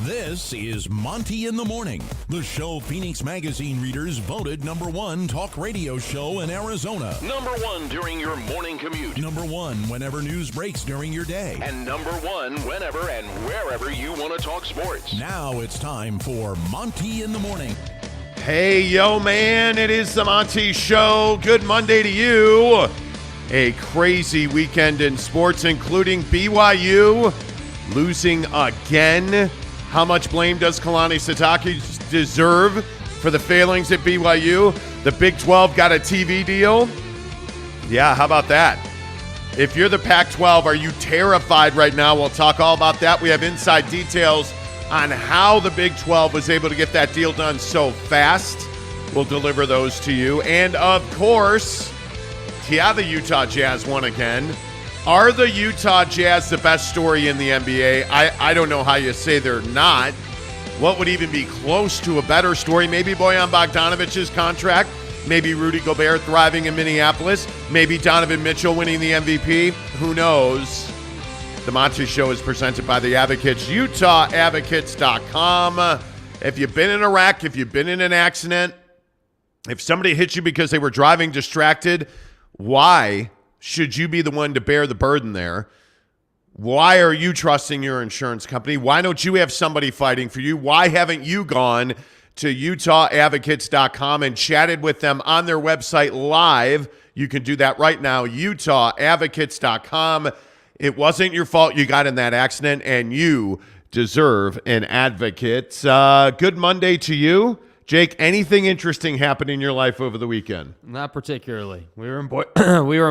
This is Monty in the Morning, the show Phoenix Magazine readers voted #1 talk radio show in Arizona. #1 during your morning commute. #1 whenever news breaks during your day. And #1 whenever and wherever you want to talk sports. Now it's time for Monty in the Morning. Hey, yo, man, it is the Monty Show. Good Monday to you. A crazy weekend in sports, including BYU losing again. How much blame does Kalani Sitaki deserve for the failings at BYU? The Big 12 got a TV deal? Yeah, how about that? If you're the Pac-12, are you terrified right now? We'll talk all about that. We have inside details on how the Big 12 was able to get that deal done so fast. We'll deliver those to you. And, of course, yeah, the Utah Jazz won again. Are the Utah Jazz the best story in the NBA? I don't know how you say they're not. What would even be close to a better story? Maybe Bojan Bogdanovic's contract. Maybe Rudy Gobert thriving in Minneapolis. Maybe Donovan Mitchell winning the MVP. Who knows? The Monty Show is presented by the Advocates, UtahAdvocates.com. If you've been in a wreck, if you've been in an accident, if somebody hit you because they were driving distracted, why should you be the one to bear the burden there? Why are you trusting your insurance company? Why don't you have somebody fighting for you? Why haven't you gone to UtahAdvocates.com and chatted with them on their website live? You can do that right now, UtahAdvocates.com. It wasn't your fault you got in that accident, and you deserve an advocate. Good Monday to you. Jake, anything interesting happened in your life over the weekend? Not particularly. We were in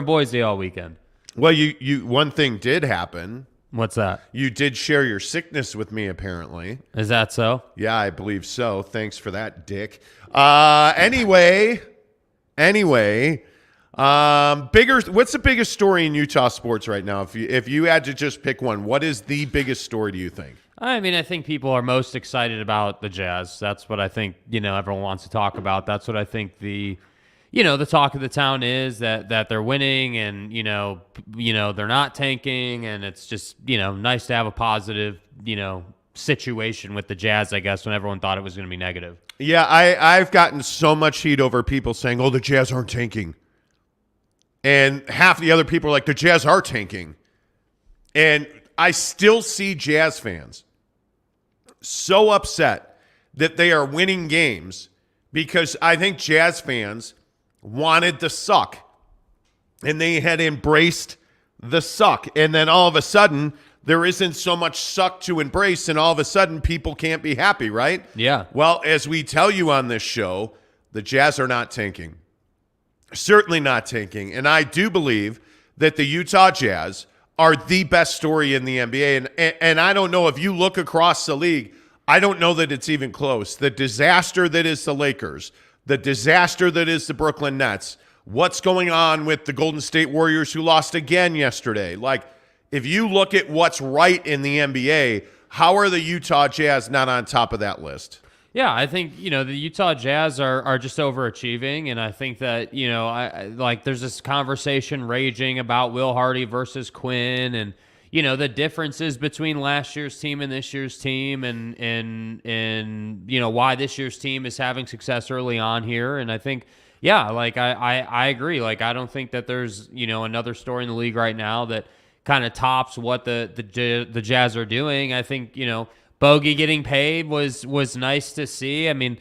Boise all weekend. Well, you one thing did happen. What's that? You did share your sickness with me, apparently. Is that so? Yeah, I believe so. Thanks for that, Dick. Anyway, what's the biggest story in Utah sports right now? If you had to just pick one, what is the biggest story, do you think? I mean, I think people are most excited about the Jazz. That's what I think, everyone wants to talk about. That's what I think the talk of the town is, that they're winning and, they're not tanking. And it's just, nice to have a positive, situation with the Jazz, I guess, when everyone thought it was going to be negative. Yeah, I've gotten so much heat over people saying, oh, the Jazz aren't tanking. And half the other people are like, the Jazz are tanking. And I still see Jazz fans so upset that they are winning games because I think Jazz fans wanted the suck and they had embraced the suck. And then all of a sudden, there isn't so much suck to embrace, and all of a sudden, people can't be happy, right? Yeah. Well, as we tell you on this show, the Jazz are not tanking. Certainly not tanking. And I do believe that the Utah Jazz are the best story in the NBA. And I don't know, if you look across the league, I don't know that it's even close. The disaster that is the Lakers, the disaster that is the Brooklyn Nets, what's going on with the Golden State Warriors who lost again yesterday. Like, if you look at what's right in the NBA, how are the Utah Jazz not on top of that list? Yeah, I think, the Utah Jazz are just overachieving, and I think that, there's this conversation raging about Will Hardy versus Quin, and, the differences between last year's team and this year's team, and why this year's team is having success early on here. And I think, yeah, I agree. I don't think that there's, another story in the league right now that kind of tops what the Jazz are doing. I think, Bogey getting paid was nice to see. I mean,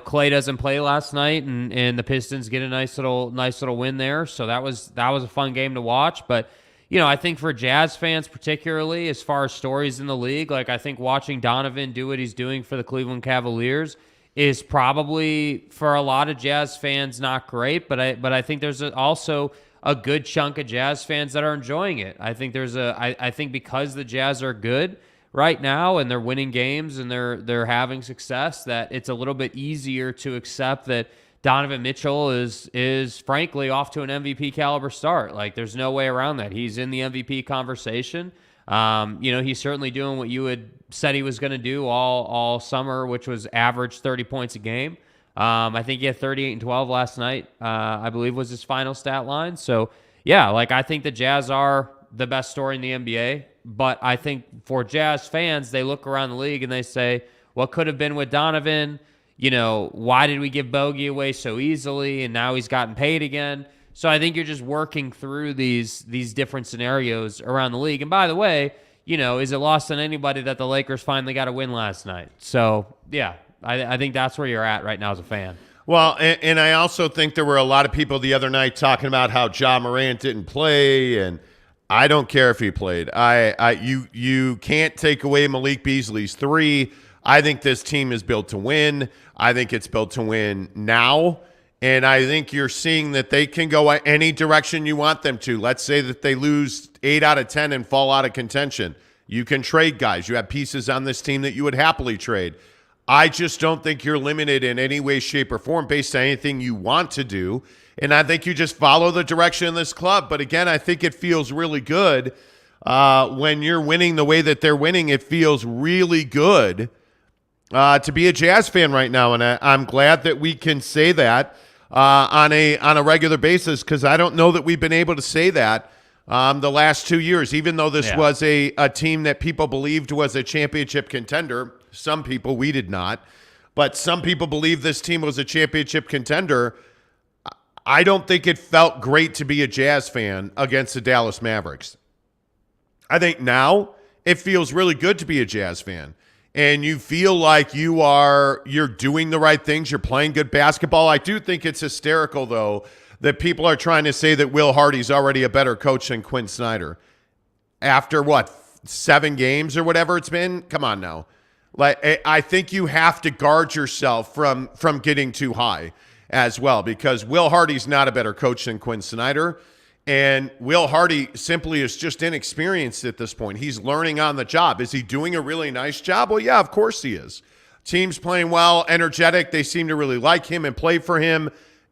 Clay doesn't play last night, and the Pistons get a nice little win there. So that was a fun game to watch. But I think for Jazz fans particularly, as far as stories in the league, I think watching Donovan do what he's doing for the Cleveland Cavaliers is probably for a lot of Jazz fans not great. But I think there's also a good chunk of Jazz fans that are enjoying it. I think I think because the Jazz are good right now and they're winning games and they're having success, that it's a little bit easier to accept that Donovan Mitchell is frankly off to an MVP caliber start. There's no way around that. He's in the MVP conversation. He's certainly doing what you had said he was going to do all summer, which was average 30 points a game. I think he had 38 and 12 last night, I believe was his final stat line. So, yeah, I think the Jazz are the best story in the NBA But I think for Jazz fans, they look around the league and they say, what could have been with Donovan? Why did we give Bogey away so easily? And now he's gotten paid again. So I think you're just working through these different scenarios around the league. And by the way, is it lost on anybody that the Lakers finally got a win last night? So, yeah, I think that's where you're at right now as a fan. Well, and I also think there were a lot of people the other night talking about how Ja Morant didn't play, and I don't care if he played. You can't take away Malik Beasley's three. I think this team is built to win. I think it's built to win now. And I think you're seeing that they can go any direction you want them to. Let's say that they lose 8 out of 10 and fall out of contention. You can trade guys. You have pieces on this team that you would happily trade. I just don't think you're limited in any way, shape, or form based on anything you want to do. And I think you just follow the direction of this club. But again, I think it feels really good when you're winning the way that they're winning. It feels really good to be a Jazz fan right now. And I'm glad that we can say that on a regular basis, because I don't know that we've been able to say that the last 2 years, even though this was a team that people believed was a championship contender. Some people, we did not, but some people believe this team was a championship contender. I don't think it felt great to be a Jazz fan against the Dallas Mavericks. I think now it feels really good to be a Jazz fan. And you feel like you're doing the right things. You're playing good basketball. I do think it's hysterical, though, that people are trying to say that Will Hardy's already a better coach than Quin Snyder. After, 7 games or whatever it's been? Come on now. I think you have to guard yourself from getting too high as well, because Will Hardy's not a better coach than Quin Snyder. And Will Hardy simply is just inexperienced at this point. He's learning on the job. Is he doing a really nice job? Well, yeah, of course he is. Team's playing well, energetic. They seem to really like him and play for him.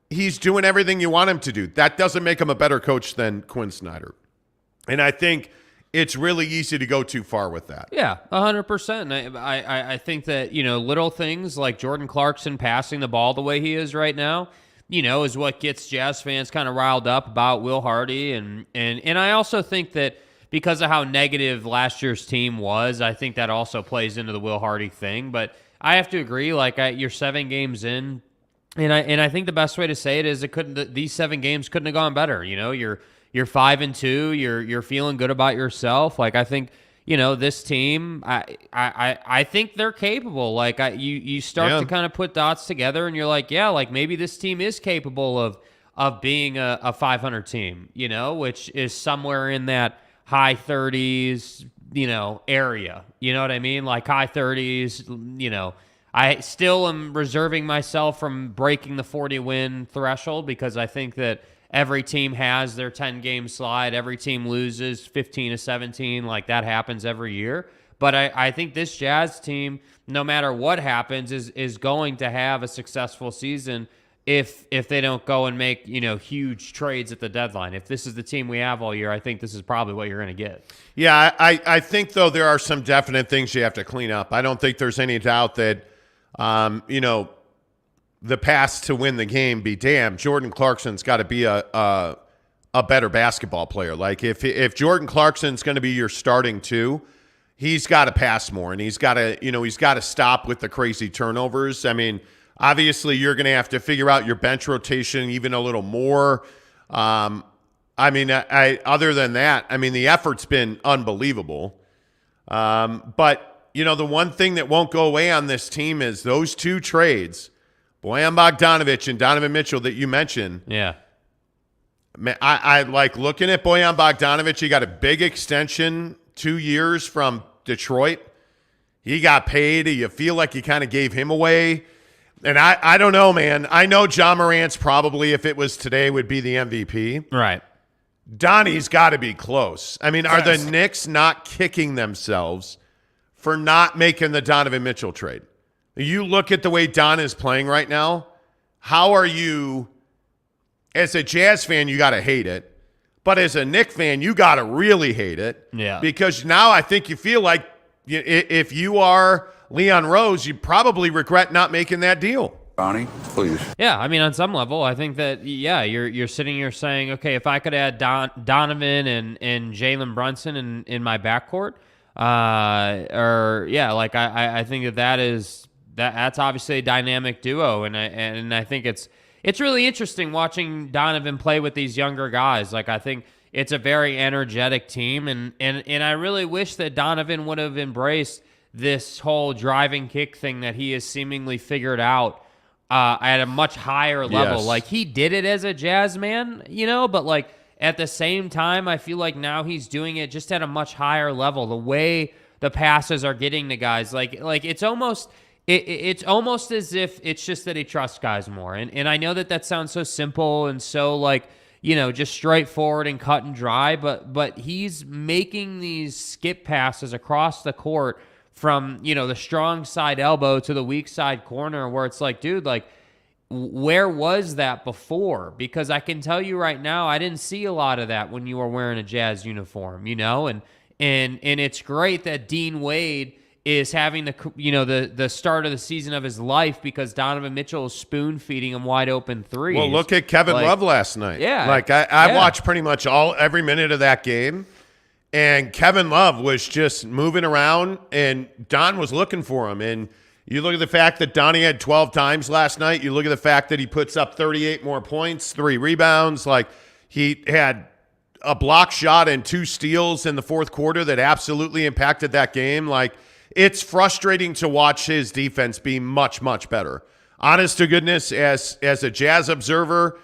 He's doing everything you want him to do. That doesn't make him a better coach than Quin Snyder. And I think it's really easy to go too far with that. Yeah, 100%. I think that, little things like Jordan Clarkson passing the ball the way he is right now, is what gets Jazz fans kind of riled up about Will Hardy. And I also think that because of how negative last year's team was, I think that also plays into the Will Hardy thing. But I have to agree, you're 7 games in, and I think the best way to say it is these 7 games couldn't have gone better. You're 5-2. You're feeling good about yourself. I think this team. I think they're capable. You start to kind of put dots together, and you're like, maybe this team is capable of being a 500 team. Which is somewhere in that high 30s, area. You know what I mean? High 30s. I still am reserving myself from breaking the 40-win threshold, because I think that every team has their 10-game slide. Every team loses 15-17. That happens every year. But I think this Jazz team, no matter what happens, is going to have a successful season if they don't go and make huge trades at the deadline. If this is the team we have all year, I think this is probably what you're going to get. Yeah, I think, though, there are some definite things you have to clean up. I don't think there's any doubt that, the pass to win the game be damned. Jordan Clarkson's got to be a better basketball player. If Jordan Clarkson's going to be your starting 2, he's got to pass more, and he's got to stop with the crazy turnovers. I mean, obviously you're going to have to figure out your bench rotation even a little more. Other than that, the effort's been unbelievable. But the one thing that won't go away on this team is those 2 trades, Bojan Bogdanovic and Donovan Mitchell, that you mentioned. Yeah. Man, I like looking at Bojan Bogdanovic. He got a big extension, 2 years from Detroit. He got paid. You feel like you kind of gave him away. And I don't know, man. I know Ja Morant's probably, if it was today, would be the MVP. Right. Donnie's got to be close. Are the Knicks not kicking themselves for not making the Donovan Mitchell trade? You look at the way Don is playing right now. How are you, as a Jazz fan, you got to hate it. But as a Knick fan, you got to really hate it. Yeah. Because now I think you feel like if you are Leon Rose, you probably regret not making that deal. Donnie, please. Yeah, I mean, on some level, I think that you're sitting here saying, okay, if I could add Donovan and Jalen Brunson in my backcourt, I think that's obviously a dynamic duo, and I think it's really interesting watching Donovan play with these younger guys. Like, I think it's a very energetic team, and I really wish that Donovan would have embraced this whole driving kick thing that he has seemingly figured out at a much higher level. Yes. Like, he did it as a Jazz man, but like at the same time, I feel like now he's doing it just at a much higher level. The way the passes are getting to guys, like it's almost as if it's just that he trusts guys more. And I know that sounds so simple and so just straightforward and cut and dry, but he's making these skip passes across the court from, the strong side elbow to the weak side corner, where it's like, dude, like, where was that before? Because I can tell you right now, I didn't see a lot of that when you were wearing a Jazz uniform, and it's great that Dean Wade is having the start of the season of his life because Donovan Mitchell is spoon feeding him wide open threes. Well, look at Kevin Love last night. Yeah. I watched pretty much every minute of that game. And Kevin Love was just moving around, and Don was looking for him. And you look at the fact that Donnie had 12 times last night. You look at the fact that he puts up 38 more points, 3 rebounds. Like, he had a block shot and 2 steals in the fourth quarter that absolutely impacted that game. Like, it's frustrating to watch his defense be much, much better. Honest to goodness, as a Jazz observer,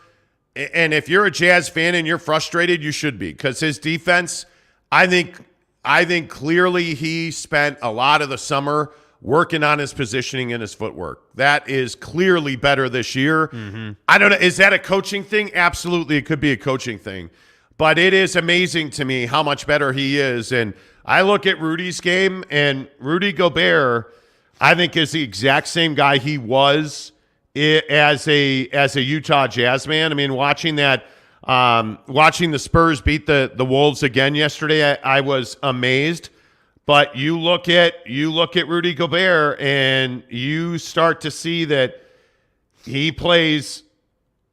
and if you're a Jazz fan and you're frustrated, you should be, because his defense – I think clearly he spent a lot of the summer working on his positioning and his footwork. That is clearly better this year. Mm-hmm. I don't know. Is that a coaching thing? Absolutely. It could be a coaching thing. But it is amazing to me how much better he is. And I look at Rudy's game, and Rudy Gobert, I think, is the exact same guy he was as a Utah Jazz man. I mean, watching the Spurs beat the Wolves again yesterday, I was amazed. But you look at Rudy Gobert, and you start to see that he plays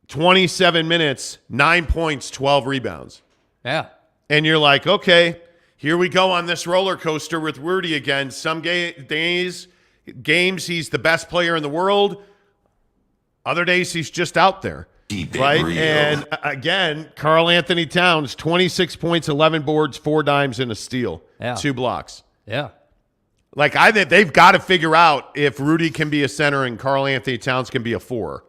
27 minutes, 9 points, 12 rebounds. Yeah. And you're like, okay, here we go on this roller coaster with Rudy again. Some games, he's the best player in the world. Other days, he's just out there. Right? And again, Karl Anthony Towns, 26 points, 11 boards, 4 dimes, and a steal. Yeah. 2 blocks. Yeah. Like, I think they've got to figure out if Rudy can be a center and Karl Anthony Towns can be a 4.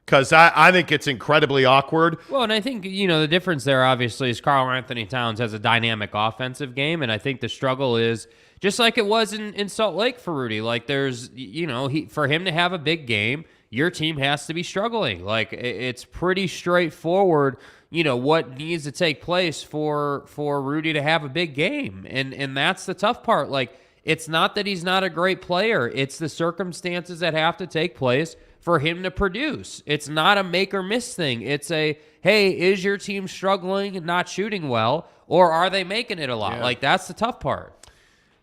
Because I think it's incredibly awkward. Well, and I think, the difference there, obviously, is Karl Anthony Towns has a dynamic offensive game, and I think the struggle is just like it was in Salt Lake for Rudy. Like, there's, for him to have a big game, your team has to be struggling. Like, it's pretty straightforward, what needs to take place for Rudy to have a big game. And that's the tough part. Like, it's not that he's not a great player. It's the circumstances that have to take place for him to produce. It's not a make or miss thing. It's a, hey, is your team struggling and not shooting well, or are they making it a lot? Yeah. Like, that's the tough part.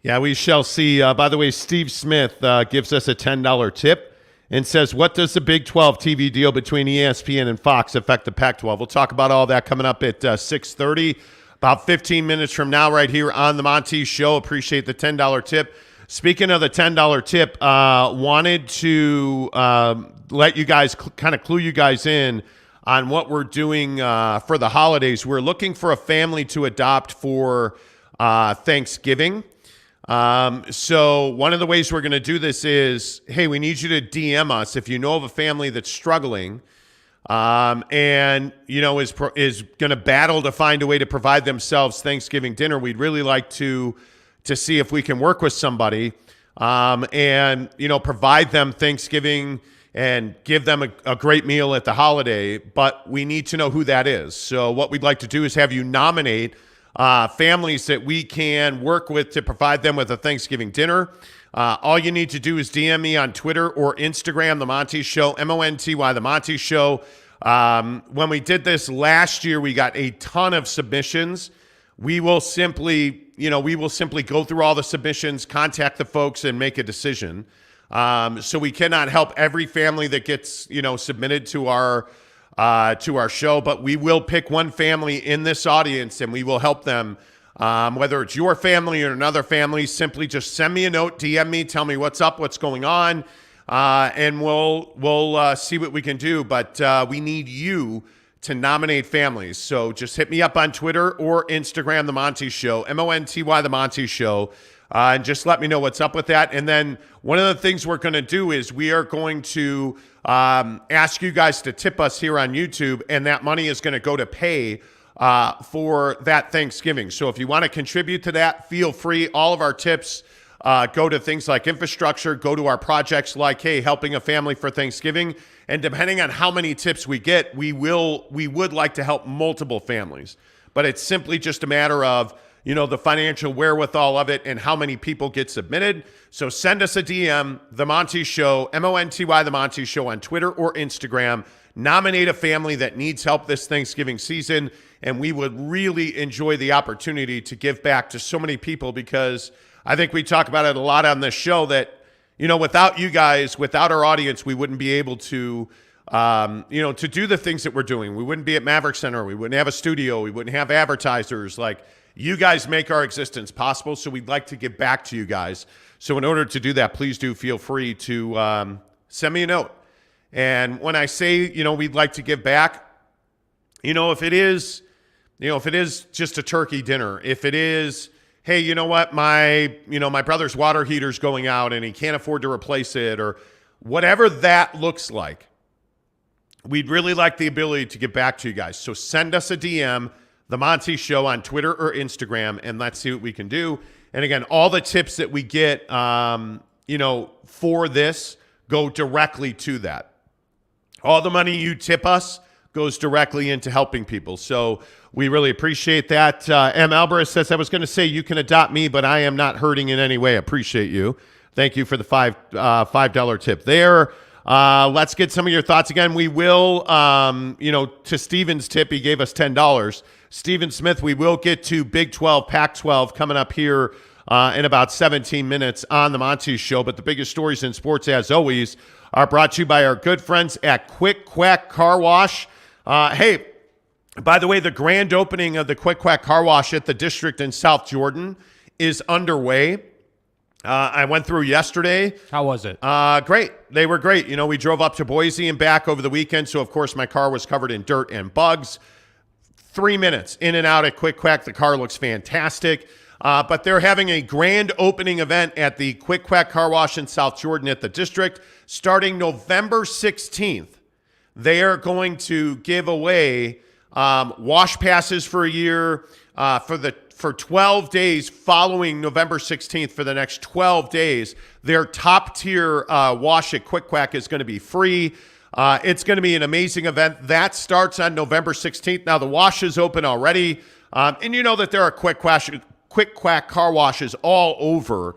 Yeah, we shall see. By the way, Steve Smith gives us a $10 tip and says, what does the Big 12 TV deal between ESPN and Fox affect the Pac-12? We'll talk about all that coming up at 6:30, about 15 minutes from now right here on the Monty Show. Appreciate the $10 tip. Speaking of the $10 tip, wanted to let you guys kind of clue you guys in on what we're doing for the holidays. We're looking for a family to adopt for Thanksgiving. So one of the ways we're going to do this is, hey, we need you to DM us if you know of a family that's struggling and, is going to battle to find a way to provide themselves Thanksgiving dinner. We'd really like to see if we can work with somebody and, provide them Thanksgiving and give them a great meal at the holiday, but we need to know who that is. So what we'd like to do is have you nominate families that we can work with to provide them with a Thanksgiving dinner. All you need to do is DM me on Twitter or Instagram, The Monty Show, Monty, The Monty Show. When we did this last year, we got a ton of submissions. We will simply go through all the submissions, contact the folks, and make a decision. So we cannot help every family that gets, submitted to our show, but we will pick one family in this audience and we will help them. Whether it's your family or another family, simply just send me a note, DM me, tell me what's up, what's going on, and we'll see what we can do. But we need you to nominate families. So just hit me up on Twitter or Instagram, The Monty Show, Monty, The Monty Show, and just let me know what's up with that. And then one of the things we're going to do is we are going to ask you guys to tip us here on YouTube, and that money is going to go to pay for that Thanksgiving. So if you want to contribute to that, feel free. All of our tips go to things like infrastructure, go to our projects like, hey, helping a family for Thanksgiving. And depending on how many tips we get, we would like to help multiple families. But it's simply just a matter of, the financial wherewithal of it and how many people get submitted. So send us a DM, The Monty Show, Monty, The Monty Show on Twitter or Instagram. Nominate a family that needs help this Thanksgiving season. And we would really enjoy the opportunity to give back to so many people, because I think we talk about it a lot on this show that, without you guys, without our audience, we wouldn't be able to, to do the things that we're doing. We wouldn't be at Maverick Center. We wouldn't have a studio. We wouldn't have advertisers. Like, you guys make our existence possible, so we'd like to give back to you guys. So in order to do that, please do feel free to send me a note. And when I say, we'd like to give back, if it is just a turkey dinner, if it is, hey, you know what, my brother's water heater's going out and he can't afford to replace it, or whatever that looks like, we'd really like the ability to get back to you guys. So send us a DM, The Monty Show on Twitter or Instagram, and let's see what we can do. And again, all the tips that we get, for this go directly to that. All the money you tip us goes directly into helping people. So we really appreciate that. M. Alvarez says, I was going to say you can adopt me, but I am not hurting in any way. Appreciate you. Thank you for the $5 tip there. Let's get some of your thoughts again. We will, to Steven's tip, he gave us $10. Steven Smith, we will get to Big 12, Pac-12 coming up here in about 17 minutes on the Monty Show. But the biggest stories in sports, as always, are brought to you by our good friends at Quack Car Wash. Hey, by the way, the grand opening of the Quack Car Wash at the District in South Jordan is underway. I went through yesterday. How was it? Great. They were great. We drove up to Boise and back over the weekend, so of course my car was covered in dirt and bugs. 3 minutes in and out at Quack. The car looks fantastic. But they're having a grand opening event at the Quack Car Wash in South Jordan at the District starting November 16th. They are going to give away wash passes for a year for 12 days following November 16th. For the next 12 days, their top tier wash at Quack is going to be free. It's going to be an amazing event. That starts on November 16th. Now, the wash is open already. And you know that there are Quack car washes all over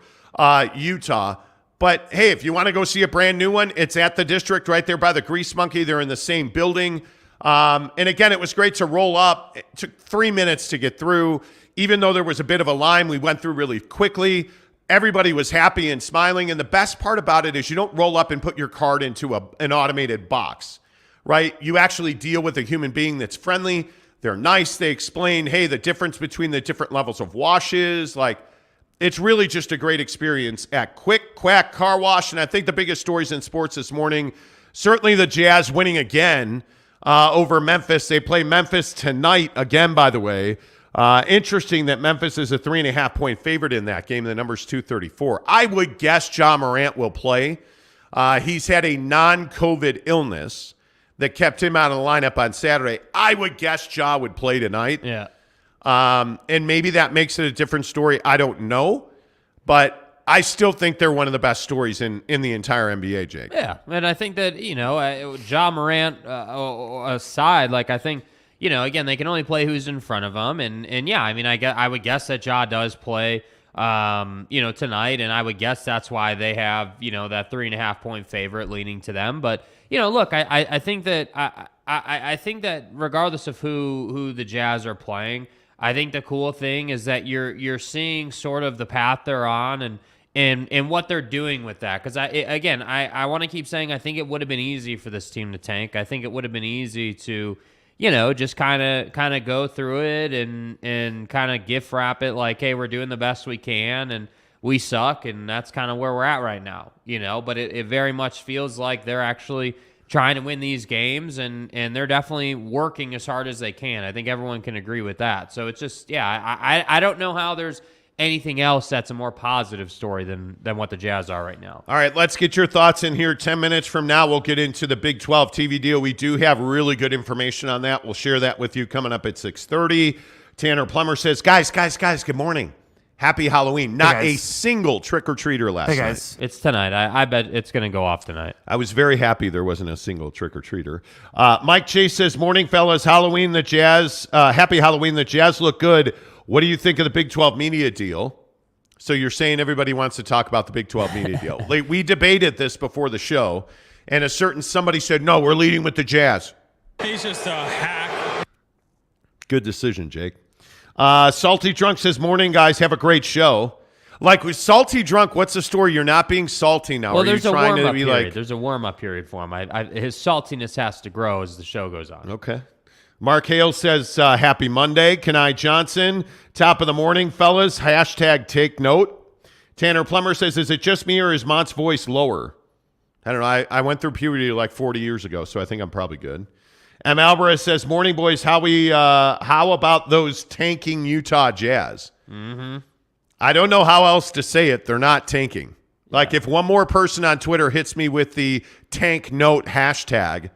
Utah. But, hey, if you want to go see a brand new one, it's at the District right there by the Grease Monkey. They're in the same building. And, again, it was great to roll up. It took 3 minutes to get through. Even though there was a bit of a line, we went through really quickly. Everybody was happy and smiling. And the best part about it is you don't roll up and put your card into an automated box, right? You actually deal with a human being that's friendly. They're nice. They explain, hey, the difference between the different levels of washes. Like, it's really just a great experience at Quack Car Wash. And I think the biggest stories in sports this morning, certainly the Jazz winning again over Memphis. They play Memphis tonight again, by the way. Interesting that Memphis is a 3.5-point favorite in that game. The number's 234. I would guess Ja Morant will play. He's had a non-COVID illness that kept him out of the lineup on Saturday. I would guess Ja would play tonight. Yeah. And maybe that makes it a different story. I don't know. But I still think they're one of the best stories in the entire NBA, Jake. Yeah, and I think that, Ja Morant aside, like, I think, again, they can only play who's in front of them. And yeah, I mean, I would guess that Ja does play, tonight. And I would guess that's why they have, that 3.5-point favorite leaning to them. But, look, I think that I think that regardless of who the Jazz are playing, I think the cool thing is that you're seeing sort of the path they're on. And and what they're doing with that. Because I want to keep saying I think it would have been easy for this team to tank. I think it would have been easy to, just kind of go through it and kind of gift wrap it like, hey, we're doing the best we can and we suck, and that's kind of where we're at right now. But it very much feels like they're actually trying to win these games, and they're definitely working as hard as they can. I think everyone can agree with that. So it's just, I don't know how there's anything else that's a more positive story than what the Jazz are right now. All right, let's get your thoughts in here. 10 minutes from now, we'll get into the Big 12 TV deal. We do have really good information on that. We'll share that with you coming up at 6:30. Tanner Plummer says, guys, good morning. Happy Halloween. Not a single trick-or-treater last night. It's tonight. I bet it's going to go off tonight. I was very happy there wasn't a single trick-or-treater. Mike Chase says, morning, fellas. Halloween, the Jazz. Happy Halloween. The Jazz look good. What do you think of the Big 12 media deal? So you're saying everybody wants to talk about the Big 12 media deal. We debated this before the show, and somebody said, no, we're leading with the Jazz. He's just a hack. Good decision, Jake. Salty Drunk says, morning, guys. Have a great show. Like, with Salty Drunk, what's the story? You're not being salty now. Well, Are you there's a trying to warm-up be period. like... There's a warm-up period for him. His saltiness has to grow as the show goes on. Okay. Mark Hale says, happy Monday. Kenai Johnson, top of the morning, fellas. Hashtag take note. Tanner Plummer says, is it just me or is Mont's voice lower? I don't know. I went through puberty like 40 years ago, so I think I'm probably good. M. Alvarez says, morning, boys. How about those tanking Utah Jazz? Mm-hmm. I don't know how else to say it. They're not tanking. Like, if one more person on Twitter hits me with the tank note hashtag,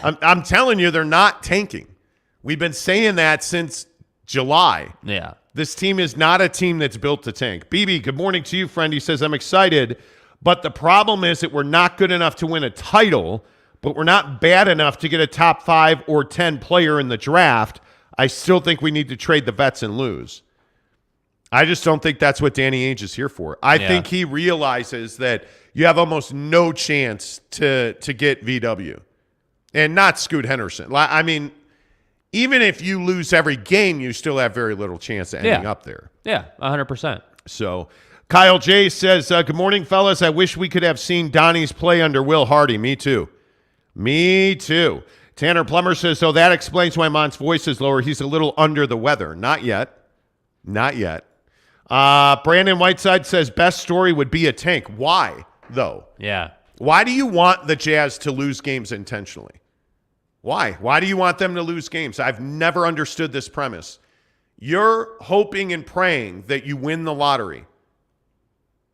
I'm telling you, they're not tanking. We've been saying that since July. Yeah. This team is not a team that's built to tank. BB, good morning to you, friend. He says, I'm excited, but the problem is that we're not good enough to win a title, but we're not bad enough to get a top 5 or 10 player in the draft. I still think we need to trade the vets and lose. I just don't think that's what Danny Ainge is here for. I think he realizes that you have almost no chance to get VW. And not Scoot Henderson. I mean, even if you lose every game, you still have very little chance of ending up there. Yeah, 100%. So Kyle J says, good morning, fellas. I wish we could have seen Donnie's play under Will Hardy. Me too. Me too. Tanner Plummer says, so that explains why Mont's voice is lower. He's a little under the weather. Not yet. Not yet. Brandon Whiteside says, best story would be a tank. Why, though? Yeah. Why do you want the Jazz to lose games intentionally? Why? Why do you want them to lose games? I've never understood this premise. You're hoping and praying that you win the lottery,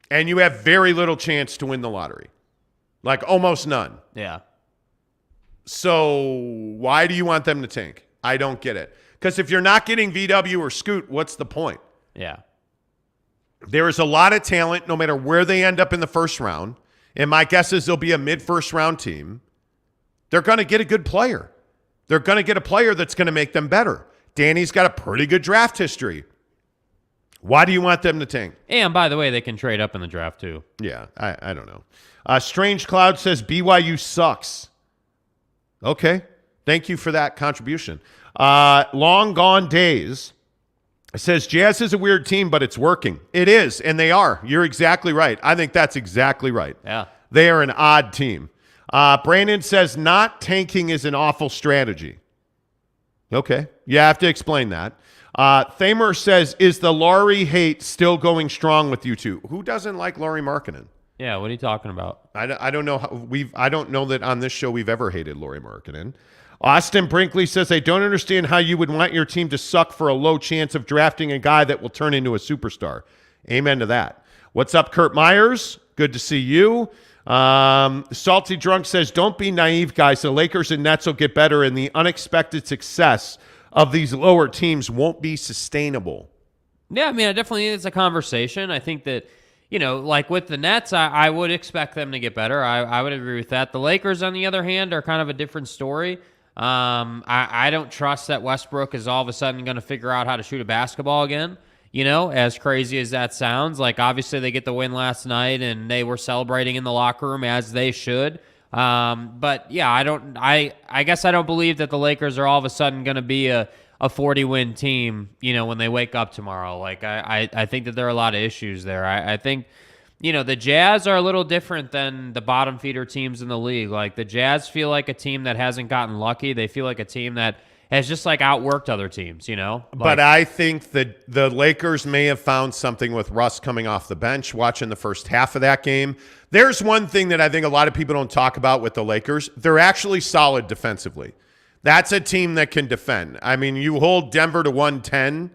and you have very little chance to win the lottery. Like almost none. Yeah. So why do you want them to tank? I don't get it. Because if you're not getting VW or Scoot, what's the point? Yeah. There is a lot of talent no matter where they end up in the first round. And my guess is they'll be a mid-first round team. They're going to get a good player. They're going to get a player that's going to make them better. Danny's got a pretty good draft history. Why do you want them to tank? And by the way, they can trade up in the draft too. Yeah, I don't know. Strange Cloud says BYU sucks. Okay. Thank you for that contribution. Long Gone Days says Jazz is a weird team, but it's working. It is, and they are. You're exactly right. I think that's exactly right. Yeah. They are an odd team. Brandon says not tanking is an awful strategy. Okay. You have to explain that. Thamer says, is the Laurie hate still going strong with you two? Who doesn't like Laurie Markkinen? Yeah, what are you talking about? I don't know I don't know that on this show we've ever hated Laurie Markkinen. Austin Brinkley says, I don't understand how you would want your team to suck for a low chance of drafting a guy that will turn into a superstar. Amen to that. What's up, Kurt Myers? Good to see you. Salty Drunk says, don't be naive, guys. The Lakers and Nets will get better, and the unexpected success of these lower teams won't be sustainable. Yeah, I mean, I definitely think it's a conversation. I think that, like with the Nets, I would expect them to get better. I would agree with that. The Lakers, on the other hand, are kind of a different story. I don't trust that Westbrook is all of a sudden going to figure out how to shoot a basketball again. As crazy as that sounds. Like, obviously, they get the win last night, and they were celebrating in the locker room as they should. But yeah, I guess I don't believe that the Lakers are all of a sudden going to be a 40-win team, when they wake up tomorrow. Like, I think that there are a lot of issues there. I think, the Jazz are a little different than the bottom feeder teams in the league. Like, the Jazz feel like a team that hasn't gotten lucky. They feel like a team that has just, like, outworked other teams, But I think that the Lakers may have found something with Russ coming off the bench, watching the first half of that game. There's one thing that I think a lot of people don't talk about with the Lakers. They're actually solid defensively. That's a team that can defend. I mean, you hold Denver to 110,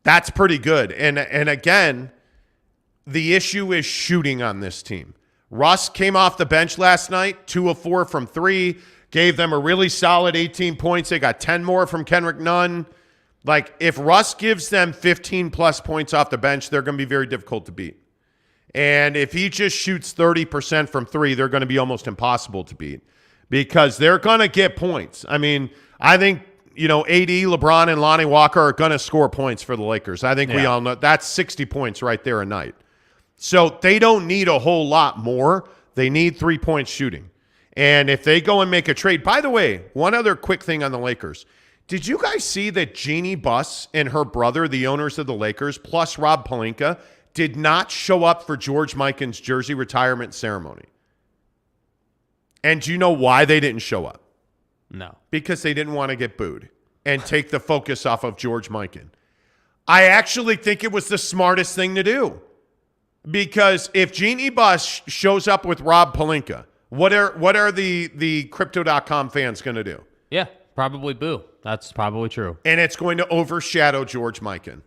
that's pretty good. And again, the issue is shooting on this team. Russ came off the bench last night, 2 of 4 from 3, gave them a really solid 18 points. They got 10 more from Kendrick Nunn. Like, if Russ gives them 15-plus points off the bench, they're going to be very difficult to beat. And if he just shoots 30% from 3, they're going to be almost impossible to beat because they're going to get points. I mean, I think, AD, LeBron, and Lonnie Walker are going to score points for the Lakers. I think we all know that's 60 points right there a night. So they don't need a whole lot more. They need 3-point shooting. And if they go and make a trade, by the way, one other quick thing on the Lakers. Did you guys see that Jeannie Buss and her brother, the owners of the Lakers, plus Rob Pelinka, did not show up for George Mikan's jersey retirement ceremony? And do you know why they didn't show up? No. Because they didn't want to get booed and take the focus off of George Mikan. I actually think it was the smartest thing to do. Because if Jeannie Buss shows up with Rob Pelinka, what are the Crypto.com fans going to do? Yeah, probably boo. That's probably true. And it's going to overshadow George Mikan.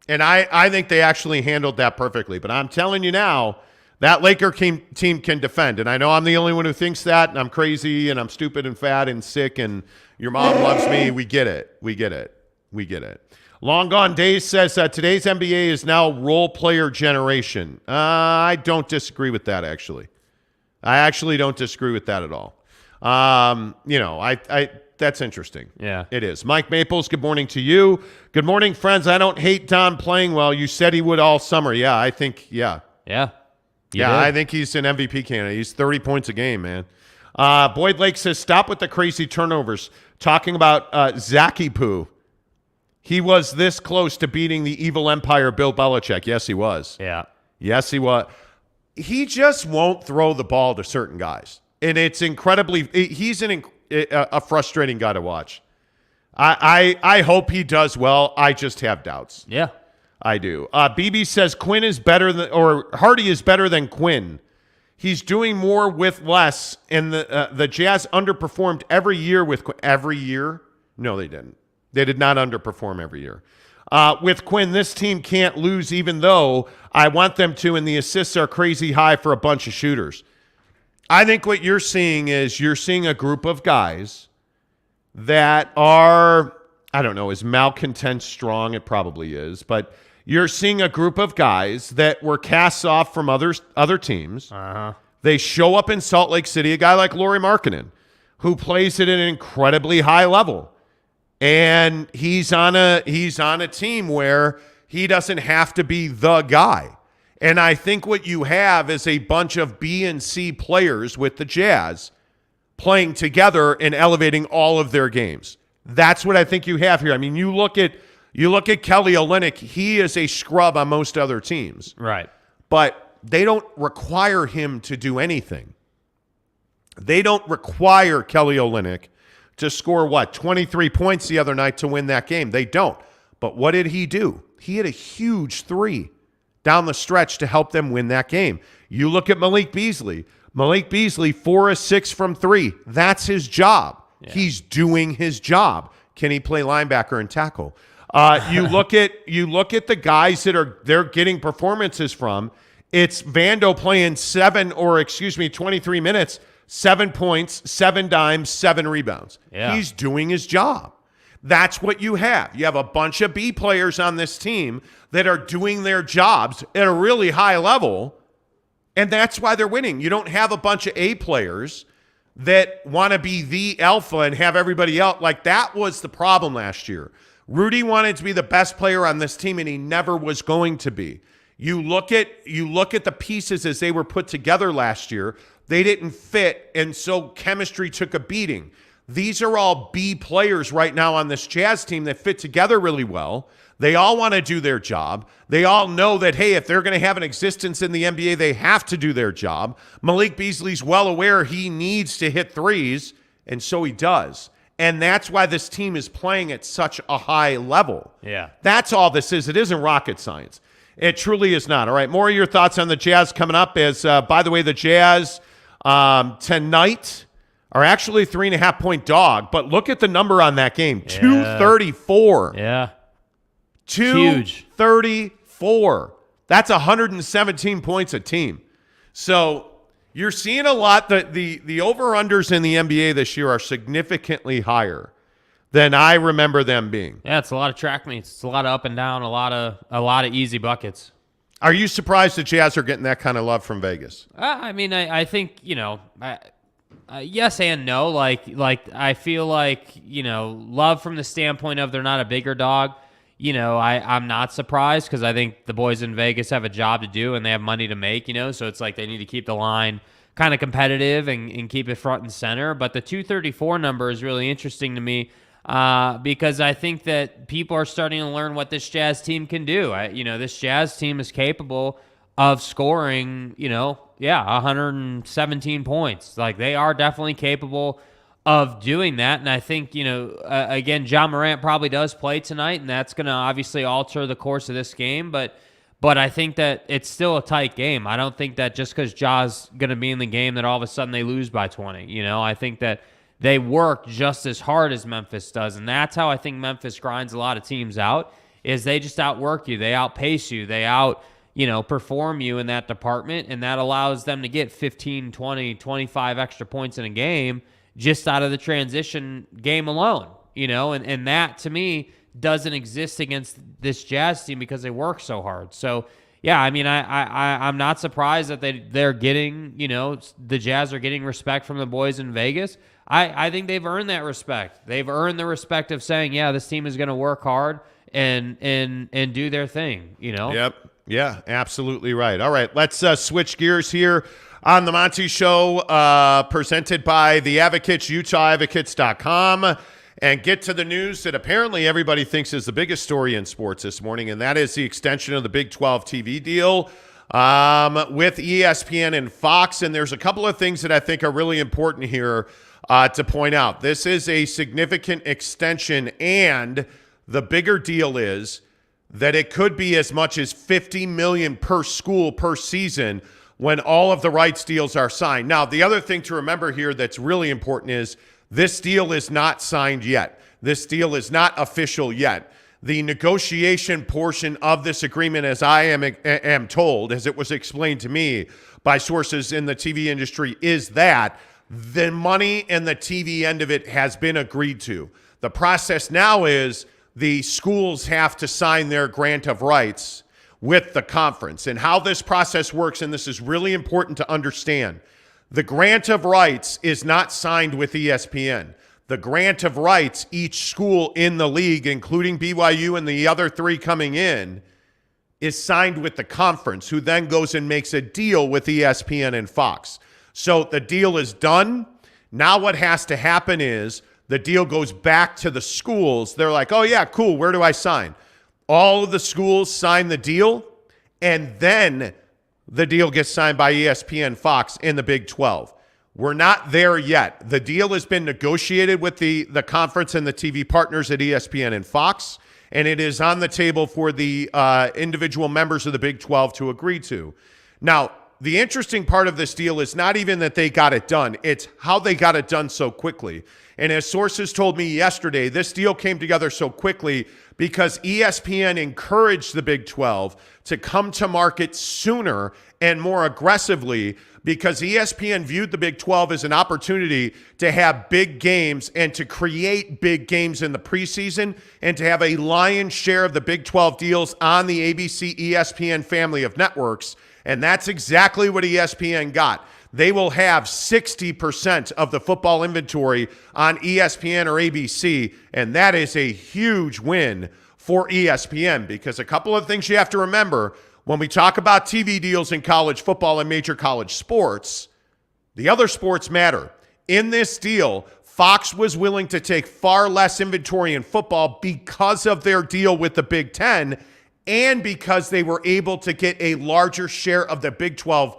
And I think they actually handled that perfectly. But I'm telling you now, that Laker team can defend. And I know I'm the only one who thinks that, and I'm crazy, and I'm stupid and fat and sick, and your mom loves me. We get it. We get it. We get it. Long Gone Days says today's NBA is now role player generation. I don't disagree with that, actually. I actually don't disagree with that at all. That's interesting. Yeah. It is. Mike Maples, good morning to you. Good morning, friends. I don't hate Don playing well. You said he would all summer. Yeah, I think, yeah. Yeah. I think he's an MVP candidate. He's 30 points a game, man. Boyd Lake says, stop with the crazy turnovers. Talking about Zaki Poo. He was this close to beating the evil empire Bill Belichick. Yes, he was. Yeah. Yes, he was. He just won't throw the ball to certain guys. And it's incredibly – he's a frustrating guy to watch. I hope he does well. I just have doubts. Yeah. I do. BB says Quin is better than – or Hardy is better than Quin. He's doing more with less, and the Jazz underperformed every year with Quin. Every year? No, they didn't. They did not underperform every year. With Quin, this team can't lose even though I want them to, and the assists are crazy high for a bunch of shooters. I think what you're seeing is you're seeing a group of guys that are, I don't know, is malcontent strong? It probably is. But you're seeing a group of guys that were cast off from other teams. Uh-huh. They show up in Salt Lake City, a guy like Lauri Markkanen, who plays at an incredibly high level. And he's on a team where he doesn't have to be the guy. And I think what you have is a bunch of B and C players with the Jazz playing together and elevating all of their games. That's what I think you have here. I mean, you look at Kelly Olynyk, he is a scrub on most other teams. Right. But they don't require him to do anything. They don't require Kelly Olynyk to score, 23 points the other night to win that game. They don't. But what did he do? He had a huge 3 down the stretch to help them win that game. You look at Malik Beasley. Malik Beasley, 4 of 6 from 3. That's his job. Yeah. He's doing his job. Can he play linebacker and tackle? You look at the guys that they're getting performances from. It's Vando playing 23 minutes, 7 points, 7 dimes, 7 rebounds. Yeah. He's doing his job. That's what you have. You have a bunch of B players on this team that are doing their jobs at a really high level, and that's why they're winning. You don't have a bunch of A players that want to be the alpha and have everybody else. Like, that was the problem last year. Rudy wanted to be the best player on this team, and he never was going to be. You look at the pieces as they were put together last year. They didn't fit, and so chemistry took a beating. These are all B players right now on this Jazz team that fit together really well. They all want to do their job. They all know that, hey, if they're going to have an existence in the NBA, they have to do their job. Malik Beasley's well aware he needs to hit threes, and so he does. And that's why this team is playing at such a high level. Yeah. That's all this is. It isn't rocket science. It truly is not. All right, more of your thoughts on the Jazz coming up. As, by the way, the Jazz tonight are actually 3.5-point dog, but look at the number on that game, 234. Yeah. 234. That's 117 points a team. So you're seeing a lot. The over-unders in the NBA this year are significantly higher than I remember them being. Yeah, it's a lot of track meets. It's a lot of up and down, a lot of easy buckets. Are you surprised the Jazz are getting that kind of love from Vegas? I mean, I think, yes and no. Like I feel like, love from the standpoint of they're not a bigger dog. I'm not surprised because I think the boys in Vegas have a job to do and they have money to make, so it's like they need to keep the line kind of competitive and keep it front and center. But the 234 number is really interesting to me because I think that people are starting to learn what this Jazz team can do. This Jazz team is capable of scoring, 117 points. Like they are definitely capable of doing that. And I think, again, John Morant probably does play tonight, and that's going to obviously alter the course of this game. But I think that it's still a tight game. I don't think that just because Ja's going to be in the game that all of a sudden they lose by 20. I think that they work just as hard as Memphis does. And that's how I think Memphis grinds a lot of teams out, is they just outwork you. They outpace you. They perform you in that department, and that allows them to get 15, 20, 25 extra points in a game just out of the transition game alone, and that to me doesn't exist against this Jazz team because they work so hard. So yeah, I mean, I'm not surprised that they're getting, the Jazz are getting respect from the boys in Vegas. I think they've earned that respect. They've earned the respect of saying, yeah, this team is going to work hard and do their thing, Yep. Yeah, absolutely right. All right, let's switch gears here on the Monty Show, presented by the Advocates, UtahAdvocates.com, and get to the news that apparently everybody thinks is the biggest story in sports this morning, and that is the extension of the Big 12 TV deal with ESPN and Fox. And there's a couple of things that I think are really important here to point out. This is a significant extension, and the bigger deal is that it could be as much as $50 million per school per season when all of the rights deals are signed. Now, the other thing to remember here that's really important is this deal is not signed yet. This deal is not official yet. The negotiation portion of this agreement, as I am told, as it was explained to me by sources in the TV industry, is that the money and the TV end of it has been agreed to. The process now is the schools have to sign their grant of rights with the conference. And how this process works, and this is really important to understand, the grant of rights is not signed with ESPN. The grant of rights, each school in the league, including BYU and the other three coming in, is signed with the conference, who then goes and makes a deal with ESPN and Fox. So the deal is done. Now what has to happen is the deal goes back to the schools. They're like, oh yeah, cool, where do I sign? All of the schools sign the deal, and then the deal gets signed by ESPN, Fox, in the Big 12. We're not there yet. The deal has been negotiated with the conference and the TV partners at ESPN and Fox, and it is on the table for the individual members of the Big 12 to agree to. Now, the interesting part of this deal is not even that they got it done. It's how they got it done so quickly. And as sources told me yesterday, this deal came together so quickly because ESPN encouraged the Big 12 to come to market sooner and more aggressively, because ESPN viewed the Big 12 as an opportunity to have big games and to create big games in the preseason and to have a lion's share of the Big 12 deals on the ABC ESPN family of networks. And that's exactly what ESPN got. They will have 60% of the football inventory on ESPN or ABC, and that is a huge win for ESPN, because a couple of things you have to remember when we talk about TV deals in college football and major college sports, the other sports matter. In this deal, Fox was willing to take far less inventory in football because of their deal with the Big Ten and because they were able to get a larger share of the Big 12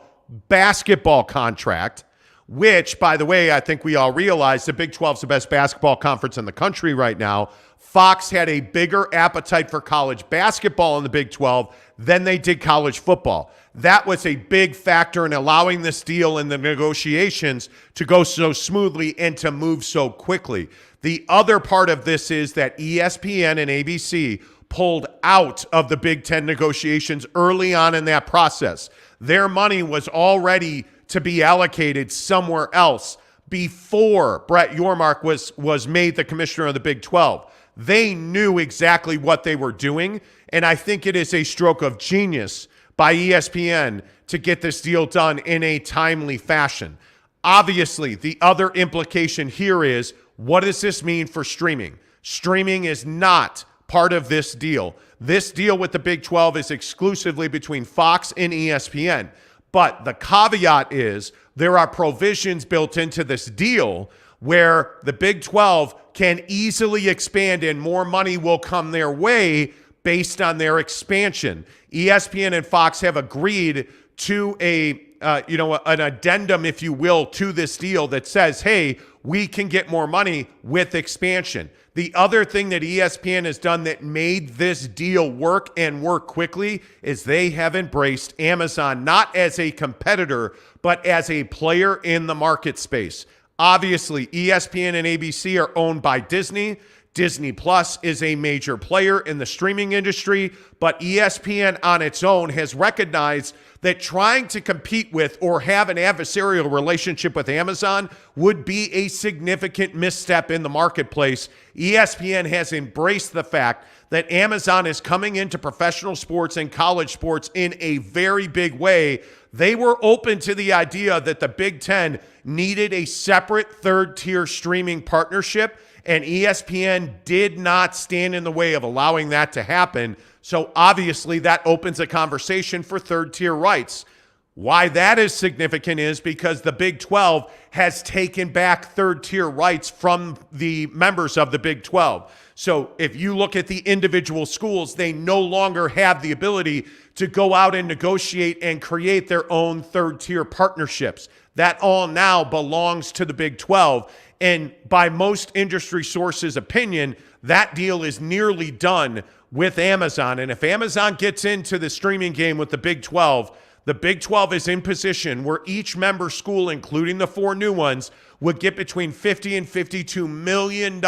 basketball contract, which, by the way, I think we all realize the Big 12 is the best basketball conference in the country right now. Fox had a bigger appetite for college basketball in the Big 12 than they did college football. That was a big factor in allowing this deal and the negotiations to go so smoothly and to move so quickly. The other part of this is that ESPN and ABC pulled out of the Big Ten negotiations early on in that process. Their money was already to be allocated somewhere else before Brett Yormark was made the commissioner of the Big 12. They knew exactly what they were doing, and I think it is a stroke of genius by ESPN to get this deal done in a timely fashion. Obviously, the other implication here is, what does this mean for streaming? Streaming is not part of this deal. This deal with the Big 12 is exclusively between Fox and ESPN. But the caveat is there are provisions built into this deal where the Big 12 can easily expand and more money will come their way based on their expansion. ESPN and Fox have agreed to an addendum, if you will, to this deal that says, hey, we can get more money with expansion. The other thing that ESPN has done that made this deal work and work quickly is they have embraced Amazon not as a competitor, but as a player in the market space. Obviously, ESPN and ABC are owned by Disney. Disney Plus is a major player in the streaming industry, but ESPN on its own has recognized that trying to compete with or have an adversarial relationship with Amazon would be a significant misstep in the marketplace. ESPN has embraced the fact that Amazon is coming into professional sports and college sports in a very big way. They were open to the idea that the Big Ten needed a separate third-tier streaming partnership, and ESPN did not stand in the way of allowing that to happen. So obviously that opens a conversation for third-tier rights. Why that is significant is because the Big 12 has taken back third-tier rights from the members of the Big 12. So if you look at the individual schools, they no longer have the ability to go out and negotiate and create their own third-tier partnerships. That all now belongs to the Big 12. And by most industry sources' opinion, that deal is nearly done with Amazon. And if Amazon gets into the streaming game with the Big 12 is in position where each member school, including the 4 new ones, would get between $50 and $52 million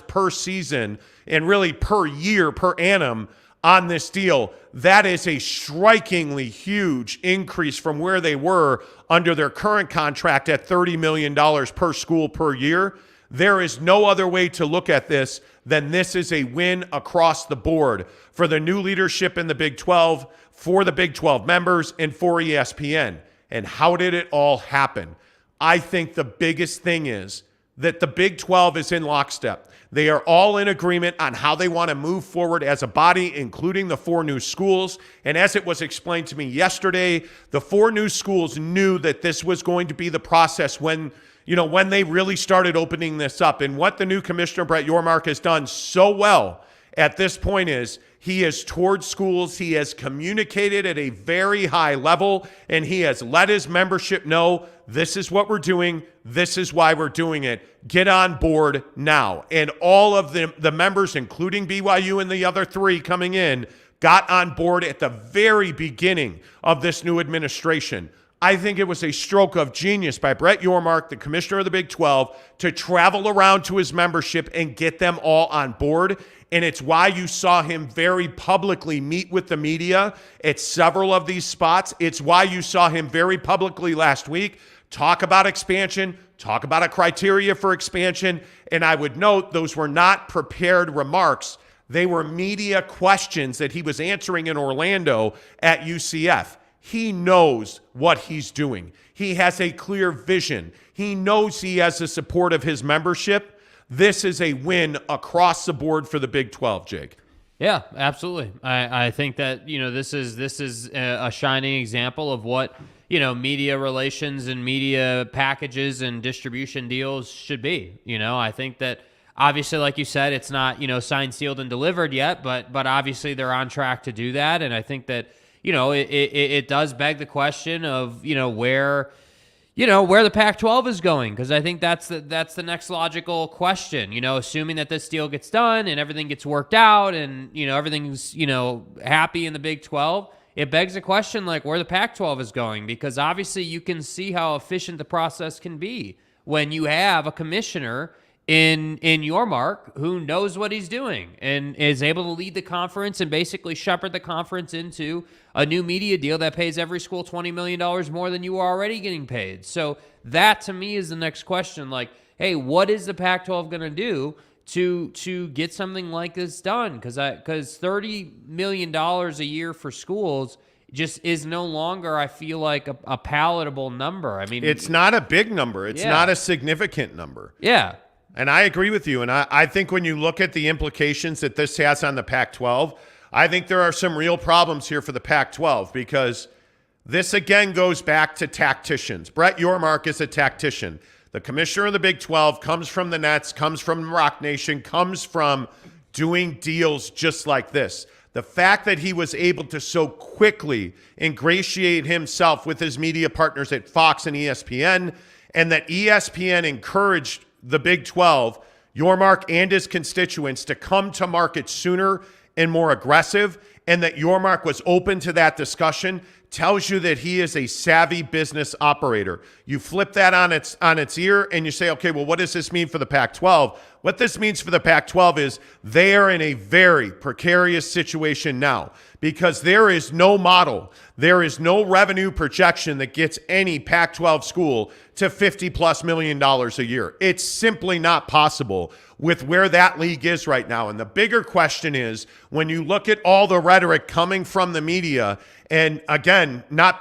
per season and really per year, per annum on this deal. That is a strikingly huge increase from where they were under their current contract at $30 million per school per year. There is no other way to look at this than this is a win across the board for the new leadership in the Big 12, for the Big 12 members, and for ESPN. And how did it all happen? I think the biggest thing is that the Big 12 is in lockstep. They are all in agreement on how they want to move forward as a body, including the 4 new schools. And as it was explained to me yesterday, the 4 new schools knew that this was going to be the process when they really started opening this up. And what the new commissioner, Brett Yormark, has done so well at this point is he has toured schools, he has communicated at a very high level, and he has let his membership know this is what we're doing, this is why we're doing it. Get on board now. And all of the members, including BYU and the other 3 coming in, got on board at the very beginning of this new administration. I think it was a stroke of genius by Brett Yormark, the commissioner of the Big 12, to travel around to his membership and get them all on board. And it's why you saw him very publicly meet with the media at several of these spots. It's why you saw him very publicly last week talk about expansion, talk about a criteria for expansion. And I would note those were not prepared remarks. They were media questions that he was answering in Orlando at UCF. He knows what he's doing. He has a clear vision. He knows he has the support of his membership. This is a win across the board for the Big 12, Jake. Yeah, absolutely. I think that, this is a shining example of what, media relations and media packages and distribution deals should be. I think that obviously, like you said, it's not, signed, sealed, and delivered yet, but obviously they're on track to do that. And I think that, it does beg the question of, where the Pac-12 is going, because I think that's the next logical question. Assuming that this deal gets done and everything gets worked out and everything's happy in the Big 12, it begs a question like where the Pac-12 is going, because obviously you can see how efficient the process can be when you have a commissioner in your mark who knows what he's doing and is able to lead the conference and basically shepherd the conference into a new media deal that pays every school $20 million more than you are already getting paid. So that to me is the next question. Like, hey, what is the Pac-12 going to do to get something like this done? Because $30 million a year for schools just is no longer, I feel like, a palatable number. I mean, it's not a big number. It's not a significant number. Yeah. And I agree with you. And I think when you look at the implications that this has on the Pac-12, I think there are some real problems here for the Pac-12, because this again goes back to tacticians. Brett Yormark is a tactician. The commissioner of the Big 12 comes from the Nets, comes from Rock Nation, comes from doing deals just like this. The fact that he was able to so quickly ingratiate himself with his media partners at Fox and ESPN, and that ESPN encouraged the Big 12, Yormark and his constituents, to come to market sooner and more aggressive, and that Yormark was open to that discussion, tells you that he is a savvy business operator. You flip that on its ear and you say, okay, well, what does this mean for the Pac-12? What this means for the Pac-12 is they are in a very precarious situation now, because there is no model, there is no revenue projection that gets any Pac-12 school to $50+ million a year. It's simply not possible with where that league is right now. And the bigger question is, when you look at all the rhetoric coming from the media, and again, not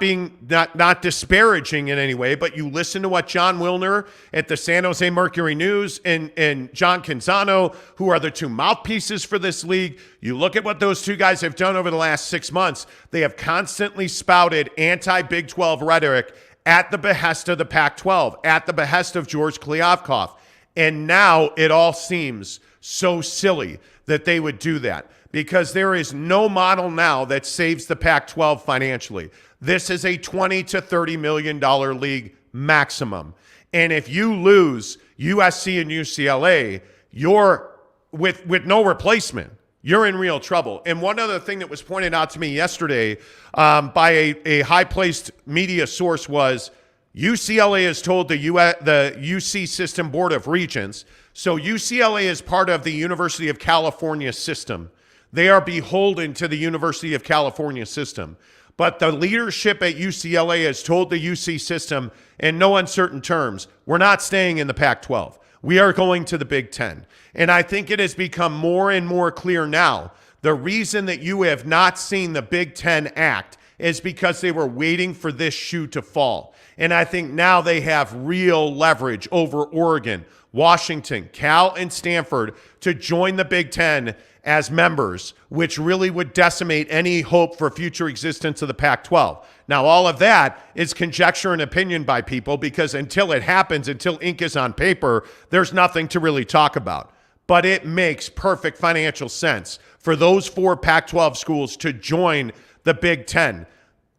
disparaging in any way, but you listen to what John Wilner at the San Jose Mercury News and John Canzano, who are the two mouthpieces for this league, you look at what those two guys have done over the last 6 months. They have constantly spouted anti-Big 12 rhetoric at the behest of the Pac-12, at the behest of George Kliavkoff. And now it all seems so silly that they would do that, because there is no model now that saves the Pac-12 financially. This is a $20 to $30 million league maximum. And if you lose USC and UCLA, you're with no replacement. You're in real trouble. And one other thing that was pointed out to me yesterday by a high-placed media source was UCLA has told the UC System Board of Regents, so UCLA is part of the University of California system. They are beholden to the University of California system. But the leadership at UCLA has told the UC system in no uncertain terms, we're not staying in the Pac-12. We are going to the Big Ten. And I think it has become more and more clear now. The reason that you have not seen the Big Ten act is because they were waiting for this shoe to fall. And I think now they have real leverage over Oregon, Washington, Cal, and Stanford to join the Big Ten as members, which really would decimate any hope for future existence of the Pac-12. Now, all of that is conjecture and opinion by people, because until it happens, until ink is on paper, there's nothing to really talk about. But it makes perfect financial sense for those 4 Pac-12 schools to join the Big Ten.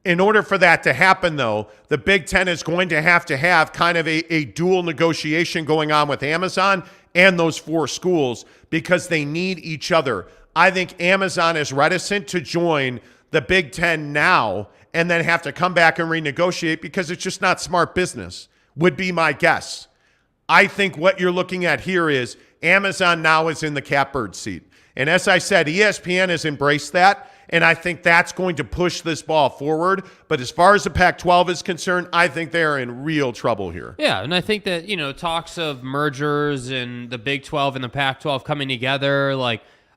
In order for that to happen, though, the Big Ten is going to have kind of a dual negotiation going on with Amazon and those 4 schools, because they need each other. I think Amazon is reticent to join the Big Ten now and then have to come back and renegotiate, because it's just not smart business, would be my guess. I think what you're looking at here is Amazon now is in the catbird seat. And as I said, ESPN has embraced that, and I think that's going to push this ball forward. But as far as the Pac-12 is concerned, I think they're in real trouble here. Yeah, and I think that, talks of mergers and the Big 12 and the Pac-12 coming together,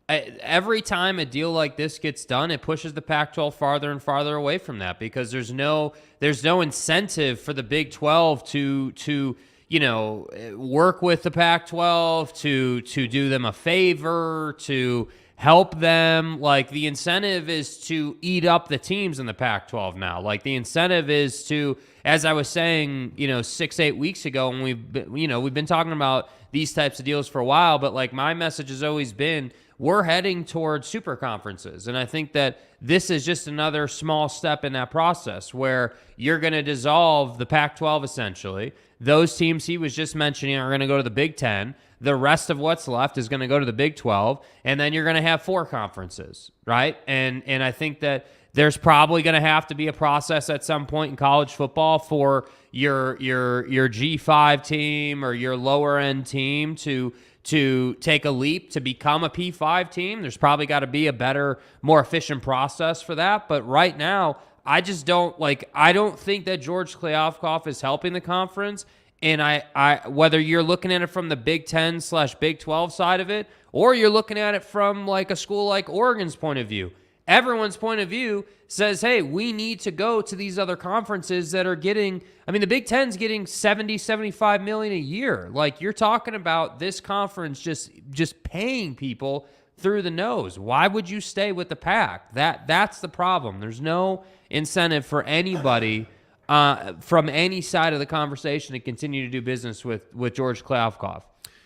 every time a deal like this gets done, it pushes the Pac-12 farther and farther away from that, because there's no incentive for the Big 12 to work with the Pac-12, to do them a favor, to help them. Like, the incentive is to eat up the teams in the Pac-12 now. Like, the incentive is to, as I was saying, 6-8 weeks ago, and we've been talking about these types of deals for a while, but like, my message has always been, we're heading towards super conferences. And I think that this is just another small step in that process where you're going to dissolve the Pac-12 essentially. Those teams he was just mentioning are going to go to the Big Ten. The rest of what's left is going to go to the Big 12. And then you're going to have 4 conferences, right? And I think that there's probably going to have to be a process at some point in college football for your G5 team or your lower end team to take a leap to become a P5 team. There's probably got to be a better, more efficient process for that. But right now, I don't think that George Kliavkoff is helping the conference. And I whether you're looking at it from the Big 10/Big 12 side of it, or you're looking at it from like a school like Oregon's point of view, everyone's point of view says, hey, we need to go to these other conferences that are getting, the Big Ten's getting 70, 75 million a year. Like, you're talking about this conference just paying people through the nose. Why would you stay with the Pac? That's the problem. There's no incentive for anybody from any side of the conversation to continue to do business with George Kliavkoff.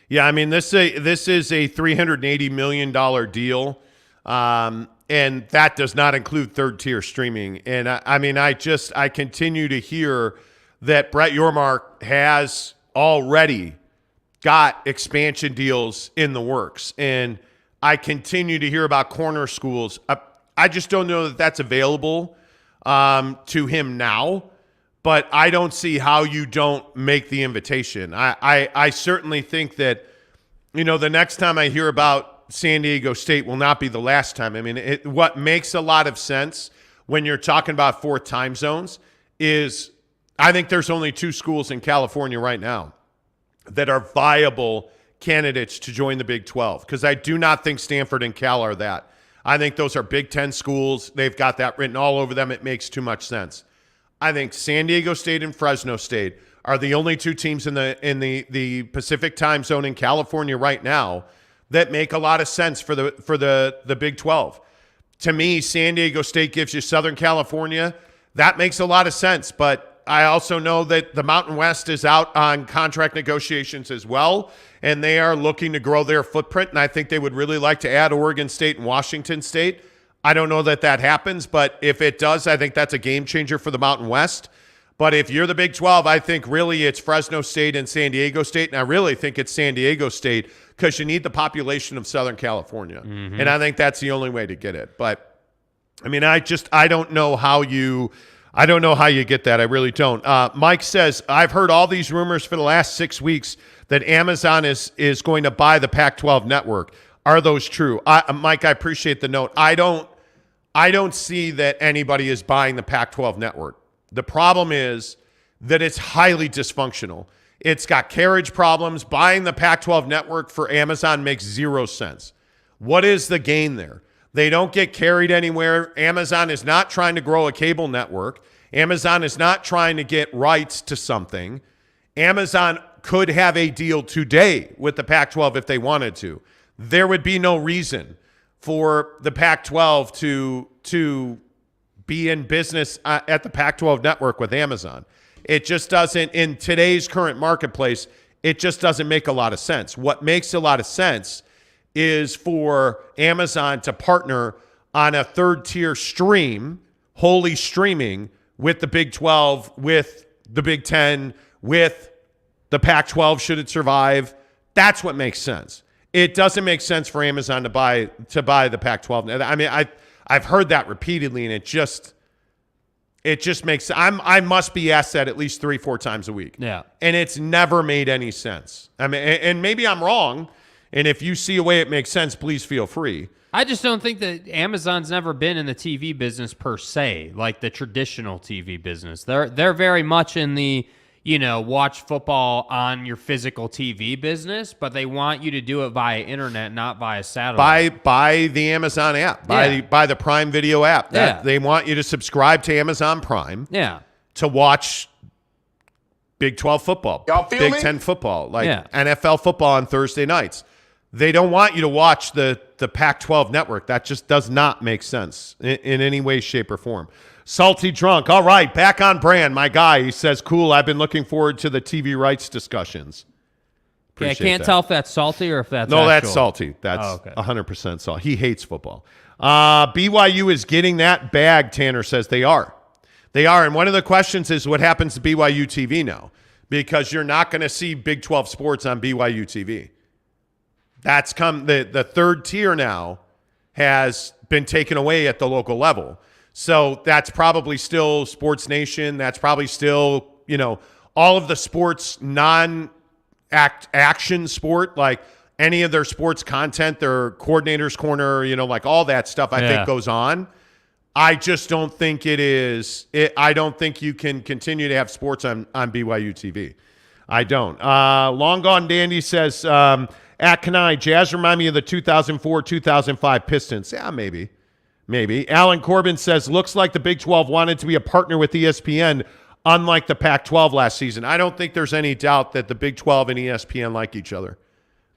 Yeah, this is a $380 million deal. And that does not include third-tier streaming. And I continue to hear that Brett Yormark has already got expansion deals in the works. And I continue to hear about corner schools. I just don't know that that's available to him now. But I don't see how you don't make the invitation. I certainly think that, the next time I hear about San Diego State will not be the last time. What makes a lot of sense when you're talking about 4 time zones is I think there's only 2 schools in California right now that are viable candidates to join the Big 12, because I do not think Stanford and Cal are that. I think those are Big 10 schools. They've got that written all over them. It makes too much sense. I think San Diego State and Fresno State are the only 2 teams in the Pacific time zone in California right now that make a lot of sense for the Big 12. To me, San Diego State gives you Southern California. That makes a lot of sense. But I also know that the Mountain West is out on contract negotiations as well, and they are looking to grow their footprint, and I think they would really like to add Oregon State and Washington State. I don't know that happens, but if it does, I think that's a game changer for the Mountain West. But if you're the Big 12, I think really it's Fresno State and San Diego State, and I really think it's San Diego State because you need the population of Southern California. Mm-hmm. And I think that's the only way to get it. But, I don't know how you get that. I really don't. Mike says, I've heard all these rumors for the last 6 weeks that Amazon is going to buy the Pac-12 network. Are those true? Mike, I appreciate the note. I don't see that anybody is buying the Pac-12 network. The problem is that it's highly dysfunctional. It's got carriage problems. Buying the Pac-12 network for Amazon makes 0 sense. What is the gain there? They don't get carried anywhere. Amazon is not trying to grow a cable network. Amazon is not trying to get rights to something. Amazon could have a deal today with the Pac-12 if they wanted to. There would be no reason for the Pac-12 to be in business at the Pac-12 network with Amazon. It just doesn't, in today's current marketplace, it just doesn't make a lot of sense. What makes a lot of sense is for Amazon to partner on a third-tier stream, wholly streaming, with the Big 12, with the Big 10, with the Pac-12 should it survive. That's what makes sense. It doesn't make sense for Amazon to buy the Pac-12. I've heard that repeatedly, and it just makes. I must be asked that at least 3-4 times a week. Yeah, and it's never made any sense. And maybe I'm wrong. And if you see a way it makes sense, please feel free. I just don't think that Amazon's never been in the TV business per se, like the traditional TV business. They're very much in the, watch football on your physical TV business, but they want you to do it via internet, not via satellite. Buy the Amazon app. Buy the Prime Video app. They want you to subscribe to Amazon Prime. Yeah. To watch Big 12 football, Y'all feel Big me? 10 football, NFL football on Thursday nights. They don't want you to watch the Pac-12 network. That just does not make sense in any way, shape, or form. Salty Drunk. All right, back on brand. My guy, he says, cool, I've been looking forward to the TV rights discussions. I can't tell if that's salty or if that's No, actual. that's salty. That's 100% salty. He hates football. BYU is getting that bag, Tanner says. They are. They are. And one of the questions is what happens to BYU TV now? Because you're not going to see Big 12 sports on BYU TV. That's come the third tier now has been taken away at the local level. So that's probably still Sports Nation. That's probably still, all of the sports action sport, like any of their sports content, their coordinator's corner, like all that stuff I think goes on. I just don't think I don't think you can continue to have sports on BYU TV. I don't. Long Gone Dandy says, at Kenai, Jazz remind me of the 2004-2005 Pistons. Yeah, maybe. Alan Corbin says, looks like the Big 12 wanted to be a partner with ESPN, unlike the Pac-12 last season. I don't think there's any doubt that the Big 12 and ESPN like each other.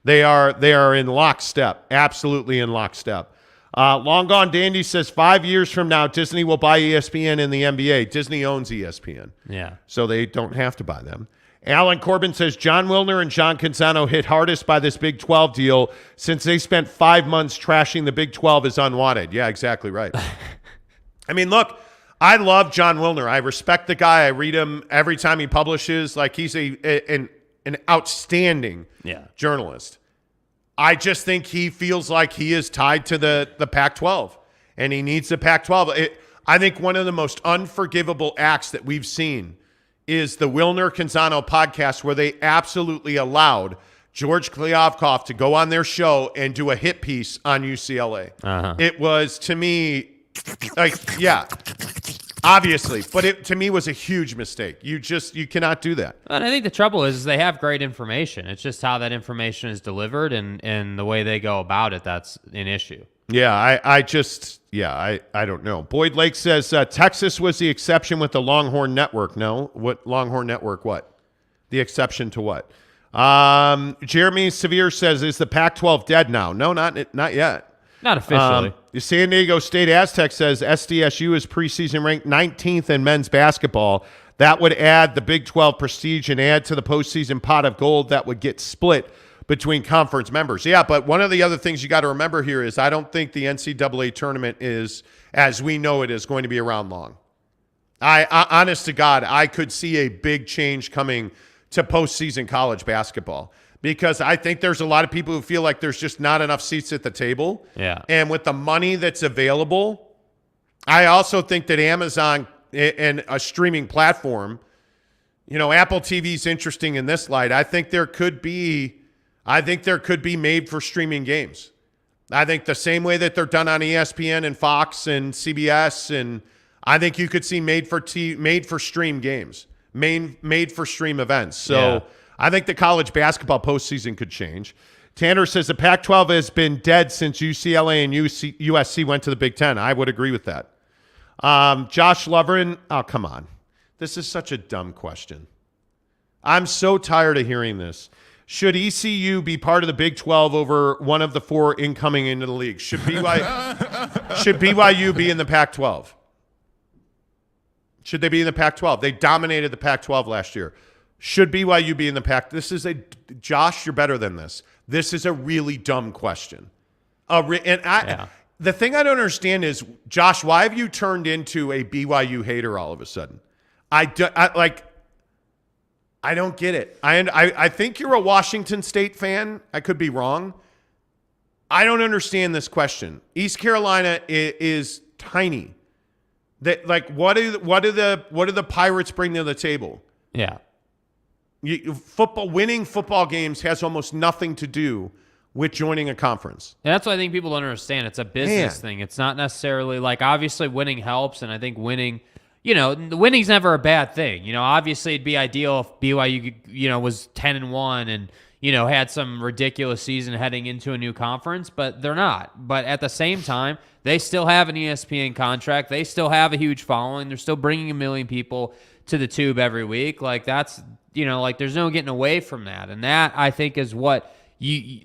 They are in lockstep, absolutely in lockstep. Long Gone Dandy says 5 years from now, Disney will buy ESPN in the NBA. Disney owns ESPN. Yeah. So they don't have to buy them. Alan Corbin says John Wilner and John Canzano hit hardest by this Big 12 deal since they spent 5 months trashing the Big 12 as unwanted. Yeah, exactly right. I mean, look, I love John Wilner. I respect the guy. I read him every time he publishes. Like, he's an outstanding journalist. I just think he feels like he is tied to the Pac-12, and he needs the Pac-12. I think one of the most unforgivable acts that we've seen is the Wilner-Canzano podcast, where they absolutely allowed George Kliavkoff to go on their show and do a hit piece on UCLA. It was, to me, obviously, but it to me was a huge mistake. You cannot do that. And I think the trouble is they have great information. It's just how that information is delivered and the way they go about it that's an issue. Yeah, I don't know. Boyd Lake says Texas was the exception with the Longhorn Network. No, what Longhorn Network? What? The exception to what? Jeremy Sevier says, is the Pac-12 dead now? No, not yet. Not officially. The San Diego State Aztec says SDSU is preseason ranked 19th in men's basketball. That would add the Big 12 prestige and add to the postseason pot of gold that would get split between conference members. Yeah, but one of the other things you got to remember here is I don't think the NCAA tournament is, as we know it, is going to be around long. I honest to God, I could see a big change coming to postseason college basketball because I think there's a lot of people who feel like there's just not enough seats at the table. Yeah. And with the money that's available, I also think that Amazon and a streaming platform, Apple TV is interesting in this light. I think there could be made for streaming games. I think the same way that they're done on ESPN and Fox and CBS, and I think you could see made for stream games, made for stream events. So I think the college basketball postseason could change. Tanner says the Pac-12 has been dead since UCLA and USC went to the Big Ten. I would agree with that. Josh Loverin, oh, come on. This is such a dumb question. I'm so tired of hearing this. Should ECU be part of the Big 12 over one of the four incoming into the league? Should BYU be in the Pac-12? Should they be in the Pac-12? They dominated the Pac-12 last year. Should BYU be in the Pac? Josh, you're better than this. This is a really dumb question. The thing I don't understand is, Josh, why have you turned into a BYU hater all of a sudden? I don't get it. I think you're a Washington State fan. I could be wrong. I don't understand this question. East Carolina is tiny. What do the Pirates bring to the table? Yeah. Winning football games has almost nothing to do with joining a conference. And that's what I think people don't understand. It's a business thing. It's not necessarily obviously winning helps, and I think winning. Winning's never a bad thing. Obviously it'd be ideal if BYU, was 10-1 and, had some ridiculous season heading into a new conference, but they're not. But at the same time, they still have an ESPN contract. They still have a huge following. They're still bringing 1 million people to the tube every week. There's no getting away from that. And that, I think, is what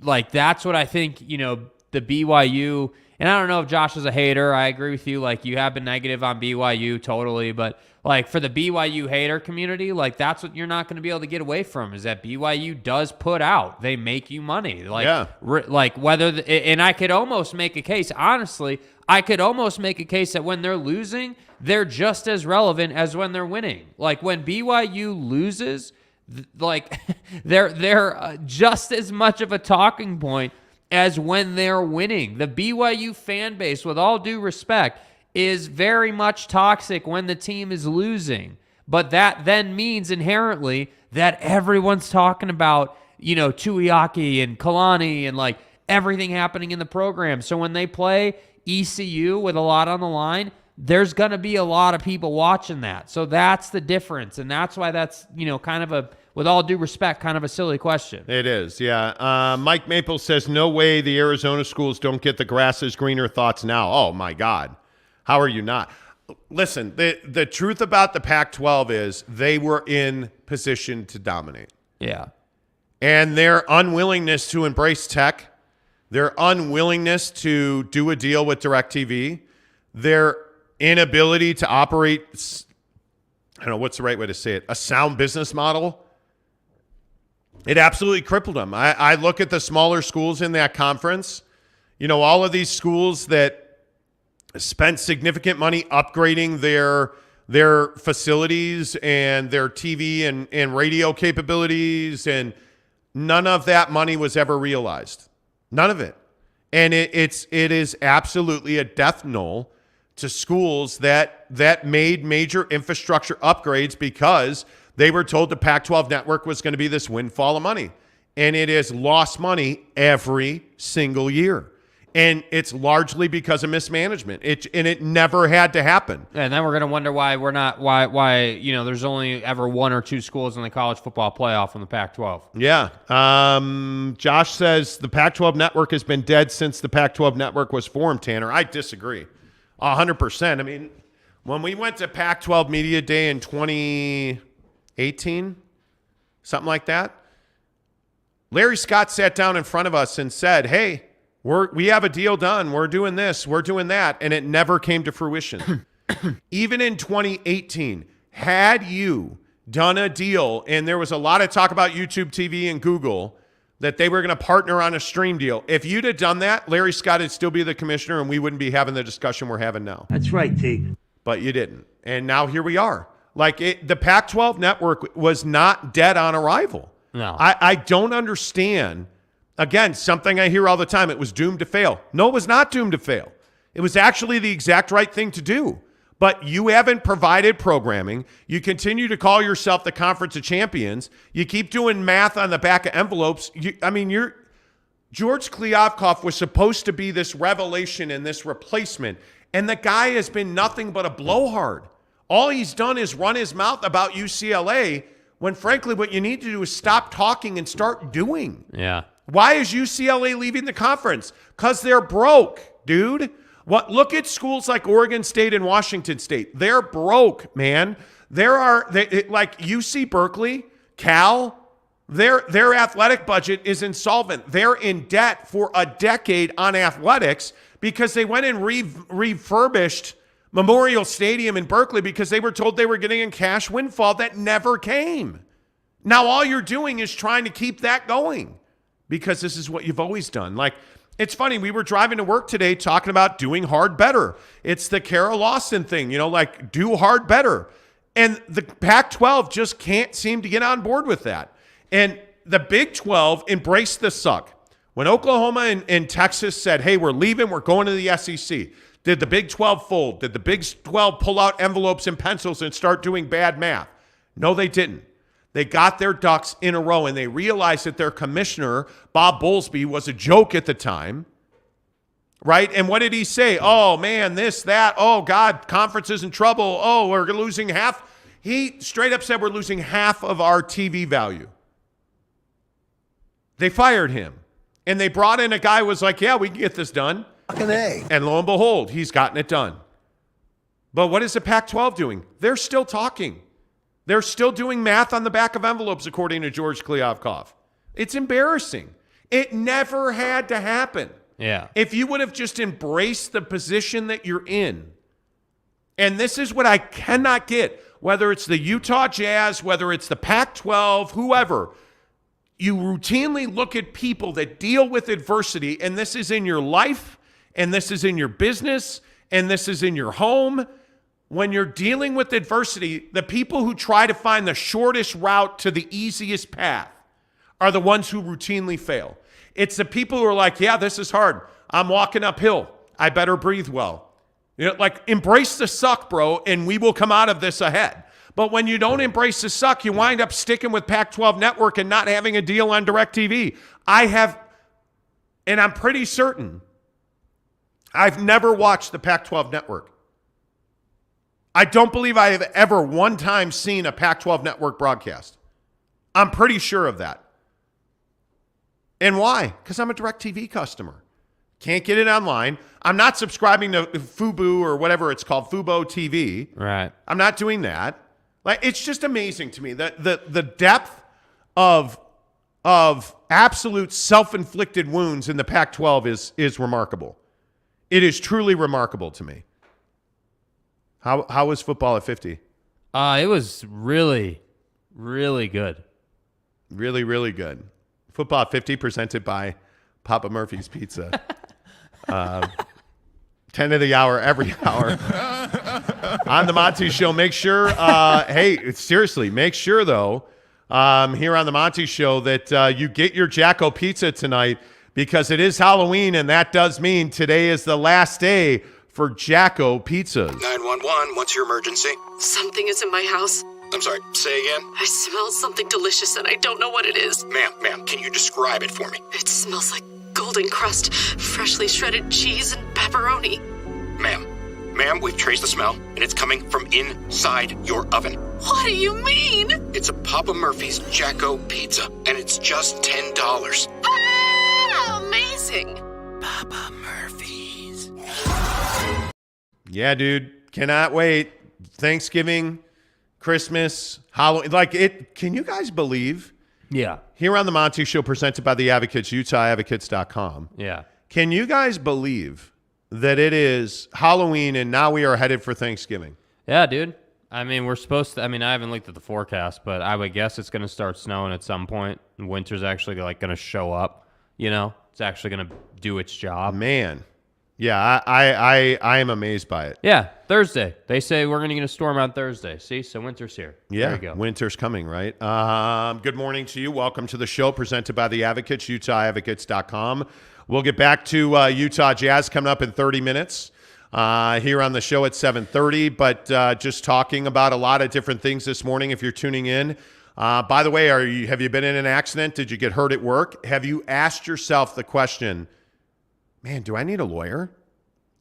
like that's what I think, the BYU, and I don't know if Josh is a hater. I agree with you. Like, you have been negative on BYU totally, but like for the BYU hater community, like that's what you're not going to be able to get away from, is that BYU does put out. They make you money. Like, like whether and I could almost make a case, honestly, that when they're losing, they're just as relevant as when they're winning. Like when BYU loses, like they're just as much of a talking point as when they're winning. The BYU fan base, with all due respect, is very much toxic when the team is losing. But that then means inherently that everyone's talking about, Tuiaki and Kalani and like everything happening in the program. So when they play ECU with a lot on the line, there's going to be a lot of people watching that. So that's the difference. And that's why that's, kind of a, with all due respect, kind of a silly question. It is, yeah. Mike Maple says, no way the Arizona schools don't get the grass is greener thoughts now. Oh, my God. How are you not? Listen, the truth about the Pac-12 is they were in position to dominate. Yeah. And their unwillingness to embrace tech, their unwillingness to do a deal with DirecTV, their inability to operate, I don't know what's the right way to say it, a sound business model, it absolutely crippled them. I look at the smaller schools in that conference, all of these schools that spent significant money upgrading their facilities and their TV and radio capabilities, and none of that money was ever realized. None of it. And it is absolutely a death knell to schools that made major infrastructure upgrades because they were told the Pac-12 network was going to be this windfall of money. And it has lost money every single year. And it's largely because of mismanagement. It never had to happen. And then we're going to wonder why there's only ever one or two schools in the college football playoff from the Pac-12. Yeah. Josh says the Pac-12 network has been dead since the Pac-12 network was formed, Tanner. I disagree 100%. I mean, when we went to Pac-12 Media Day in 2018, something like that, Larry Scott sat down in front of us and said, hey, we have a deal done. We're doing this. We're doing that. And it never came to fruition. Even in 2018, had you done a deal, and there was a lot of talk about YouTube TV and Google, that they were going to partner on a stream deal. If you'd have done that, Larry Scott would still be the commissioner, and we wouldn't be having the discussion we're having now. That's right, T. But you didn't. And now here we are. The Pac-12 network was not dead on arrival. No. I don't understand. Again, something I hear all the time, it was doomed to fail. No, it was not doomed to fail. It was actually the exact right thing to do. But you haven't provided programming. You continue to call yourself the Conference of Champions. You keep doing math on the back of envelopes. George Kliavkoff was supposed to be this revelation and this replacement, and the guy has been nothing but a blowhard. All he's done is run his mouth about UCLA, when frankly what you need to do is stop talking and start doing. Yeah. Why is UCLA leaving the conference? Because they're broke, dude. Look at schools like Oregon State and Washington State. They're broke, man. Like UC Berkeley, Cal, their athletic budget is insolvent. They're in debt for a decade on athletics because they went and refurbished Memorial Stadium in Berkeley because they were told they were getting a cash windfall that never came. Now all you're doing is trying to keep that going, because this is what you've always done. It's funny, we were driving to work today talking about doing hard better. It's the Carol Lawson thing, do hard better. And the Pac-12 just can't seem to get on board with that. And the Big 12 embraced the suck. When Oklahoma and Texas said, hey, we're leaving, we're going to the SEC, did the Big 12 fold? Did the Big 12 pull out envelopes and pencils and start doing bad math? No, they didn't. They got their ducks in a row, and they realized that their commissioner, Bob Bowlesby, was a joke at the time, right? And what did he say? Oh, man, this, that. Oh, God, conference is in trouble. Oh, we're losing half. He straight up said we're losing half of our TV value. They fired him, and they brought in a guy who was like, yeah, we can get this done. And lo and behold, he's gotten it done. But what is the Pac-12 doing? They're still talking. They're still doing math on the back of envelopes, according to George Kliavkoff. It's embarrassing. It never had to happen. Yeah. If you would have just embraced the position that you're in, and this is what I cannot get, whether it's the Utah Jazz, whether it's the Pac-12, whoever, you routinely look at people that deal with adversity, and this is in your life, and this is in your business, and this is in your home. When you're dealing with adversity, the people who try to find the shortest route to the easiest path are the ones who routinely fail. It's the people who are like, yeah, this is hard. I'm walking uphill. I better breathe well. Like, embrace the suck, bro, and we will come out of this ahead. But when you don't embrace the suck, you wind up sticking with Pac-12 Network and not having a deal on DirecTV. And I'm pretty certain, I've never watched the Pac-12 Network. I don't believe I have ever one time seen a Pac-12 Network broadcast. I'm pretty sure of that. And why? Because I'm a DirecTV customer. Can't get it online. I'm not subscribing to Fubo or whatever it's called, Fubo TV. Right. I'm not doing that. Like, it's just amazing to me that the depth of absolute self-inflicted wounds in the Pac-12 is remarkable. It is truly remarkable to me. How was football at 50? It was really, really good. Really, really good. Football at 50 presented by Papa Murphy's Pizza. 10 of the hour, every hour. On the Monty Show. Make sure, hey, seriously, make sure, though, here on the Monty Show that you get your Jacko Pizza tonight because it is Halloween, and that does mean today is the last day for Jacko Pizzas. 911, what's your emergency? Something is in my house. I'm sorry, say again? I smell something delicious and I don't know what it is. Ma'am, can you describe it for me? It smells like golden crust, freshly shredded cheese, and pepperoni. Ma'am, we've traced the smell, and it's coming from inside your oven. What do you mean? It's a Papa Murphy's Jacko Pizza, and it's just $10. Ah, amazing. Papa Murphy's. Yeah, dude. Cannot wait. Thanksgiving, Christmas, Halloween. Like, it. Can you guys believe? Yeah. Here on the Monty Show, presented by the Advocates, UtahAdvocates.com. Yeah. Can you guys believe that it is Halloween and now we are headed for Thanksgiving? Yeah, dude. I mean, we're supposed to. I mean, I haven't looked at the forecast, but I would guess it's going to start snowing at some point. And winter's actually like going to show up. You know, it's actually going to do its job. Man. Yeah, I am amazed by it. Yeah, Thursday. They say we're going to get a storm on Thursday. See, so winter's here. Yeah, there you go. Winter's coming, right? Good morning to you. Welcome to the show presented by the Advocates, UtahAdvocates.com. We'll get back to Utah Jazz coming up in 30 minutes here on the show at 7:30. But just talking about a lot of different things this morning if you're tuning in. By the way, have you been in an accident? Did you get hurt at work? Have you asked yourself the question, man, do I need a lawyer?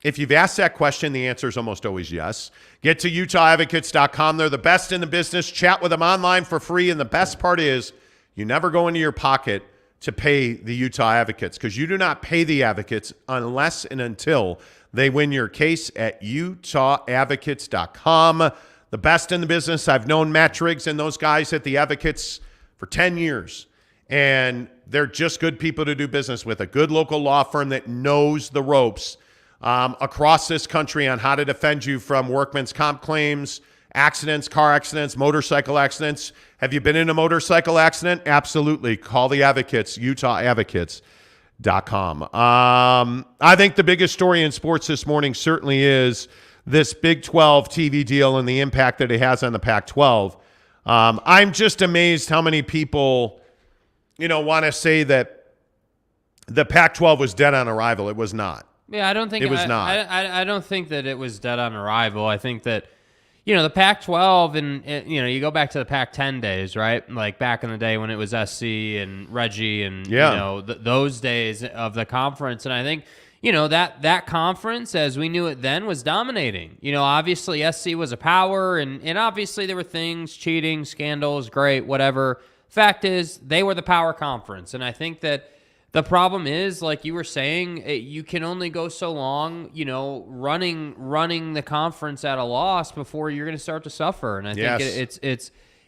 If you've asked that question, the answer is almost always yes. Get to UtahAdvocates.com. They're the best in the business. Chat with them online for free. And the best part is you never go into your pocket to pay the Utah Advocates because you do not pay the Advocates unless and until they win your case at UtahAdvocates.com. The best in the business. I've known Matt Triggs and those guys at the Advocates for 10 years. And they're just good people to do business with. A good local law firm that knows the ropes across this country on how to defend you from workman's comp claims, accidents, car accidents, motorcycle accidents. Have you been in a motorcycle accident? Absolutely. Call the Advocates, UtahAdvocates.com. I think the biggest story in sports this morning certainly is this Big 12 TV deal and the impact that it has on the Pac-12. I'm just amazed how many people want to say that the Pac-12 was dead on arrival. It was not. Yeah, I don't think it was not. I don't think that it was dead on arrival. I think that, the Pac-12 and you go back to the Pac-10 days, right? Like back in the day when it was SC and Reggie and those days of the conference. And I think that conference, as we knew it then, was dominating. Obviously SC was a power, and obviously there were things, cheating, scandals, great, whatever. Fact is, they were the power conference, and I think that the problem is, like you were saying, you can only go so long, running the conference at a loss before you're going to start to suffer. And I think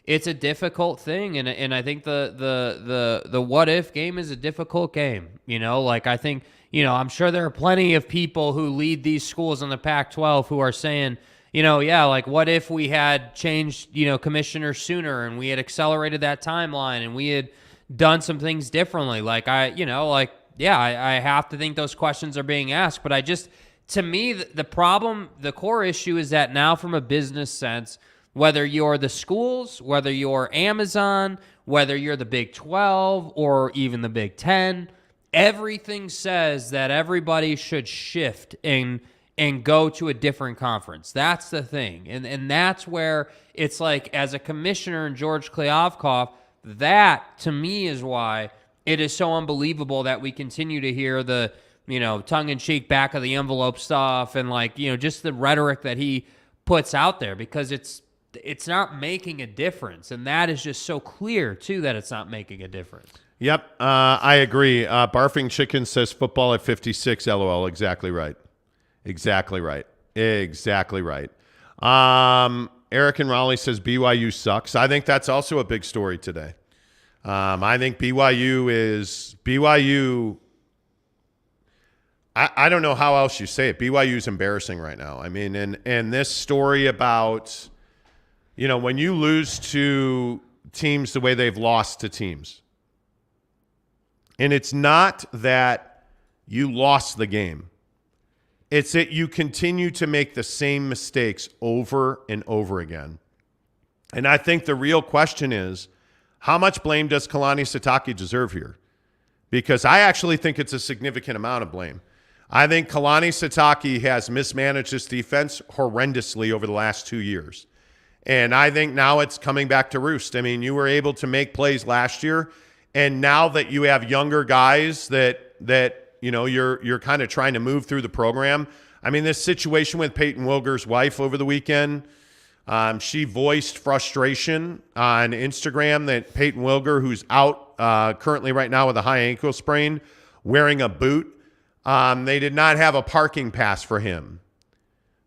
it's a difficult thing, and I think the what if game is a difficult game. Like I think I'm sure there are plenty of people who lead these schools in the Pac-12 who are saying, like what if we had changed commissioners sooner and we had accelerated that timeline and we had done some things differently. Like I have to think those questions are being asked, but to me, the problem, the core issue is that now from a business sense, whether you're the schools, whether you're Amazon, whether you're the Big 12 or even the Big 10, everything says that everybody should shift and go to a different conference. That's the thing. And that's where it's like, as a commissioner in George Kliavkoff, that to me is why it is so unbelievable that we continue to hear the tongue-in-cheek back of the envelope stuff and just the rhetoric that he puts out there, because it's not making a difference. And that is just so clear, too, that it's not making a difference. Yep, I agree. Barfing Chicken says football at 56, LOL. Exactly right. Exactly right. Exactly right. Eric and Raleigh says BYU sucks. I think that's also a big story today. I think BYU. I don't know how else you say it. BYU is embarrassing right now. I mean, and this story about, when you lose to teams the way they've lost to teams, and it's not that you lost the game. It's that you continue to make the same mistakes over and over again. And I think the real question is, how much blame does Kalani Sitaki deserve here? Because I actually think it's a significant amount of blame. I think Kalani Sitaki has mismanaged this defense horrendously over the last 2 years. And I think now it's coming back to roost. I mean, you were able to make plays last year, and now that you have younger guys that you're kind of trying to move through the program. I mean, this situation with Peyton Wilger's wife over the weekend, she voiced frustration on Instagram that Peyton Wilger, who's out currently right now with a high ankle sprain, wearing a boot, they did not have a parking pass for him.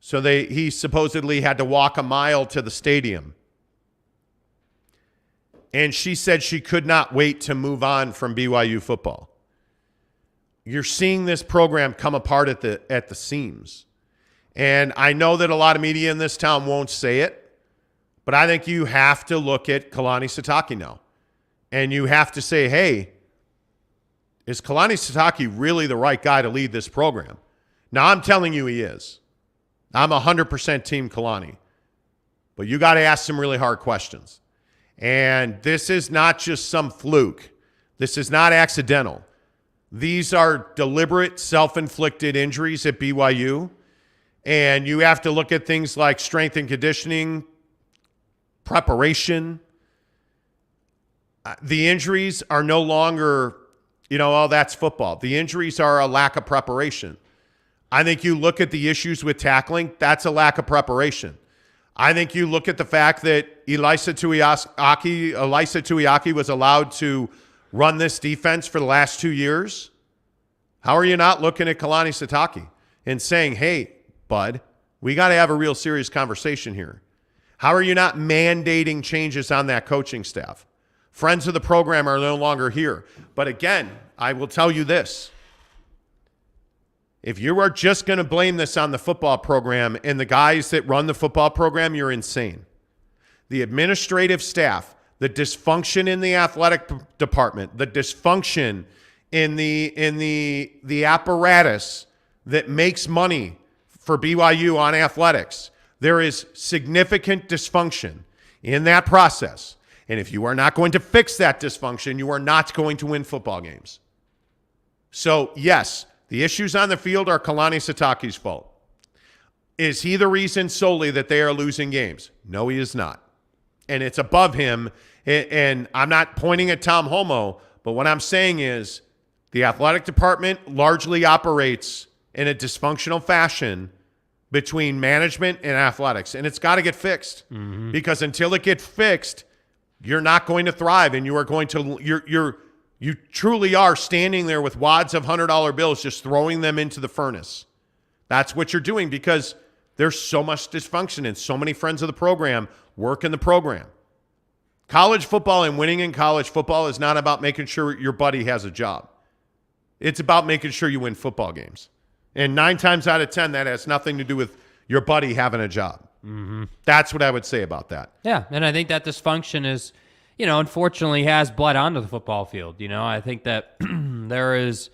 So he supposedly had to walk a mile to the stadium. And she said she could not wait to move on from BYU football. You're seeing this program come apart at the seams. And I know that a lot of media in this town won't say it, but I think you have to look at Kalani Sitaki now. And you have to say, hey, is Kalani Sitaki really the right guy to lead this program? Now, I'm telling you he is. I'm 100% Team Kalani. But you got to ask some really hard questions. And this is not just some fluke. This is not accidental. These are deliberate, self-inflicted injuries at BYU. And you have to look at things like strength and conditioning, preparation. The injuries are no longer, that's football. The injuries are a lack of preparation. I think you look at the issues with tackling, that's a lack of preparation. I think you look at the fact that Elisa Tuiaki was allowed to run this defense for the last 2 years. How are you not looking at Kalani Sitaki and saying, hey, bud, we got to have a real serious conversation here? How are you not mandating changes on that coaching staff? Friends of the program are no longer here. But again, I will tell you this. If you are just going to blame this on the football program and the guys that run the football program, you're insane. The administrative staff, the dysfunction in the athletic department, the dysfunction in the apparatus that makes money for BYU on athletics, there is significant dysfunction in that process. And if you are not going to fix that dysfunction, you are not going to win football games. So, yes, the issues on the field are Kalani Sitaki's fault. Is he the reason solely that they are losing games? No, he is not. And it's above him. And I'm not pointing at Tom Homo, but what I'm saying is the athletic department largely operates in a dysfunctional fashion between management and athletics. And it's got to get fixed. Mm-hmm. Because until it gets fixed, you're not going to thrive, and you are going to you truly are standing there with wads of $100 bills, just throwing them into the furnace. That's what you're doing, because there's so much dysfunction and so many friends of the program work in the program. College football and winning in college football is not about making sure your buddy has a job. It's about making sure you win football games. And 9 times out of 10, that has nothing to do with your buddy having a job. Mm-hmm. That's what I would say about that. Yeah, and I think that dysfunction is, unfortunately has bled onto the football field. I think that there is,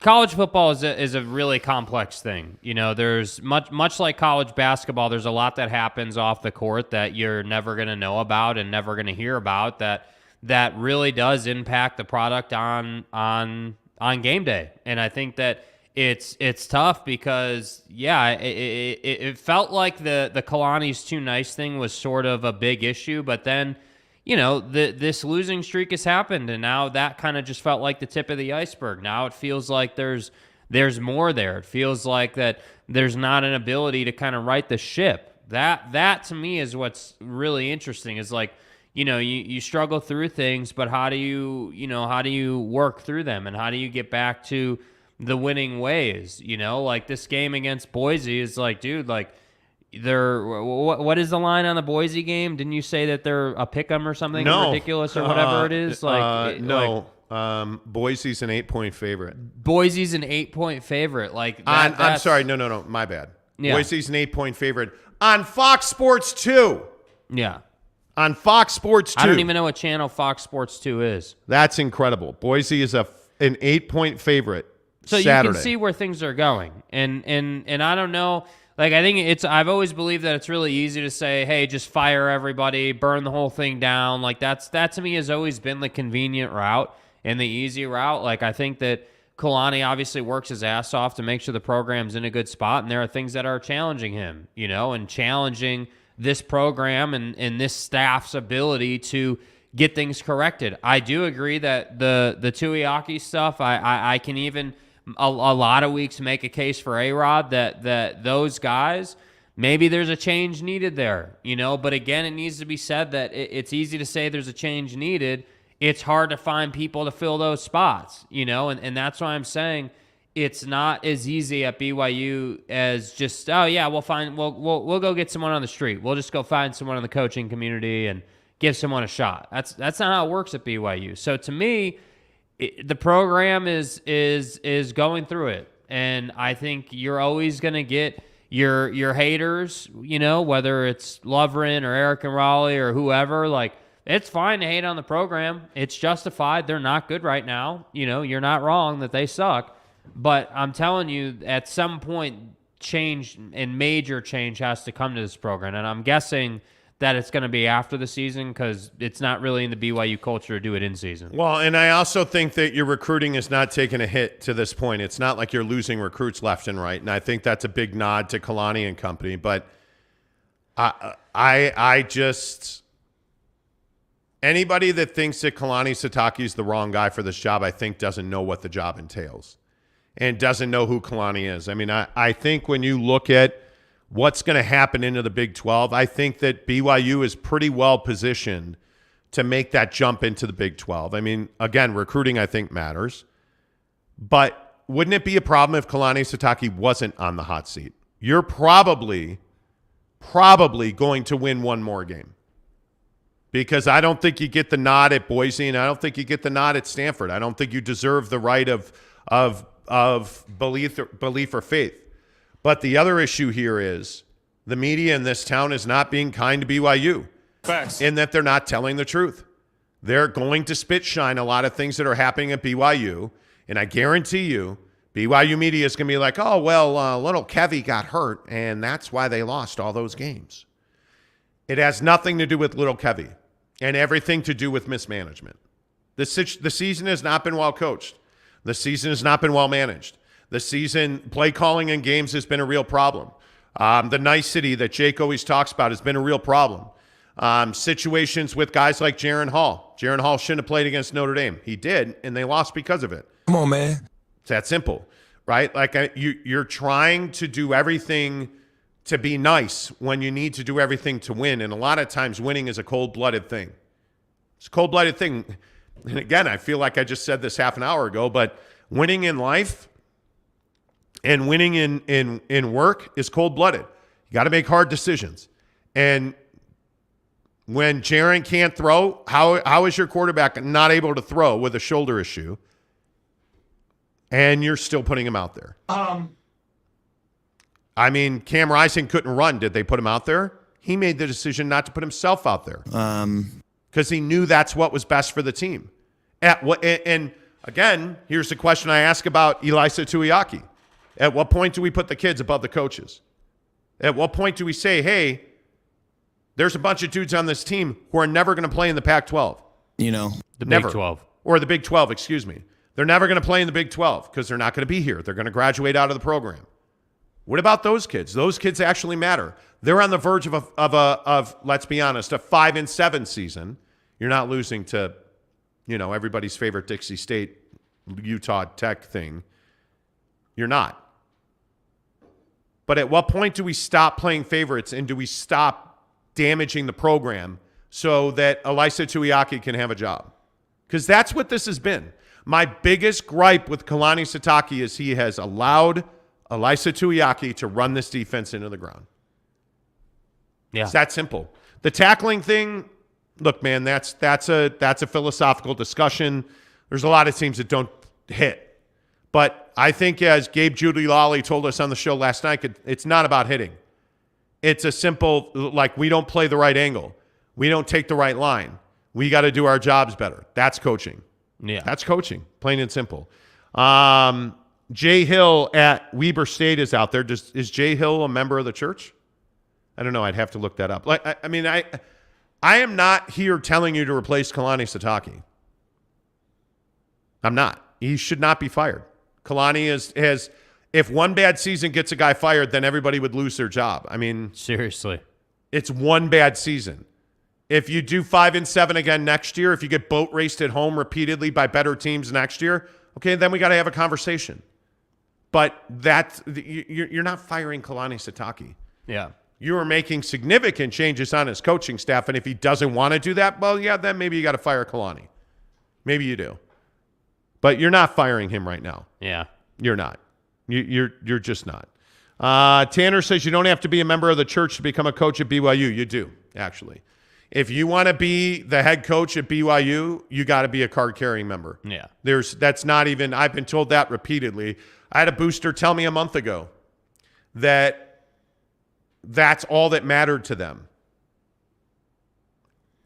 college football is a really complex thing. There's much like college basketball, there's a lot that happens off the court that you're never going to know about and never going to hear about that really does impact the product on game day. And I think that it's tough because, it felt like the Kalani's too nice thing was sort of a big issue, but then, this losing streak has happened, and now that kind of just felt like the tip of the iceberg. Now it feels like there's more there. It feels like that there's not an ability to kind of right the ship. That to me is what's really interesting, is like, you struggle through things, but how do you work through them, and how do you get back to the winning ways? Like this game against Boise is like, dude, like what is the line on the Boise game? Didn't you say that they're a pick'em or something ridiculous or whatever it is? No. Boise's an 8-point favorite. Boise's an 8-point favorite. Like I'm sorry. No. My bad. Yeah. Boise's an 8-point favorite on Fox Sports 2. Yeah. On Fox Sports 2. I don't even know what channel Fox Sports 2 is. That's incredible. Boise is an 8-point favorite. So Saturday. You can see where things are going. And I don't know. Like, I think I've always believed that it's really easy to say, hey, just fire everybody, burn the whole thing down. Like, that to me has always been the convenient route and the easy route. Like, I think that Kalani obviously works his ass off to make sure the program's in a good spot, and there are things that are challenging him, and challenging this program and this staff's ability to get things corrected. I do agree that the Tuiaki stuff, I can even a lot of weeks make a case for A-Rod that those guys, maybe there's a change needed there, but again, it needs to be said that it's easy to say there's a change needed. It's hard to find people to fill those spots, and that's why I'm saying it's not as easy at BYU as just, we'll go get someone on the street. We'll just go find someone in the coaching community and give someone a shot. That's not how it works at BYU. So to me, the program is going through it, and I think you're always going to get your haters, whether it's Lovren or Eric and Raleigh or whoever. Like, it's fine to hate on the program. It's justified. They're not good right now. You're not wrong that they suck. But I'm telling you, at some point, change and major change has to come to this program, and I'm guessing that it's going to be after the season because it's not really in the BYU culture to do it in season. Well, and I also think that your recruiting is not taking a hit to this point. It's not like you're losing recruits left and right, and I think that's a big nod to Kalani and company. But I just anybody that thinks that Kalani Sitaki is the wrong guy for this job, I think doesn't know what the job entails and doesn't know who Kalani is. I mean, I think when you look at what's going to happen into the Big 12, I think that BYU is pretty well positioned to make that jump into the Big 12. I mean, again, recruiting I think matters. But wouldn't it be a problem if Kalani Sitaki wasn't on the hot seat? You're probably going to win one more game. Because I don't think you get the nod at Boise, and I don't think you get the nod at Stanford. I don't think you deserve the right of belief or faith. But the other issue here is the media in this town is not being kind to BYU. Facts. In that they're not telling the truth. They're going to spit shine a lot of things that are happening at BYU, and I guarantee you BYU media is going to be like, oh, well, little Kevy got hurt, and that's why they lost all those games. It has nothing to do with little Kevy and everything to do with mismanagement. The season has not been well coached. The season has not been well managed. The season, play calling in games has been a real problem. The nicety that Jake always talks about has been a real problem. Situations with guys like Jaron Hall. Jaron Hall shouldn't have played against Notre Dame. He did, and they lost because of it. Come on, man. It's that simple, right? Like you're trying to do everything to be nice when you need to do everything to win, and a lot of times winning is a cold-blooded thing. It's a cold-blooded thing. And again, I feel like I just said this half an hour ago, but winning in life and winning in work is cold-blooded. You got to make hard decisions. And When Jaren can't throw, how is your quarterback not able to throw with a shoulder issue? And you're still putting him out there. I mean, Cam Rising couldn't run. Did they put him out there? He made the decision not to put himself out there because he knew that's what was best for the team. And again, here's the question I ask about Elisa Tuiaki. At what point do we put the kids above the coaches? At what point do we say, hey, there's a bunch of dudes on this team who are never going to play in the Pac-12? The Never. Big 12. Or the Big 12, excuse me. They're never going to play in the Big 12 because they're not going to be here. They're going to graduate out of the program. What about those kids? Those kids actually matter. They're on the verge of let's be honest, a 5-7 season. You're not losing to, everybody's favorite Dixie State, Utah Tech thing. You're not. But at what point do we stop playing favorites and do we stop damaging the program so that Elisa Tuiaki can have a job? Because that's what this has been. My biggest gripe with Kalani Sitaki is he has allowed Elisa Tuiaki to run this defense into the ground. Yeah. It's that simple. The tackling thing, look, man, that's a philosophical discussion. There's a lot of teams that don't hit. But I think, as Gabe Giuliani told us on the show last night, it's not about hitting. It's a simple, we don't play the right angle. We don't take the right line. We got to do our jobs better. That's coaching. Yeah. That's coaching, plain and simple. Jay Hill at Weber State is out there. Is Jay Hill a member of the church? I don't know. I'd have to look that up. I am not here telling you to replace Kalani Sitaki. I'm not. He should not be fired. Kalani has if one bad season gets a guy fired, then everybody would lose their job. I mean, seriously. It's one bad season. If you do 5-7 again next year, if you get boat raced at home repeatedly by better teams next year, okay, then we got to have a conversation. But you're not firing Kalani Sitaki. Yeah. You are making significant changes on his coaching staff, and if he doesn't want to do that, well, yeah, then maybe you got to fire Kalani. Maybe you do. But you're not firing him right now. Yeah. You're not. You're just not. Tanner says you don't have to be a member of the church to become a coach at BYU. You do, actually. If you want to be the head coach at BYU, you got to be a card-carrying member. Yeah. That's not even – I've been told that repeatedly. I had a booster tell me a month ago that that's all that mattered to them.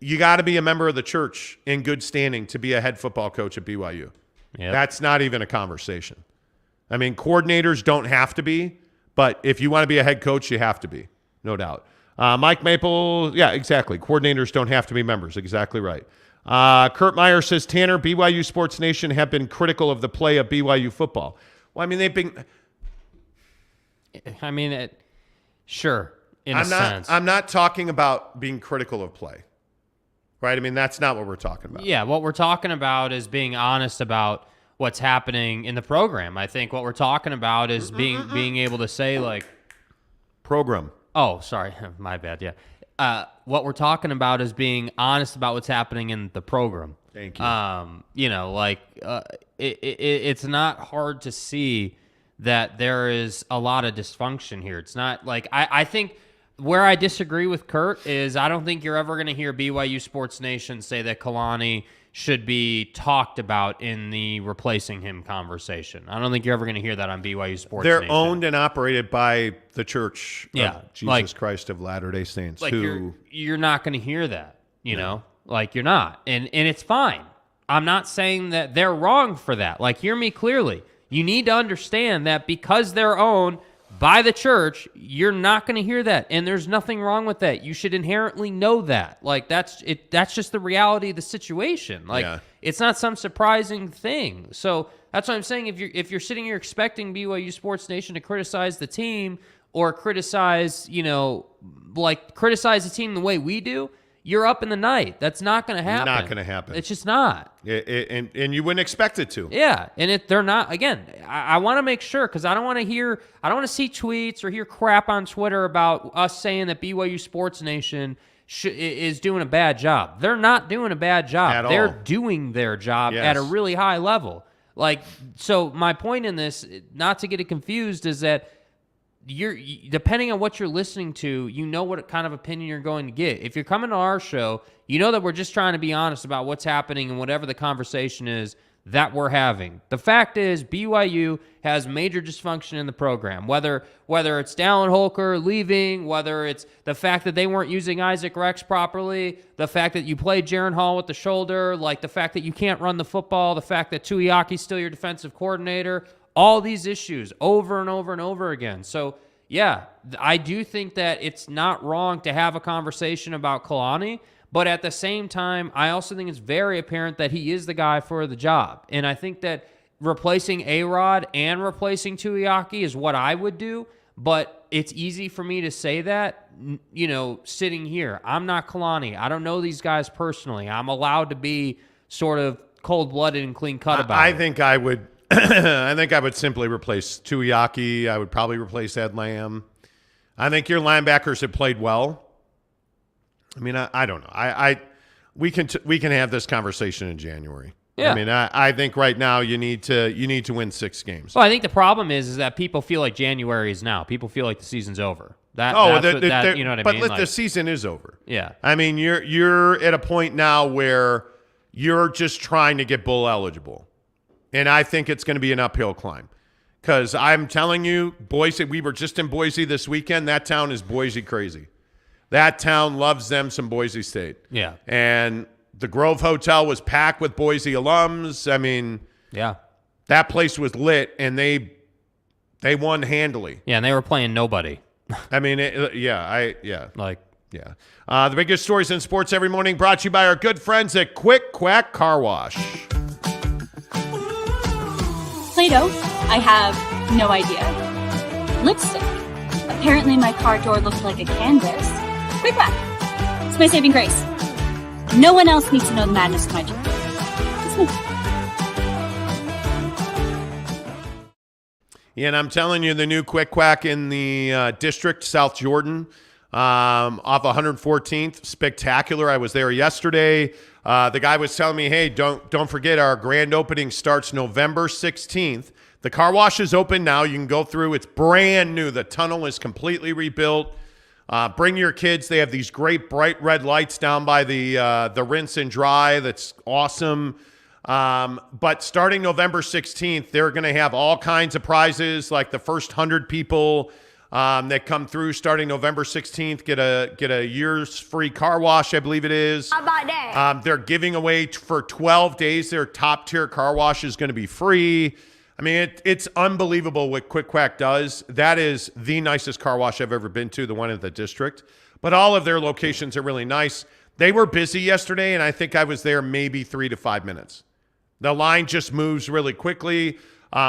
You got to be a member of the church in good standing to be a head football coach at BYU. Yep. That's not even a conversation. I mean, coordinators don't have to be, but if you want to be a head coach, you have to be, no doubt. Mike Maple, yeah, exactly. Coordinators don't have to be members. Exactly right. Kurt Meyer says, Tanner, BYU Sports Nation have been critical of the play of BYU football. Well, I mean, they've been... Sure, in a sense. I'm not talking about being critical of play, right? I mean, that's not what we're talking about. Yeah, what we're talking about is being honest about what's happening in the program. I think what we're talking about is being able to say, program. Oh, sorry. My bad, yeah. What we're talking about is being honest about what's happening in the program. Thank you. It's not hard to see that there is a lot of dysfunction here. It's not like I think where I disagree with Kurt is I don't think you're ever going to hear BYU Sports Nation say that Kalani should be talked about in the replacing him conversation. I don't think you're ever going to hear that on BYU Sports They're Nation. owned and operated by the Church of Jesus like, Christ of Latter-day Saints. Like you're not going to hear that, you know? Like you're not. And it's fine. I'm not saying that they're wrong for that. Like, hear me clearly. You need to understand that because they're owned by the church, you're not going to hear that. And there's nothing wrong with that. You should inherently know that. Like, that's just the reality of the situation. Like, It's not some surprising thing. So that's what I'm saying. If you're sitting here expecting BYU Sports Nation to criticize the team or criticize the team the way we do, you're up in the night. That's not going to happen. Not going to happen. It's just not. And you wouldn't expect it to. Yeah, and they're not. Again, I want to make sure because I don't want to see tweets or hear crap on Twitter about us saying that BYU Sports Nation is doing a bad job. They're not doing a bad job. They're doing their job at a really high level. Like, so my point in this, not to get it confused, is that depending on what you're listening to, you know what kind of opinion you're going to get. If you're coming to our show, you know that we're just trying to be honest about what's happening and whatever the conversation is that we're having. The fact is, BYU has major dysfunction in the program, whether it's Dallin Holker leaving, whether it's the fact that they weren't using Isaac Rex properly, the fact that you played Jaron Hall with the shoulder, like the fact that you can't run the football, the fact that Tuiaki's still your defensive coordinator, all these issues over and over and over again. So, yeah, I do think that it's not wrong to have a conversation about Kalani, but at the same time, I also think it's very apparent that he is the guy for the job. And I think that replacing A-Rod and replacing Tuiaki is what I would do, but it's easy for me to say that, sitting here. I'm not Kalani. I don't know these guys personally. I'm allowed to be sort of cold-blooded and clean-cut about it. I think I would I think I would simply replace Tuiaki. I would probably replace Ed Lamb. I think your linebackers have played well. I mean, I don't know. We can have this conversation in January. Yeah. I mean, I think right now you need to win 6 games. Well, I think the problem is that people feel like January is now. People feel like the season's over. You know what I mean? But the season is over. Yeah. I mean, you're at a point now where you're just trying to get bowl eligible, and I think it's going to be an uphill climb. Because I'm telling you, Boise. We were just in Boise this weekend. That town is Boise crazy. That town loves them some Boise State. Yeah. And the Grove Hotel was packed with Boise alums. I mean, yeah, that place was lit, and they won handily. Yeah, and they were playing nobody. I mean, the biggest stories in sports every morning brought to you by our good friends at Quack Car Wash. Play-Doh? I have no idea. Lipstick? Apparently my car door looked like a canvas. Quack. It's my saving grace. No one else needs to know the madness of my journey. Just me. Yeah, and I'm telling you, the new Quack in the district, South Jordan, off 114th, spectacular. I was there yesterday. The guy was telling me, hey, don't forget our grand opening starts November 16th. The car wash is open now. You can go through. It's brand new. The tunnel is completely rebuilt. Bring your kids. They have these great bright red lights down by the rinse and dry. That's awesome. But starting November 16th, they're going to have all kinds of prizes, like the first 100 people that come through starting November 16th get a year's free car wash, I believe it is. How about that? They're giving away for 12 days. Their top tier car wash is going to be free. I mean, it's unbelievable what Quack does. That is the nicest car wash I've ever been to, the one at the district. But all of their locations are really nice. They were busy yesterday, and I think I was there maybe 3 to 5 minutes. The line just moves really quickly.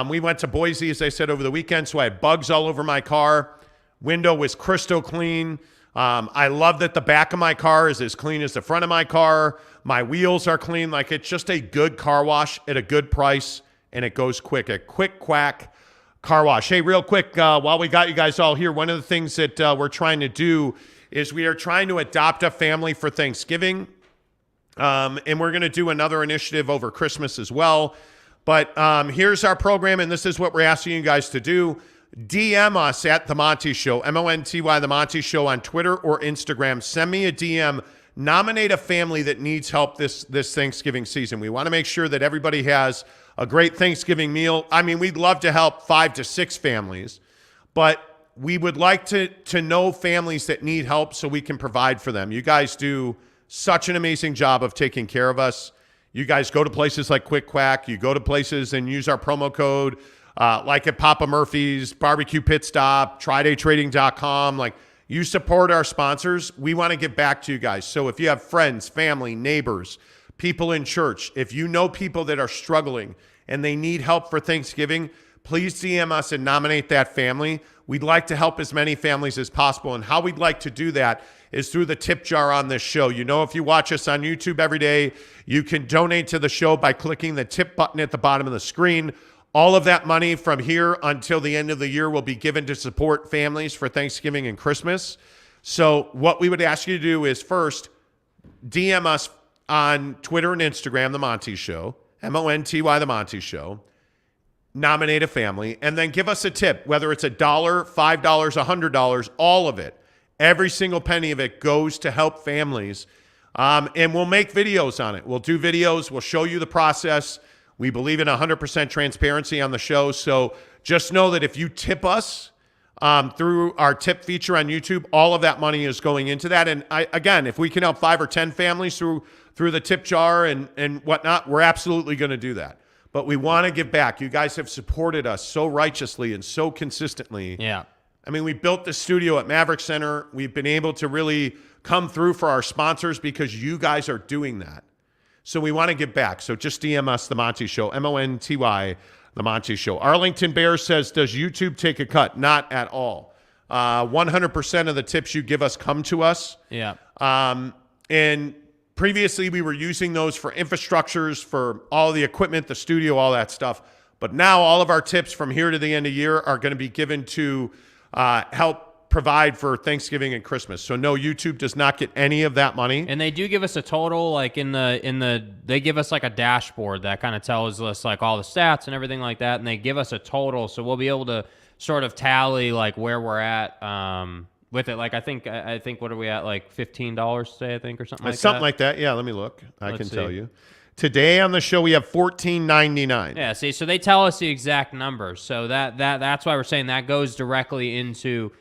We went to Boise, as I said, over the weekend, so I had bugs all over my car. Window was crystal clean. I love that the back of my car is as clean as the front of my car. My wheels are clean. Like, it's just a good car wash at a good price. And it goes quick. A Quack car wash. Hey, real quick, while we got you guys all here, one of the things that we're trying to do is we are trying to adopt a family for Thanksgiving. And we're going to do another initiative over Christmas as well. But here's our program, and this is what we're asking you guys to do. DM us at The Monty Show, MONTY, The Monty Show on Twitter or Instagram. Send me a DM. Nominate a family that needs help this Thanksgiving season. We want to make sure that everybody has a great Thanksgiving meal. I mean, we'd love to help 5 to 6 families, but we would like to know families that need help so we can provide for them. You guys do such an amazing job of taking care of us. You guys go to places like Quack. You go to places and use our promo code, like at Papa Murphy's, Barbecue Pit Stop, TridayTrading.com. Like, you support our sponsors. We want to give back to you guys. So if you have friends, family, neighbors, people in church, if you know people that are struggling and they need help for Thanksgiving, please DM us and nominate that family. We'd like to help as many families as possible. And how we'd like to do that is through the tip jar on this show. You know, if you watch us on YouTube every day, you can donate to the show by clicking the tip button at the bottom of the screen. All of that money from here until the end of the year will be given to support families for Thanksgiving and Christmas. So what we would ask you to do is first, DM us on Twitter and Instagram, The Monty Show, MONTY, The Monty Show. nominate a family, and then give us a tip, whether it's $1, $5, $100, all of it. Every single penny of it goes to help families. And we'll make videos on it. We'll do videos. We'll show you the process. We believe in 100% transparency on the show. So just know that if you tip us through our tip feature on YouTube, all of that money is going into that. And again, if we can help 5 or 10 families through the tip jar and whatnot, we're absolutely going to do that. But we want to give back. You guys have supported us so righteously and so consistently. Yeah. I mean, we built the studio at Maverick Center. We've been able to really come through for our sponsors because you guys are doing that. So we want to give back. So just DM us, The Monty Show, Monty, The Monty Show. Arlington Bears says, does YouTube take a cut? Not at all. 100% of the tips you give us come to us. Yeah. And previously we were using those for infrastructures, for all the equipment, the studio, all that stuff. But now all of our tips from here to the end of the year are going to be given to help provide for Thanksgiving and Christmas. So no, YouTube does not get any of that money. And they do give us a total, like they give us like a dashboard that kind of tells us like all the stats and everything like that. And they give us a total. So we'll be able to sort of tally like where we're at with it. Like I think what are we at? Like $15 today, I think, or something like that. Something like that. Yeah, let me look. I can tell you. Today on the show we have $14.99. Yeah, see, so they tell us the exact numbers. So that's why we're saying that goes directly into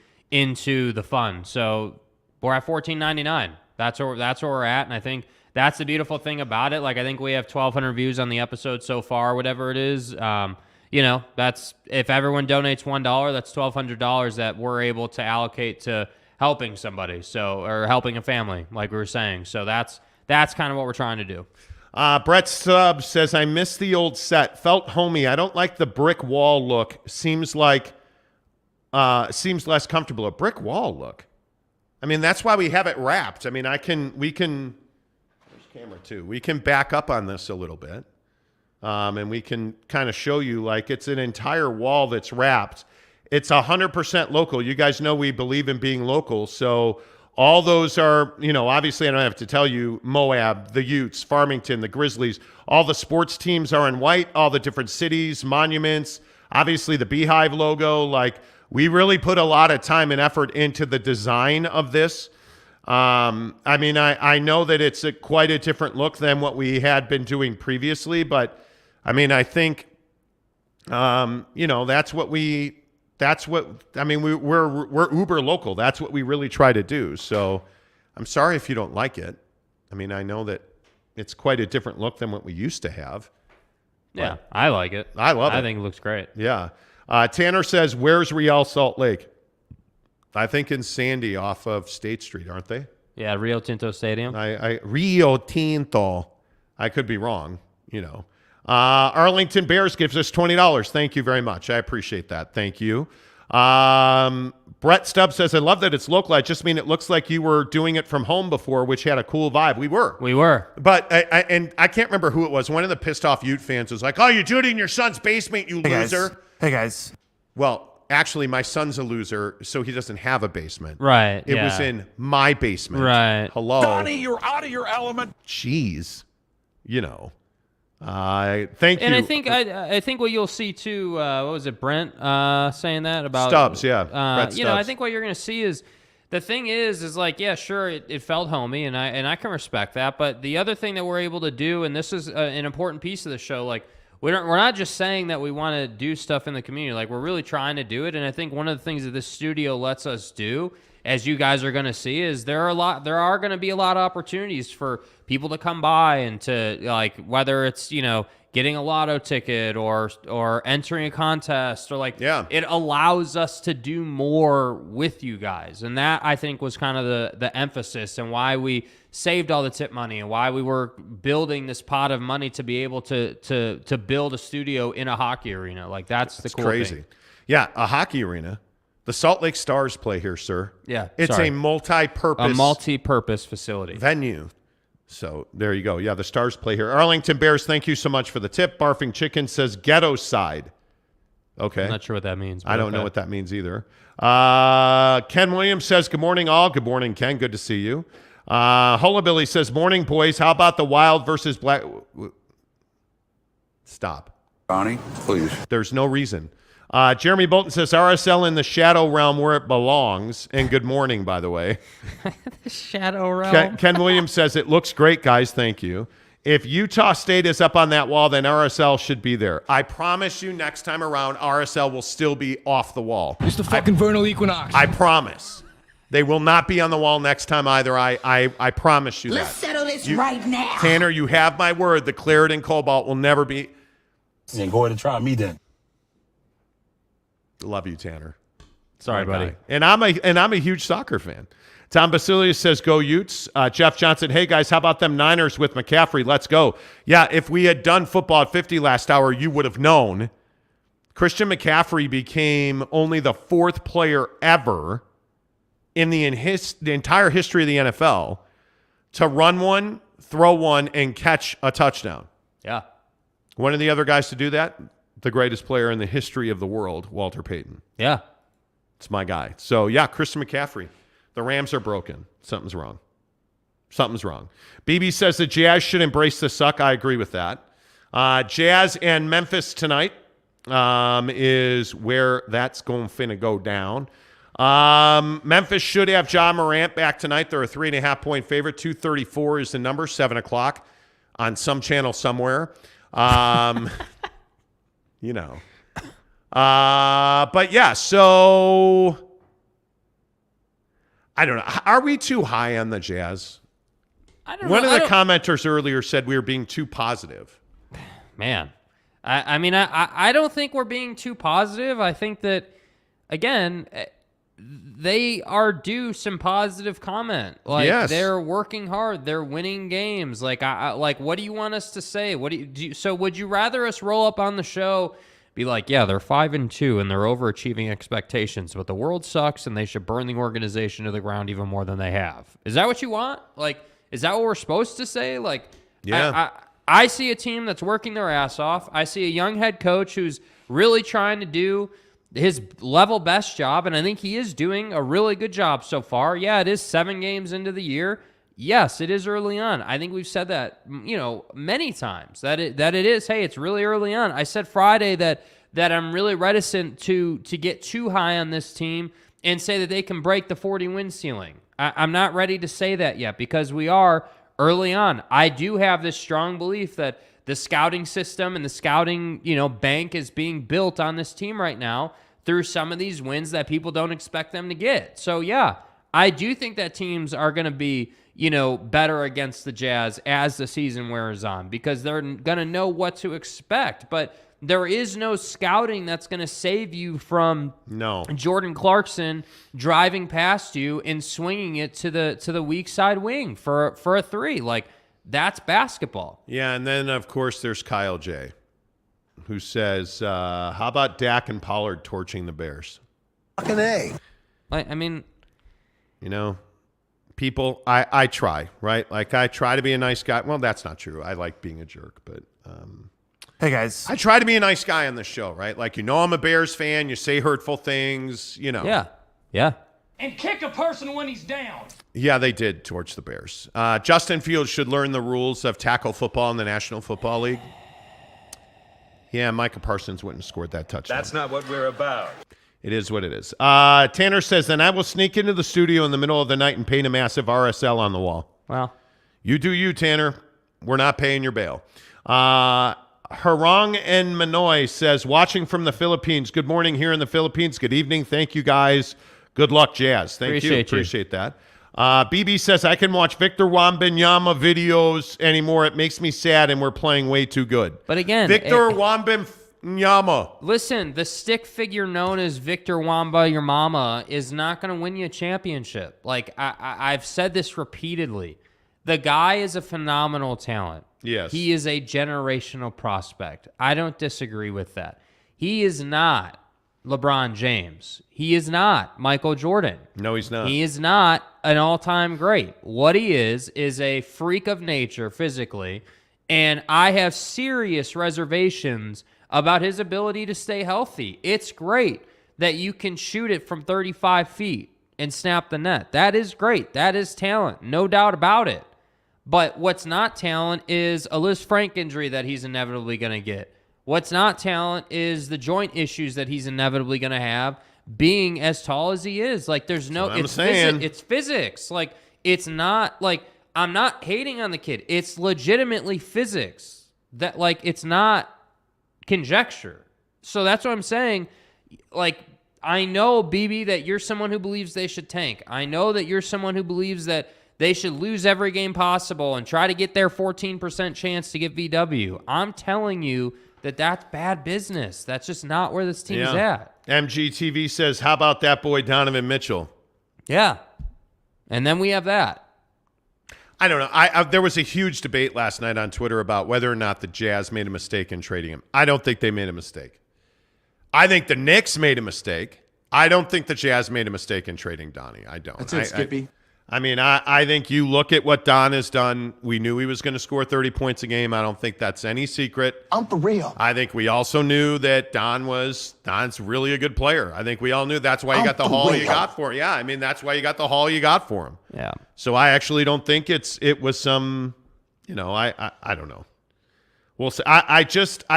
the fund. So we're at $14.99. That's where we're at, and I think that's the beautiful thing about it. Like I think we have 1,200 views on the episode so far, whatever it is. That's if everyone donates $1, that's $1,200 that we're able to allocate to helping somebody, or helping a family, like we were saying. So that's kind of what we're trying to do. Brett Stubbs says, I miss the old set. Felt homey. I don't like the brick wall look. Seems less comfortable. A brick wall look. I mean, that's why we have it wrapped. I mean, we can, there's camera too. We can back up on this a little bit. And we can kind of show you like it's an entire wall that's wrapped. It's 100% local. You guys know we believe in being local. So all those are, obviously I don't have to tell you, Moab, the Utes, Farmington, the Grizzlies, all the sports teams are in white, all the different cities, monuments, obviously the Beehive logo. Like we really put a lot of time and effort into the design of this. I mean, I know that it's quite a different look than what we had been doing previously, but I mean, I think, we're uber local. That's what we really try to do. So I'm sorry if you don't like it. I mean, I know that it's quite a different look than what we used to have. Yeah, I like it. I love it. I think it looks great. Yeah. Tanner says, where's Real Salt Lake? I think in Sandy off of State Street, aren't they? Yeah, Rio Tinto Stadium. Rio Tinto. I could be wrong, Arlington Bears gives us $20. Thank you very much. I appreciate that. Thank you. Brett Stubbs says, I love that it's local. I just mean it looks like you were doing it from home before, which had a cool vibe. We were. But I can't remember who it was. One of the pissed off Ute fans was like, oh, you're doing it in your son's basement, you loser. Hey, guys. Well, actually, my son's a loser, so he doesn't have a basement. Right. It was in my basement. Right. Hello. Donnie, you're out of your element. Jeez. Thank you. And I think what you'll see too, what was it, Brent saying that about Stubbs, yeah. Brett Stubbs. I think what you're going to see is the thing is like, yeah, sure, it felt homey, and I can respect that. But the other thing that we're able to do, and this is an important piece of the show, like we're not just saying that we want to do stuff in the community, like we're really trying to do it. And I think one of the things that this studio lets us do, as you guys are going to see, is there are going to be a lot of opportunities for people to come by and to, like, whether it's getting a lotto ticket or entering a contest, or like, it allows us to do more with you guys. And that, I think, was kind of the emphasis, and why we saved all the tip money, and why we were building this pot of money to be able to build a studio in a hockey arena. Like that's the cool crazy thing. Yeah, a hockey arena. The Salt Lake Stars play here, sir. Yeah, it's a multi-purpose facility venue. So there you go. Yeah, the Stars play here. Arlington Bears, thank you so much for the tip. Barfing Chicken says ghetto side. Okay. I'm not sure what that means. I don't know what that means either. Ken Williams says, good morning, all. Good morning, Ken. Good to see you. Hullabilly says, morning, boys. How about the Wild versus Black? Stop. Bonnie, please. There's no reason. Jeremy Bolton says RSL in the shadow realm where it belongs. And good morning, by the way. The shadow realm. Ken Williams says it looks great, guys. Thank you. If Utah State is up on that wall, then RSL should be there. I promise you next time around, RSL will still be off the wall. It's the fucking vernal equinox. I promise. They will not be on the wall next time either. I promise you that. Let's settle this right now. Tanner, you have my word. The Claret and Cobalt will never be. Then go ahead and try me then. Love you, Tanner. Sorry, My buddy. guy. And I'm a huge soccer fan. Tom Basilius says, go Utes. Jeff Johnson, hey, guys, how about them Niners with McCaffrey? Let's go. Yeah, if we had done football at 50 last hour, you would have known. Christian McCaffrey became only the 4th player ever in the entire history of the NFL to run one, throw one, and catch a touchdown. Yeah. One of the other guys to do that, the greatest player in the history of the world, Walter Payton. Yeah. It's my guy. So, yeah, Christian McCaffrey. The Rams are broken. Something's wrong. Something's wrong. BB says the Jazz should embrace the suck. I agree with that. Jazz and Memphis tonight is where that's going to go down. Memphis should have Ja Morant back tonight. They're a 3.5-point favorite. 234 is the number, 7 o'clock on some channel somewhere. You know. But, yeah, so I don't know. Are we too high on the Jazz? I don't One know. of the commenters earlier said we were being too positive. Man, I mean, I don't think we're being too positive. I think that, again, they are due some positive comment. Like, yes. They're working hard. They're winning games. Like, what do you want us to say? What do you, so would you rather us roll up on the show, be like, yeah, they're 5-2 and they're overachieving expectations, but the world sucks and they should burn the organization to the ground even more than they have? Is that what you want? Like, is that what we're supposed to say? Like, yeah. I see a team that's working their ass off. I see a young head coach who's really trying to do his level best job, and I think he is doing a really good job so far. Yeah, it is 7 games into the year. Yes, it is early on. I think we've said that, many times, that it is, hey, it's really early on. I said Friday that I'm really reticent to get too high on this team and say that they can break the 40-win ceiling. I'm not ready to say that yet because we are early on. I do have this strong belief that the scouting system and the scouting, bank is being built on this team right now through some of these wins that people don't expect them to get. So, yeah, I do think that teams are going to be, better against the Jazz as the season wears on because they're going to know what to expect. But there is no scouting that's going to save you from Jordan Clarkson driving past you and swinging it to the weak side wing for a 3. Like, that's basketball. Yeah, and then, of course, there's Kyle J., who says, how about Dak and Pollard torching the Bears? Fucking A. I mean, people, I try, right? Like, I try to be a nice guy. Well, that's not true. I like being a jerk, but hey, guys. I try to be a nice guy on this show, right? Like, I'm a Bears fan. You say hurtful things, Yeah. Yeah. And kick a person when he's down. Yeah, they did torch the Bears. Justin Fields should learn the rules of tackle football in the National Football League. Yeah, Micah Parsons wouldn't have scored that touchdown. That's not what we're about. It is what it is. Tanner says, then I will sneak into the studio in the middle of the night and paint a massive RSL on the wall. Well, you do you, Tanner. We're not paying your bail. Harong and Manoy says, watching from the Philippines. Good morning here in the Philippines. Good evening. Thank you, guys. Good luck, Jazz. Thank you. Appreciate that. BB says, I can watch Victor Wembanyama videos anymore. It makes me sad, and we're playing way too good. But again, Victor Wembanyama. Listen, the stick figure known as Victor Wamba, your mama, is not going to win you a championship. Like, I've said this repeatedly. The guy is a phenomenal talent. Yes. He is a generational prospect. I don't disagree with that. He is not LeBron James. He is not Michael Jordan. No, he's not. He is not an all-time great. What he is a freak of nature physically, and I have serious reservations about his ability to stay healthy. It's great that you can shoot it from 35 feet and snap the net. That is great. That is talent. No doubt about it. But what's not talent is a Liz Frank injury that he's inevitably going to get. What's not talent is the joint issues that he's inevitably going to have being as tall as he is. Like, there's no, it's physics. Like, it's not like, I'm not hating on the kid. It's legitimately physics that, like, it's not conjecture. So that's what I'm saying. Like, I know, BB, that you're someone who believes they should tank. I know that you're someone who believes that they should lose every game possible and try to get their 14% chance to get VW. I'm telling you that that's bad business. That's just not where this team is at. MGTV says, how about that boy Donovan Mitchell? Yeah. And then we have that. I don't know. There was a huge debate last night on Twitter about whether or not the Jazz made a mistake in trading him. I don't think they made a mistake. I think the Knicks made a mistake. I don't think the Jazz made a mistake in trading Donnie. I don't. That's it, Skippy. I think you look at what Don has done. We knew he was going to score 30 points a game. I don't think that's any secret. I'm for real. I think we also knew that Don's really a good player. I think we all knew that's why you got the haul you got for him. Yeah, I mean, that's why you got the haul you got for him. Yeah. So I actually don't think it was some, I don't know. We'll see. I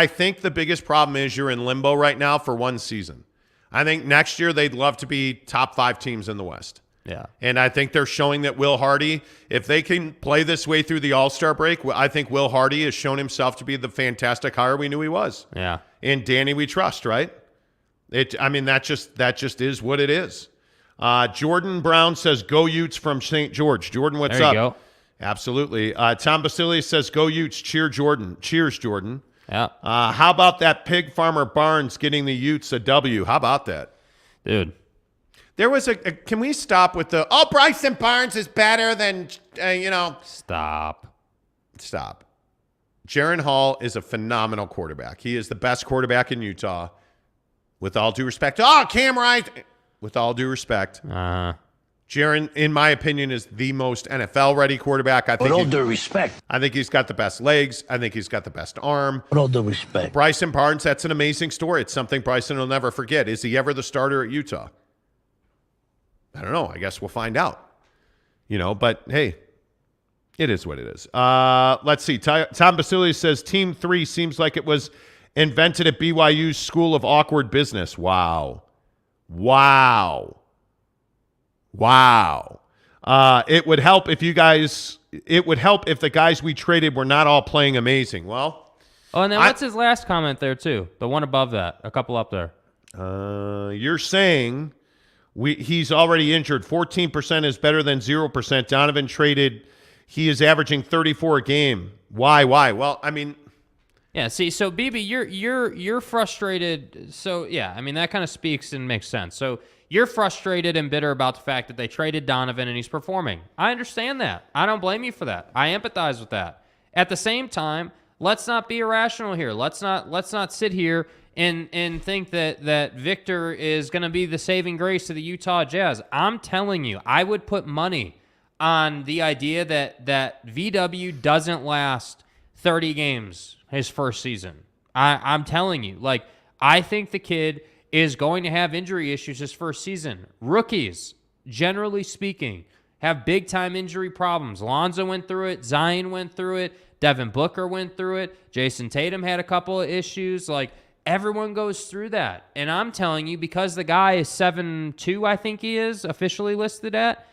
think the biggest problem is you're in limbo right now for one season. I think next year they'd love to be top 5 teams in the West. Yeah. And I think they're showing that Will Hardy, if they can play this way through the All-Star break, I think Will Hardy has shown himself to be the fantastic hire we knew he was. Yeah. And Danny we trust, right? That just is what it is. Jordan Brown says, go Utes from St. George. Jordan, what's there you up? Go. Absolutely. Tom Basilius says, go Utes, cheer Jordan. Cheers, Jordan. Yeah. How about that pig farmer Barnes getting the Utes a W? How about that? Dude. There was can we stop with Bryson Barnes is better than, Stop. Jaren Hall is a phenomenal quarterback. He is the best quarterback in Utah. With all due respect. Cam Wright. With all due respect. Jaren, in my opinion, is the most NFL-ready quarterback. With all due respect. I think he's got the best legs. I think he's got the best arm. With all due respect. Bryson Barnes, that's an amazing story. It's something Bryson will never forget. Is he ever the starter at Utah? I don't know. I guess we'll find out. But hey, it is what it is. Let's see. Tom Basilius says, Team 3 seems like it was invented at BYU's School of Awkward Business. Wow. It would help if the guys we traded were not all playing amazing. Well. Oh, and then what's his last comment there, too? The one above that. A couple up there. You're saying... he's already injured. 14% is better than 0%. Donovan traded. He is averaging 34 a game. Why? Well, I mean, yeah. See, so BB, you're frustrated. So yeah, I mean that kind of speaks and makes sense. So you're frustrated and bitter about the fact that they traded Donovan and he's performing. I understand that. I don't blame you for that. I empathize with that. At the same time, let's not be irrational here. Let's not sit here and think that Victor is going to be the saving grace to the Utah Jazz. I'm telling you, I would put money on the idea that VW doesn't last 30 games his first season. I'm telling you, like, I think the kid is going to have injury issues his first season. Rookies, generally speaking, have big-time injury problems. Lonzo went through it. Zion went through it. Devin Booker went through it. Jason Tatum had a couple of issues. Like, everyone goes through that. And I'm telling you, because the guy is 7'2", I think he is officially listed at,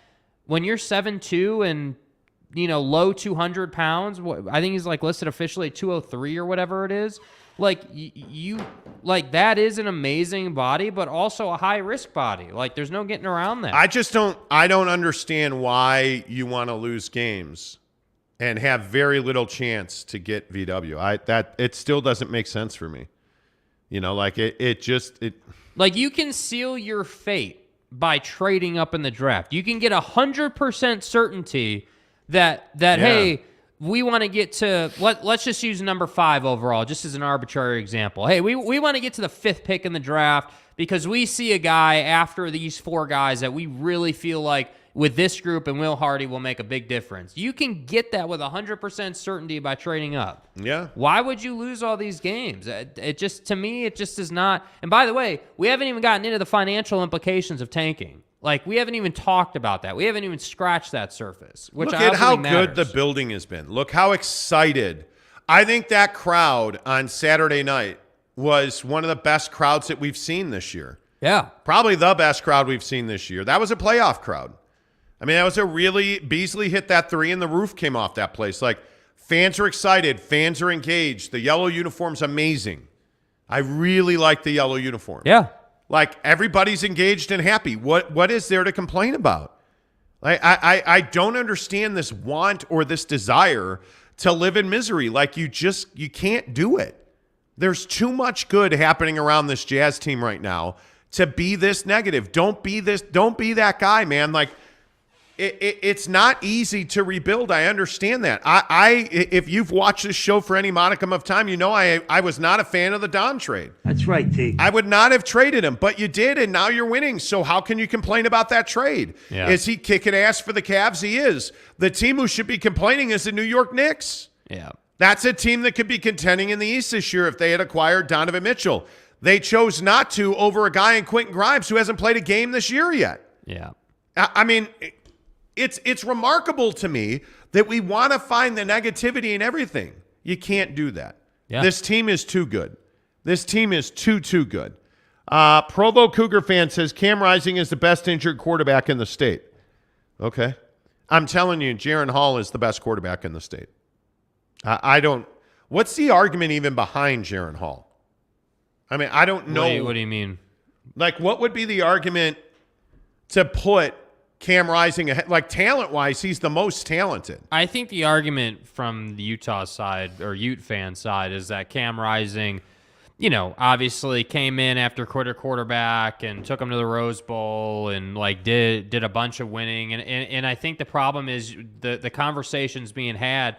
when you're 7'2" and, low 200 pounds, I think he's like listed officially at 203 or whatever it is. Like, that is an amazing body, but also a high-risk body. Like, there's no getting around that. I don't understand why you want to lose games and have very little chance to get VW. It still doesn't make sense for me. Like like you can seal your fate by trading up in the draft. You can get 100% certainty that hey, we want to get to let's just use number 5 overall, just as an arbitrary example. Hey, we want to get to the 5th pick in the draft because we see a guy after these 4 guys that we really feel like with this group and Will Hardy will make a big difference. You can get that with 100% certainty by trading up. Yeah. Why would you lose all these games? To me, it just is not. And by the way, we haven't even gotten into the financial implications of tanking. Like, we haven't even talked about that. We haven't even scratched that surface. Look at how good the building has been. Look how excited I think that crowd on Saturday night was one of the best crowds that we've seen this year. Yeah. Probably the best crowd we've seen this year. That was a playoff crowd. I mean, that was a really – Beasley hit that three and the roof came off that place. Like, fans are excited. Fans are engaged. The yellow uniform's amazing. I really like the yellow uniform. Yeah. Like, everybody's engaged and happy. What is there to complain about? I don't understand this want or this desire to live in misery. Like, you can't do it. There's too much good happening around this Jazz team right now to be this negative. Don't be that guy, man. Like, it's not easy to rebuild. I understand that. If you've watched this show for any modicum of time, you know I was not a fan of the Don trade. That's right, T. I would not have traded him, but you did, and now you're winning. So how can you complain about that trade? Yeah. Is he kicking ass for the Cavs? He is. The team who should be complaining is the New York Knicks. Yeah. That's a team that could be contending in the East this year if they had acquired Donovan Mitchell. They chose not to over a guy in Quentin Grimes who hasn't played a game this year yet. Yeah. I mean, it's remarkable to me that we want to find the negativity in everything. You can't do that. Yeah. This team is too good. This team is too good. Provo Cougar fan says Cam Rising is the best injured quarterback in the state. Okay. I'm telling you, Jaron Hall is the best quarterback in the state. I don't – what's the argument even behind Jaron Hall? I mean, I don't know. What do you mean? Like, what would be the argument to put Cam Rising ahead? Like, talent-wise, he's the most talented. I think the argument from the Utah side or Ute fan side is that Cam Rising, obviously came in after quarterback and took him to the Rose Bowl and, like, did a bunch of winning. And I think the problem is the conversations being had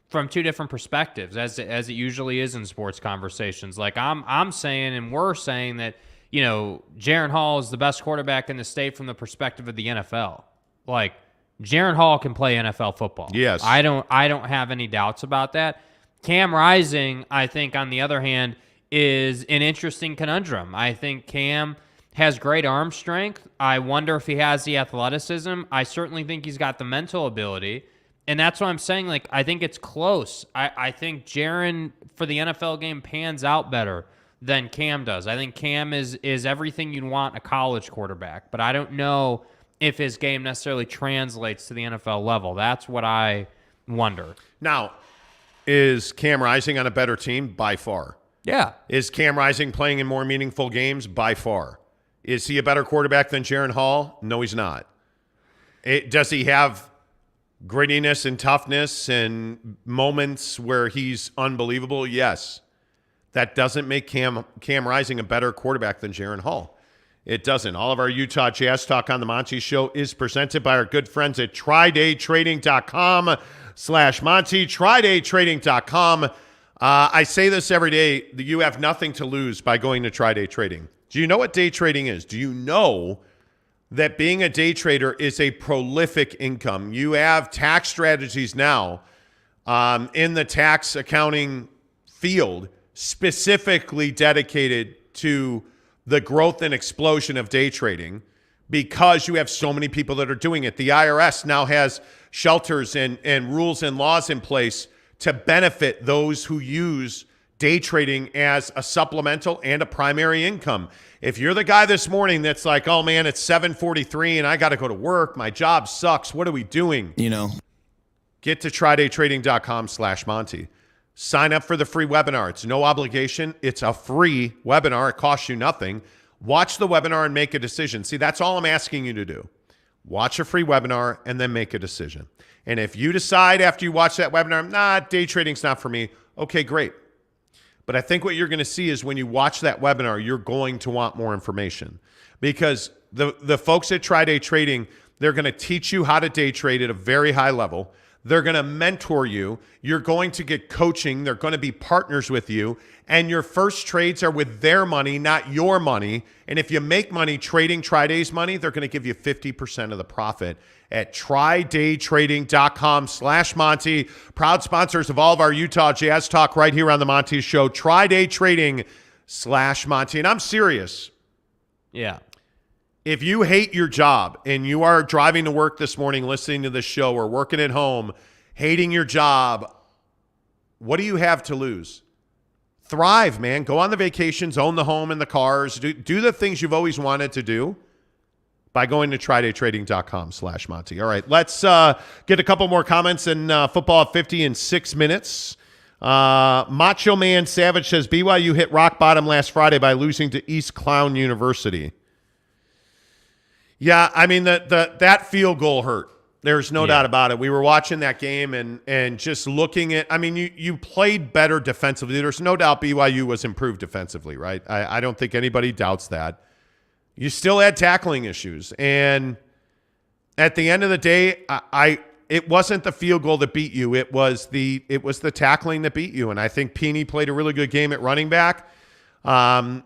from two different perspectives, as it usually is in sports conversations. Like I'm saying, and we're saying that, Jaron Hall is the best quarterback in the state from the perspective of the NFL. Like, Jaron Hall can play NFL football. Yes. I don't have any doubts about that. Cam Rising, I think, on the other hand, is an interesting conundrum. I think Cam has great arm strength. I wonder if he has the athleticism. I certainly think he's got the mental ability. And that's what I'm saying. Like, I think it's close. I think Jaron, for the NFL game, pans out better than Cam does. I think Cam is everything you'd want a college quarterback. But I don't know if his game necessarily translates to the NFL level. That's what I wonder. Now, is Cam Rising on a better team? By far. Yeah. Is Cam Rising playing in more meaningful games? By far. Is he a better quarterback than Jaron Hall? No, he's not. Does he have grittiness and toughness and moments where he's unbelievable? Yes. That doesn't make Cam Rising a better quarterback than Jaron Hall. It doesn't. All of our Utah Jazz Talk on the Monty Show is presented by our good friends at TryDayTrading.com/Monty. TryDayTrading.com. I say this every day, that you have nothing to lose by going to TryDay Trading. Do you know what day trading is? Do you know that being a day trader is a prolific income? You have tax strategies now in the tax accounting field specifically dedicated to the growth and explosion of day trading because you have so many people that are doing it. The IRS now has shelters and rules and laws in place to benefit those who use day trading as a supplemental and a primary income. If you're the guy this morning that's like, oh man, it's 7:43 and I got to go to work. My job sucks. What are we doing? Get to TryDayTrading.com/Monty. Sign up for the free webinar. It's no obligation. It's a free webinar. It costs you nothing. Watch the webinar and make a decision. See, that's all I'm asking you to do. Watch a free webinar and then make a decision. And if you decide after you watch that webinar, day trading's not for me, okay, great. But I think what you're going to see is when you watch that webinar, you're going to want more information because the folks at TryDay Trading, they're going to teach you how to day trade at a very high level. They're going to mentor you. You're going to get coaching. They're going to be partners with you. And your first trades are with their money, not your money. And if you make money trading TryDay's money, they're going to give you 50% of the profit at TryDayTrading.com/Monty. Proud sponsors of all of our Utah Jazz Talk right here on the Monty Show. TryDayTrading.com/Monty. And I'm serious. Yeah. If you hate your job and you are driving to work this morning listening to this show or working at home, hating your job, What do you have to lose? Thrive, man. Go on the vacations, own the home and the cars. Do the things you've always wanted to do by going to tridaytrading.com/Monty. All right, let's get a couple more comments in Football at 50 in 6 minutes. Macho Man Savage says BYU hit rock bottom last Friday by losing to East Clown University. Yeah, I mean, that field goal hurt. There's no doubt about it. We were watching that game and just looking at, I mean, you played better defensively. There's no doubt BYU was improved defensively, right? I don't think anybody doubts that. You still had tackling issues. And at the end of the day, it wasn't the field goal that beat you. It was the tackling that beat you. And I think Peeney played a really good game at running back. I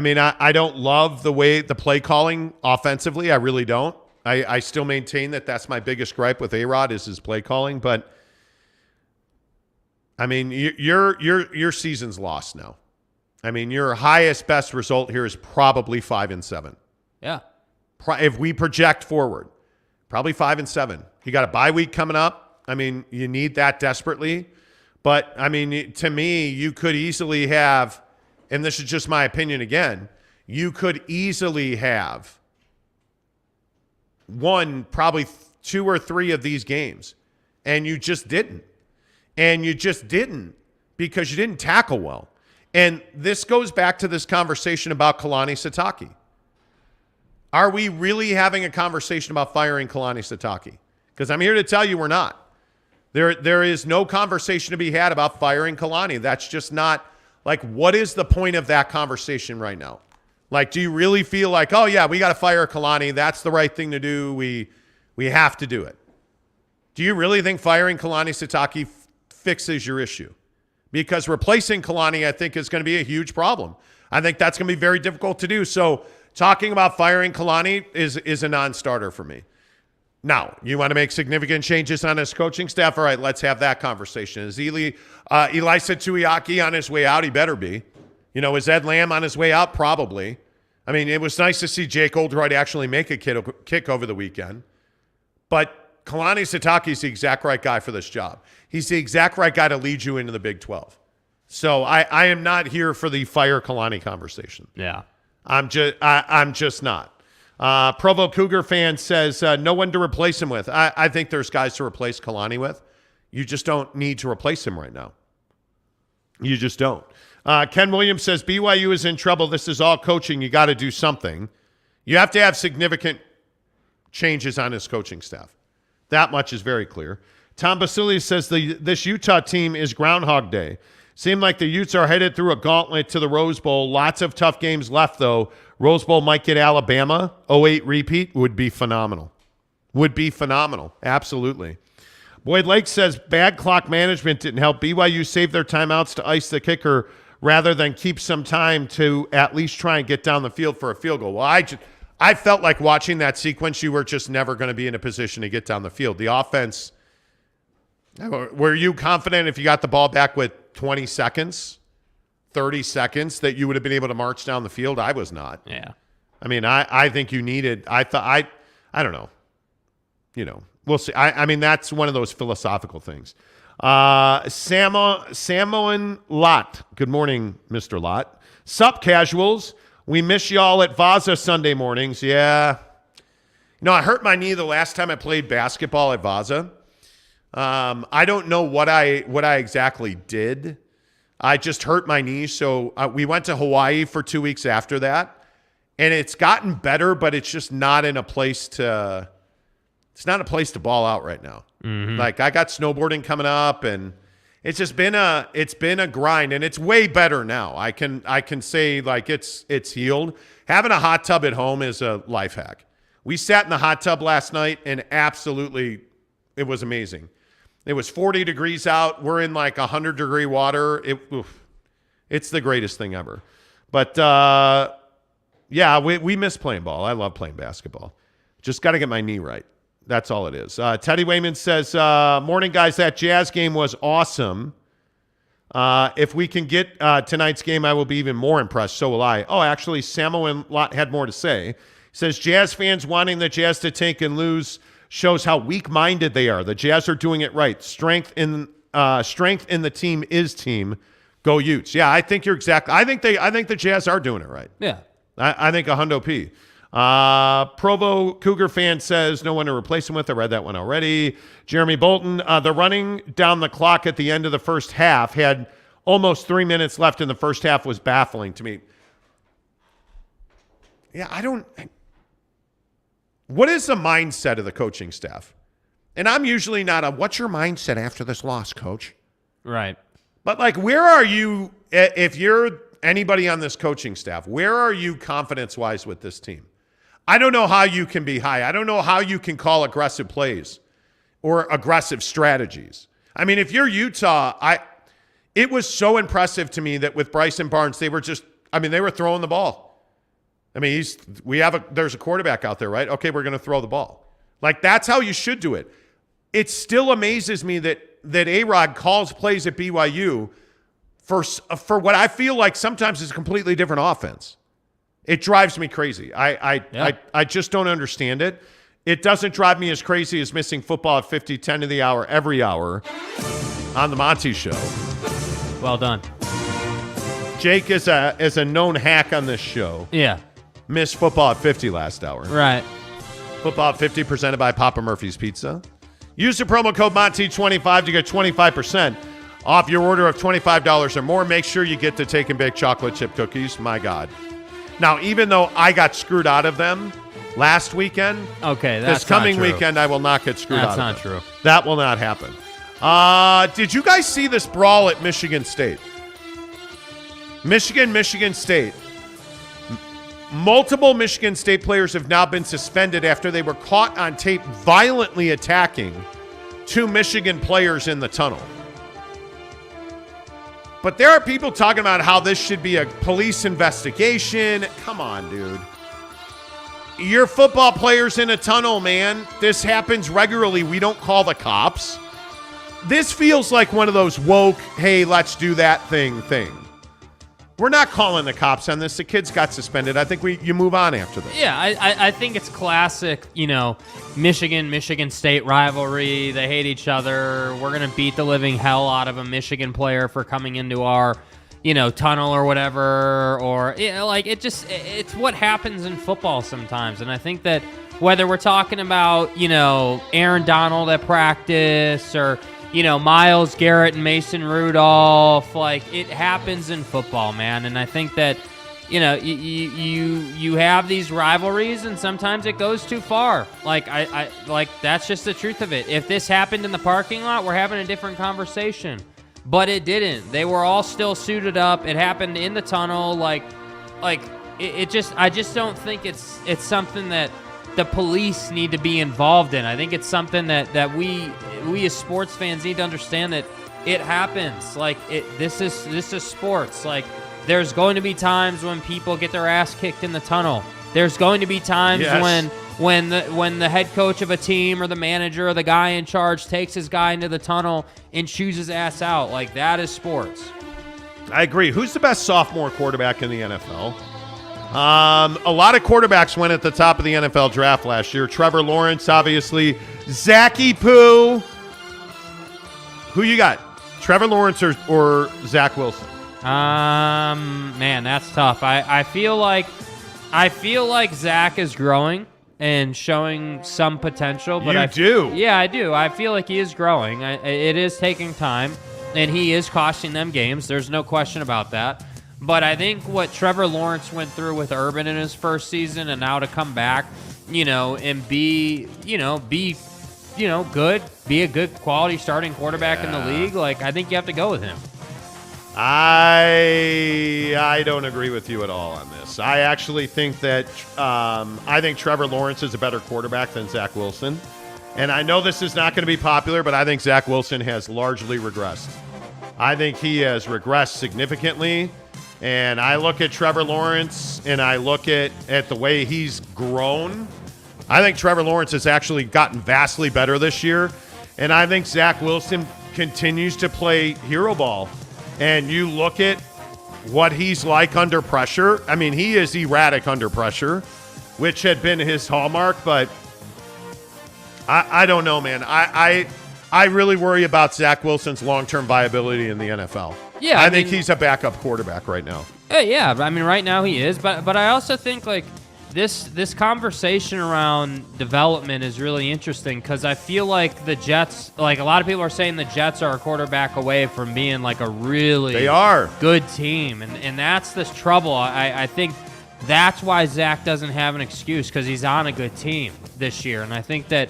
mean, I don't love the way the play calling offensively. I really don't. I still maintain that that's my biggest gripe with A-Rod is his play calling. But, I mean, your season's lost now. I mean, your highest best result here is probably 5-7. Yeah. If we project forward, probably 5-7. You got a bye week coming up. I mean, you need that desperately. But, I mean, to me, you could easily have, and this is just my opinion again, you could easily have won probably 2 or 3 of these games, and you just didn't. And you just didn't because you didn't tackle well. And this goes back to this conversation about Kalani Sitaki. Are we really having a conversation about firing Kalani Sitaki? Because I'm here to tell you we're not. There is no conversation to be had about firing Kalani. That's just not, like, what is the point of that conversation right now? Like, do you really feel like, oh, yeah, we got to fire Kalani. That's the right thing to do. We have to do it. Do you really think firing Kalani Sitaki fixes your issue? Because replacing Kalani, I think, is going to be a huge problem. I think that's going to be very difficult to do. So talking about firing Kalani is a non-starter for me. Now, you want to make significant changes on his coaching staff? All right, let's have that conversation. Is Elisa Tuiaki on his way out? He better be. You know, is Ed Lamb on his way out? Probably. I mean, it was nice to see Jake Oldroyd actually make a kick over the weekend. But Kalani Sitaki is the exact right guy for this job. He's the exact right guy to lead you into the Big 12. So I am not here for the fire Kalani conversation. Yeah. I'm just not. Provo Cougar fan says no one to replace him with. I think there's guys to replace Kalani with. You just don't need to replace him right now. You just don't. Ken Williams says BYU is in trouble. This is all coaching. You got to do something. You have to have significant changes on his coaching staff. That much is very clear. Tom Basilius says this Utah team is Groundhog Day. Seemed like the Utes are headed through a gauntlet to the Rose Bowl. Lots of tough games left, though. Rose Bowl might get Alabama. 08 repeat would be phenomenal. Would be phenomenal. Absolutely. Boyd Lake says bad clock management didn't help. BYU save their timeouts to ice the kicker rather than keep some time to at least try and get down the field for a field goal. Well, I felt like watching that sequence, you were just never going to be in a position to get down the field. The offense, were you confident if you got the ball back with 20 seconds, 30 seconds, that you would have been able to march down the field? I was not. Yeah. I mean, I think you needed, I don't know. You know, we'll see. I mean, that's one of those philosophical things. Samoan Lot. Good morning, Mr. Lot. Sup, casuals. We miss y'all at Vaza Sunday mornings. Yeah. You know, I hurt my knee the last time I played basketball at Vaza. I don't know what I exactly did. I just hurt my knee. So we went to Hawaii for 2 weeks after that. And it's gotten better, but it's just not in a place to... It's not a place to ball out right now. Mm-hmm. Like, I got snowboarding coming up, and it's just been a grind, and it's way better now. I can say, like, it's healed. Having a hot tub at home is a life hack. We sat in the hot tub last night, and absolutely, it was amazing. It was 40 degrees out. We're in like 100-degree water. It's the greatest thing ever. But yeah, we miss playing ball. I love playing basketball. Just got to get my knee right. That's all it is. Teddy Wayman says, morning, guys. That Jazz game was awesome. If we can get tonight's game, I will be even more impressed. So will I. Oh, actually, Samuel Lott had more to say. He says, Jazz fans wanting the Jazz to tank and lose shows how weak-minded they are. The Jazz are doing it right. Strength in strength in the team is team. Go Utes. Yeah, I think you're exactly. I think the Jazz are doing it right. Yeah. I think a hundo P. Provo Cougar fan says no one to replace him with. I read that one already. Jeremy Bolton, the running down the clock at the end of the first half had almost 3 minutes left in the first half was baffling to me. Yeah, what is the mindset of the coaching staff? And I'm usually not what's your mindset after this loss, coach? Right. But, like, where are you, if you're anybody on this coaching staff, where are you confidence-wise with this team? I don't know how you can be high. I don't know how you can call aggressive plays or aggressive strategies. I mean, if you're Utah, it was so impressive to me that with Bryson Barnes, they were throwing the ball. I mean, there's a quarterback out there, right? Okay, we're going to throw the ball. Like, that's how you should do it. It still amazes me that A-Rod calls plays at BYU for what I feel like sometimes is a completely different offense. It drives me crazy. I just don't understand it. It doesn't drive me as crazy as missing football at 50, 10 to the hour, every hour on the Monty Show. Well done. Jake is a known hack on this show. Yeah. Missed football at 50 last hour. Right. Football at 50 presented by Papa Murphy's Pizza. Use the promo code Monty25 to get 25% off your order of $25 or more. Make sure you get the Take and Bake chocolate chip cookies. My God. Now, even though I got screwed out of them last weekend, okay, that's this coming not true. weekend I will not get screwed out of them. That's not true. That will not happen. Did you guys see this brawl at Michigan State? Michigan State. Multiple Michigan State players have now been suspended after they were caught on tape violently attacking two Michigan players in the tunnel. But there are people talking about how this should be a police investigation. Come on, dude. You're football players in a tunnel, man. This happens regularly. We don't call the cops. This feels like one of those woke, hey, let's do that thing. We're not calling the cops on this. The kids got suspended. I think you move on after this. Yeah, I think it's classic, Michigan State rivalry. They hate each other. We're going to beat the living hell out of a Michigan player for coming into our, tunnel or whatever. Or, it's what happens in football sometimes. And I think that whether we're talking about, Aaron Donald at practice or, Myles Garrett and Mason Rudolph, it happens in football, man. And I think that, you have these rivalries and sometimes it goes too far. That's just the truth of it. If this happened in the parking lot, we're having a different conversation. But it didn't. They were all still suited up. It happened in the tunnel. I just don't think it's something that the police need to be involved in. I think it's something that we as sports fans need to understand that it happens. This is sports. There's going to be times when people get their ass kicked in the tunnel. There's going to be times when the head coach of a team or the manager or the guy in charge takes his guy into the tunnel and chews his ass out. That is sports. I agree. Who's the best sophomore quarterback in the NFL? A lot of quarterbacks went at the top of the NFL draft last year. Trevor Lawrence, obviously. Zachy Poo. Who you got? Trevor Lawrence or Zach Wilson? Man, that's tough. I feel like Zach is growing and showing some potential. But I do? Yeah, I do. I feel like he is growing. It is taking time, and he is costing them games. There's no question about that. But I think what Trevor Lawrence went through with Urban in his first season, and now to come back, and be good, be a good quality starting quarterback in the league. I think you have to go with him. I don't agree with you at all on this. I actually think that I think Trevor Lawrence is a better quarterback than Zach Wilson. And I know this is not going to be popular, but I think Zach Wilson has largely regressed. I think he has regressed significantly. And I look at Trevor Lawrence, and I look at the way he's grown. I think Trevor Lawrence has actually gotten vastly better this year. And I think Zach Wilson continues to play hero ball. And you look at what he's like under pressure. I mean, he is erratic under pressure, which had been his hallmark. But I don't know, man. I I really worry about Zach Wilson's long-term viability in the NFL. Yeah, I think he's a backup quarterback right now. Yeah, I mean, right now he is, but I also think like this conversation around development is really interesting because I feel like the Jets, like a lot of people are saying the Jets are a quarterback away from being like a really good team, and that's this trouble. I think that's why Zach doesn't have an excuse because he's on a good team this year, and I think that.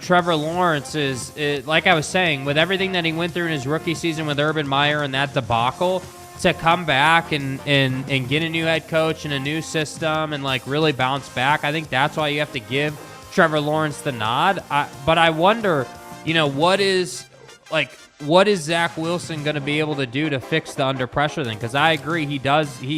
Trevor Lawrence is, like I was saying, with everything that he went through in his rookie season with Urban Meyer and that debacle, to come back and get a new head coach and a new system and, like, really bounce back, I think that's why you have to give Trevor Lawrence the nod. But I wonder, what is Zach Wilson going to be able to do to fix the under pressure thing? Because I agree, he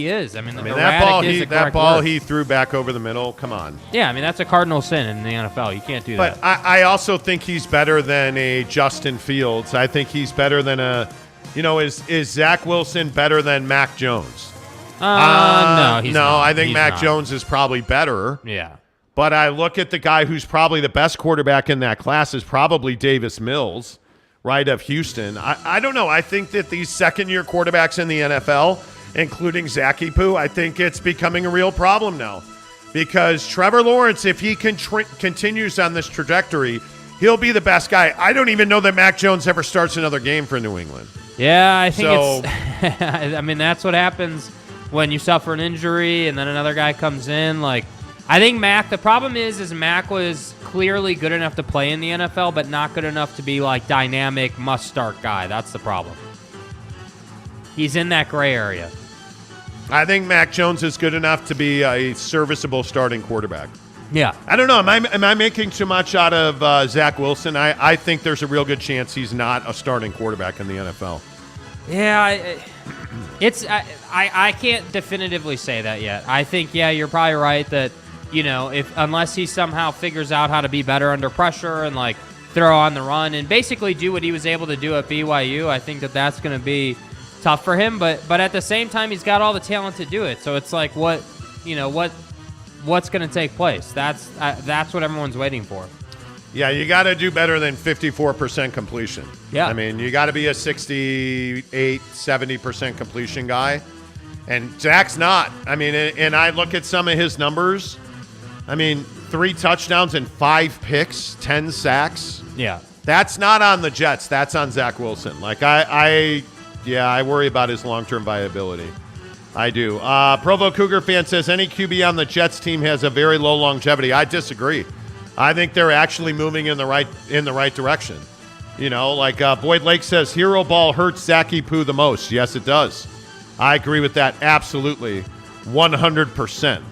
is. I mean that ball he threw back over the middle. Come on. Yeah, I mean that's a cardinal sin in the NFL. You can't do that. But I also think he's better than a Justin Fields. I think he's better than is Zach Wilson better than Mac Jones? No, he's not. I think Mac Jones is probably better. Yeah. But I look at the guy who's probably the best quarterback in that class is probably Davis Mills. Right, of Houston. I don't know. I think that these second-year quarterbacks in the NFL, including Zachy Poo, I think it's becoming a real problem now. Because Trevor Lawrence, if he continues on this trajectory, he'll be the best guy. I don't even know that Mac Jones ever starts another game for New England. Yeah, I think it's – I mean, that's what happens when you suffer an injury and then another guy comes in. Like, I think Mac – the problem is Mac was clearly good enough to play in the NFL, but not good enough to be, like, dynamic, must-start guy. That's the problem. He's in that gray area. I think Mac Jones is good enough to be a serviceable starting quarterback. Yeah. I don't know. Am I making too much out of Zach Wilson? I think there's a real good chance he's not a starting quarterback in the NFL. Yeah, I can't definitively say that yet. I think, yeah, you're probably right that, unless he somehow figures out how to be better under pressure and, like, throw on the run and basically do what he was able to do at BYU, I think that's going to be tough for him. But at the same time, he's got all the talent to do it. So it's like, what's going to take place? That's what everyone's waiting for. Yeah, you got to do better than 54% completion. Yeah. I mean, you got to be a 68, 70% completion guy. And Zach's not. I mean, and I look at some of his numbers. I mean, 3 touchdowns and 5 picks, 10 sacks. Yeah. That's not on the Jets. That's on Zach Wilson. Like, I worry about his long-term viability. I do. Provo Cougar fan says any QB on the Jets team has a very low longevity. I disagree. I think they're actually moving in the right direction. Boyd Lake says hero ball hurts Zachy Poo the most. Yes, it does. I agree with that absolutely, 100%.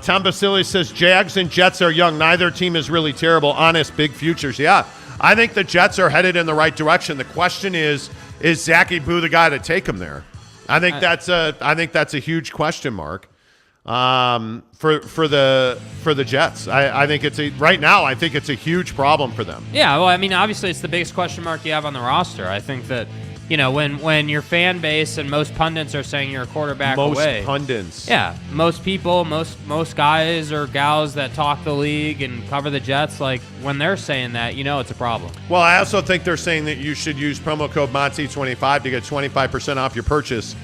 Tom Basile says Jags and Jets are young. Neither team is really terrible. Honest, big futures. Yeah, I think the Jets are headed in the right direction. The question is Zachy Poo the guy to take them there? I think that's a huge question mark for the Jets. I think right now I think it's a huge problem for them. Yeah, well, I mean, obviously it's the biggest question mark you have on the roster. I think that when your fan base and most pundits are saying you're a quarterback away. Most pundits. Yeah, most people, most guys or gals that talk the league and cover the Jets, like when they're saying that, it's a problem. Well, I also think they're saying that you should use promo code Monty25 to get 25% off your purchase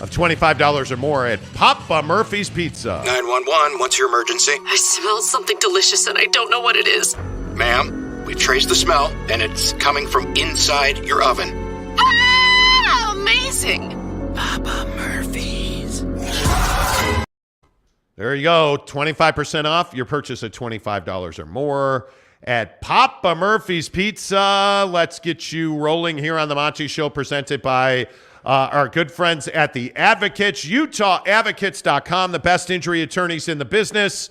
of $25 or more at Papa Murphy's Pizza. 911, what's your emergency? I smell something delicious and I don't know what it is. Ma'am, we've traced the smell, and it's coming from inside your oven. Ah, amazing. Papa Murphy's. There you go. 25% off your purchase of $25 or more at Papa Murphy's Pizza. Let's get you rolling here on the Monty Show, presented by our good friends at The Advocates. UtahAdvocates.com. The best injury attorneys in the business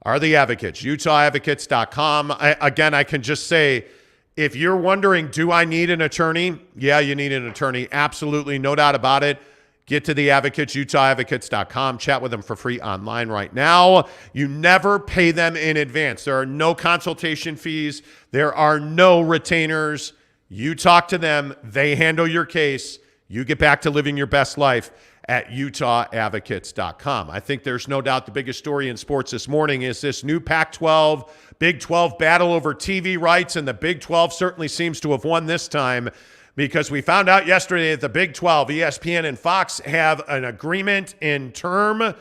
are The Advocates. UtahAdvocates.com. Again, I can just say, if you're wondering, do I need an attorney? Yeah, you need an attorney. Absolutely, no doubt about it. Get to The Advocates, UtahAdvocates.com. Chat with them for free online right now. You never pay them in advance. There are no consultation fees. There are no retainers. You talk to them. They handle your case. You get back to living your best life. at UtahAdvocates.com. I think there's no doubt the biggest story in sports this morning is this new Pac-12, Big 12 battle over TV rights, and the Big 12 certainly seems to have won this time because we found out yesterday that the Big 12, ESPN and Fox, have an agreement in term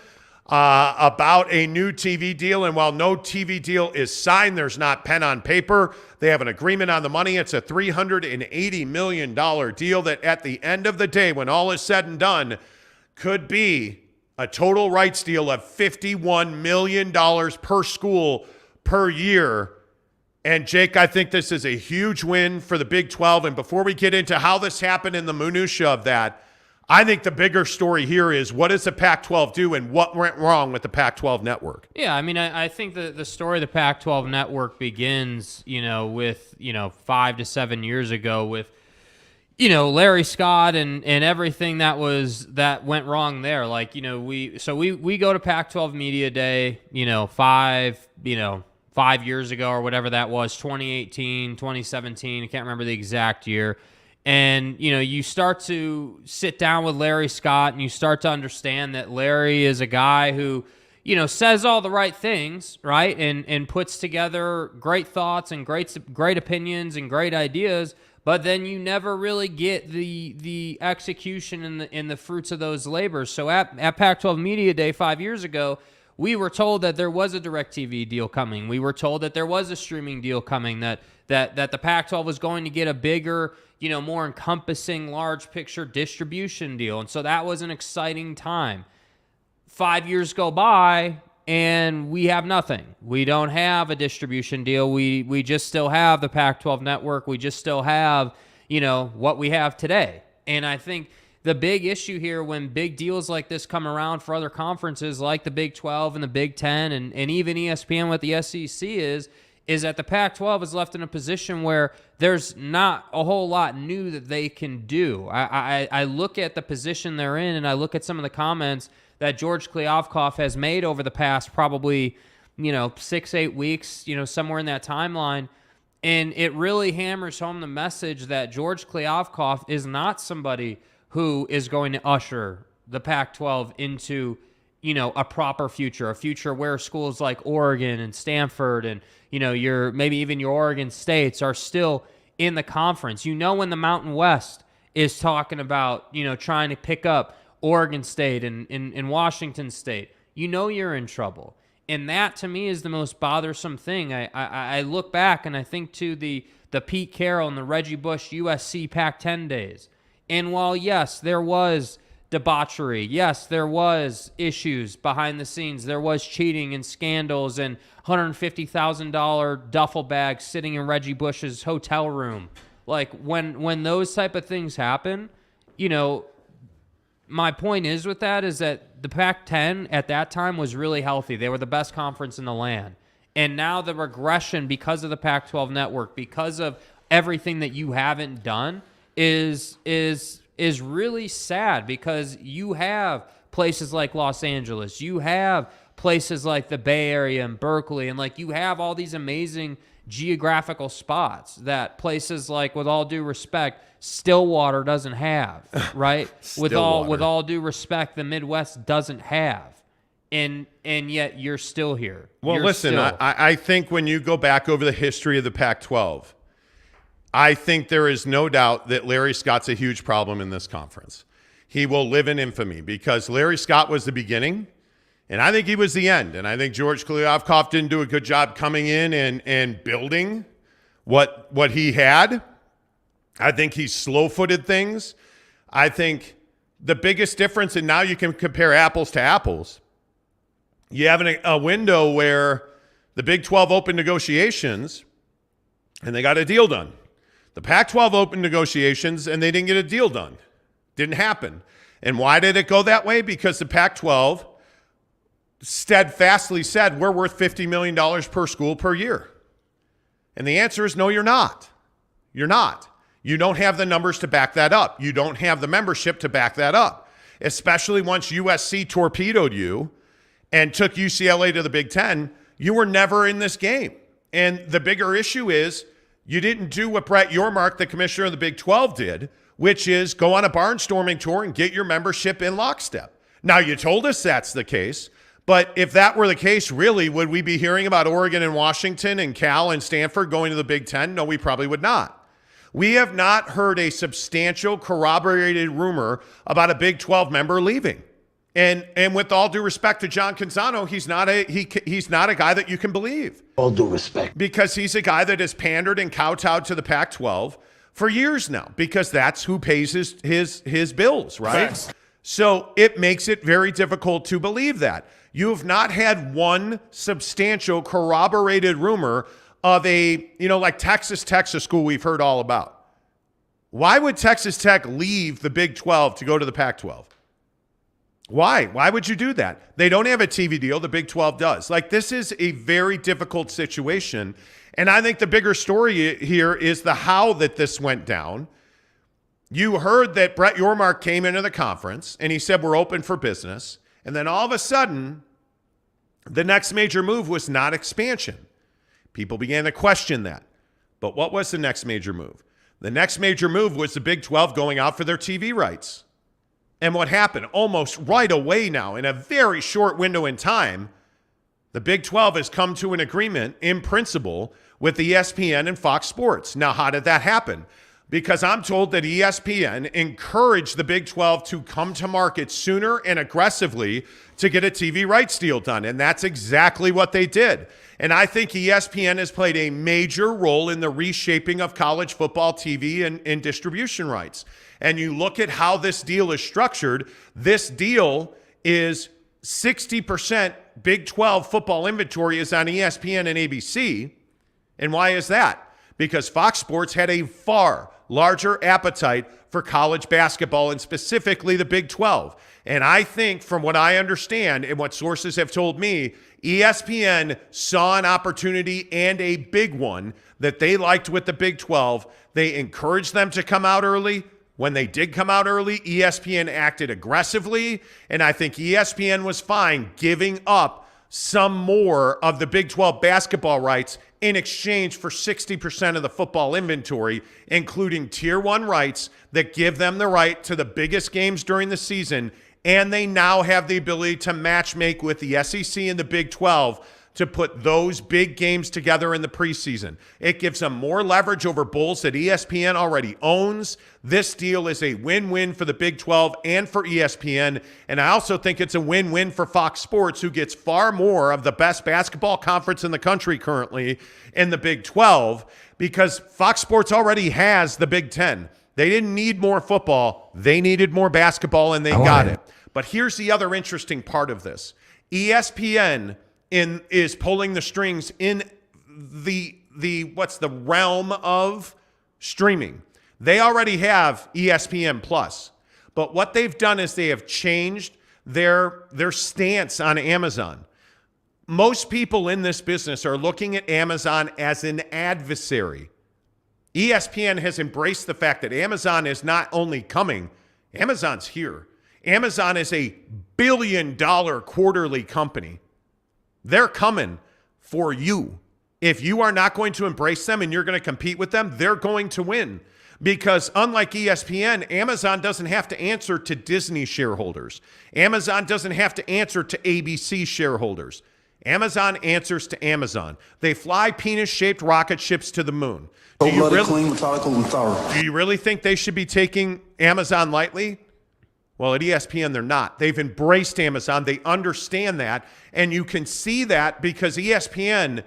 about a new TV deal. And while no TV deal is signed, there's not pen on paper. They have an agreement on the money. It's a $380 million deal that at the end of the day, when all is said and done, could be a total rights deal of $51 million per school per year. And Jake, I think this is a huge win for the Big 12. And before we get into how this happened and the minutia of that, I think the bigger story here is what does the Pac-12 do and what went wrong with the Pac-12 network? Yeah, I mean, I think the story of the Pac-12 network begins, with, 5 to 7 years ago with, Larry Scott and everything that went wrong there. Like, we go to Pac-12 Media Day, 5 years ago or whatever that was, 2018, 2017, I can't remember the exact year. And, you start to sit down with Larry Scott and you start to understand that Larry is a guy who, says all the right things, right? And puts together great thoughts and great opinions and great ideas, but then you never really get the execution and the fruits of those labors. So at Pac-12 Media Day 5 years ago, we were told that there was a DirecTV deal coming. We were told that there was a streaming deal coming, that the Pac-12 was going to get a bigger, more encompassing, large picture distribution deal. And so that was an exciting time. 5 years go by, and we have nothing. We don't have a distribution deal. We just still have the Pac-12 network. We just still have, what we have today. And I think the big issue here when big deals like this come around for other conferences like the Big 12 and the Big 10 and even ESPN with the SEC is that the Pac-12 is left in a position where there's not a whole lot new that they can do. I look at the position they're in, and I look at some of the comments that George Kliavkoff has made over the past probably, 6-8 weeks, somewhere in that timeline, and it really hammers home the message that George Kliavkoff is not somebody who is going to usher the Pac-12 into, a proper future, a future where schools like Oregon and Stanford and, maybe even your Oregon States are still in the conference. When the Mountain West is talking about, trying to pick up Oregon State and Washington State, you're in trouble. And that, to me, is the most bothersome thing. I look back and I think to the Pete Carroll and the Reggie Bush USC Pac-10 days. And while, yes, there was debauchery, yes, there was issues behind the scenes, there was cheating and scandals and $150,000 duffel bags sitting in Reggie Bush's hotel room. Like, when those type of things happen, my point is with that is that the Pac-10 at that time was really healthy. They were the best conference in the land. And now the regression because of the Pac-12 network, because of everything that you haven't done, is really sad because you have places like Los Angeles, you have places like the Bay Area and Berkeley, and you have all these amazing geographical spots that places like, with all due respect, Stillwater doesn't have, right? with all due respect, the Midwest doesn't have. And yet you're still here. Well, listen, I think when you go back over the history of the Pac-12, I think there is no doubt that Larry Scott's a huge problem in this conference. He will live in infamy because Larry Scott was the beginning, and I think he was the end. And I think George Kliavkoff didn't do a good job coming in and building what he had. I think he slow-footed things. I think the biggest difference, and now you can compare apples to apples, you have a window where the Big 12 opened negotiations, and they got a deal done. The Pac-12 opened negotiations, and they didn't get a deal done. Didn't happen. And why did it go that way? Because the Pac-12 steadfastly said, we're worth $50 million per school per year. And the answer is no, you're not. You're not. You don't have the numbers to back that up. You don't have the membership to back that up, especially once USC torpedoed you and took UCLA to the Big Ten. You were never in this game. And the bigger issue is you didn't do what Brett Yormark, the commissioner of the Big 12, did, which is go on a barnstorming tour and get your membership in lockstep. Now, you told us that's the case, but if that were the case, really, would we be hearing about Oregon and Washington and Cal and Stanford going to the Big Ten? No, we probably would not. We have not heard a substantial corroborated rumor about a Big 12 member leaving. And with all due respect to John Canzano, he's not a guy that you can believe. All due respect. Because he's a guy that has pandered and kowtowed to the Pac-12 for years now, because that's who pays his bills, right? Facts. So it makes it very difficult to believe that. You have not had one substantial corroborated rumor of a, like Texas Tech's a school we've heard all about. Why would Texas Tech leave the Big 12 to go to the Pac-12? Why? Why would you do that? They don't have a TV deal. The Big 12 does. Like, this is a very difficult situation. And I think the bigger story here is the how that this went down. You heard that Brett Yormark came into the conference and he said, we're open for business. And then all of a sudden, the next major move was not expansion. People began to question that. But what was the next major move? The next major move was the Big 12 going out for their TV rights. And what happened? Almost right away now, in a very short window in time, the Big 12 has come to an agreement in principle with ESPN and Fox Sports. Now, how did that happen? Because I'm told that ESPN encouraged the Big 12 to come to market sooner and aggressively to get a TV rights deal done. And that's exactly what they did. And I think ESPN has played a major role in the reshaping of college football TV and distribution rights. And you look at how this deal is structured, this deal is 60% Big 12 football inventory is on ESPN and ABC. And why is that? Because Fox Sports had a far larger appetite for college basketball and specifically the Big 12. And I think, from what I understand and what sources have told me, ESPN saw an opportunity, and a big one, that they liked with the Big 12. They encouraged them to come out early. When they did come out early, ESPN acted aggressively, and I think ESPN was fine giving up some more of the Big 12 basketball rights in exchange for 60% of the football inventory, including Tier 1 rights that give them the right to the biggest games during the season, and they now have the ability to match make with the SEC and the Big 12 to put those big games together in the preseason. It gives them more leverage over Bulls that ESPN already owns. This deal is a win-win for the Big 12 and for ESPN, and I also think it's a win-win for Fox Sports, who gets far more of the best basketball conference in the country currently in the Big 12, because Fox Sports already has the Big 10. They didn't need more football. They needed more basketball, and they got it. But here's the other interesting part of this. ESPN is pulling the strings in the realm of streaming. They already have ESPN Plus, but what they've done is they have changed their stance on Amazon. Most people in this business are looking at Amazon as an adversary. ESPN has embraced the fact that Amazon is not only coming, Amazon's here. Amazon is a billion-dollar quarterly company. They're coming for you. If you are not going to embrace them and you're going to compete with them, they're going to win. Because unlike ESPN, Amazon doesn't have to answer to Disney shareholders. Amazon doesn't have to answer to ABC shareholders. Amazon answers to Amazon. They fly penis-shaped rocket ships to the moon. Do you really think they should be taking Amazon lightly? Well, at ESPN, they're not. They've embraced Amazon. They understand that. And you can see that because ESPN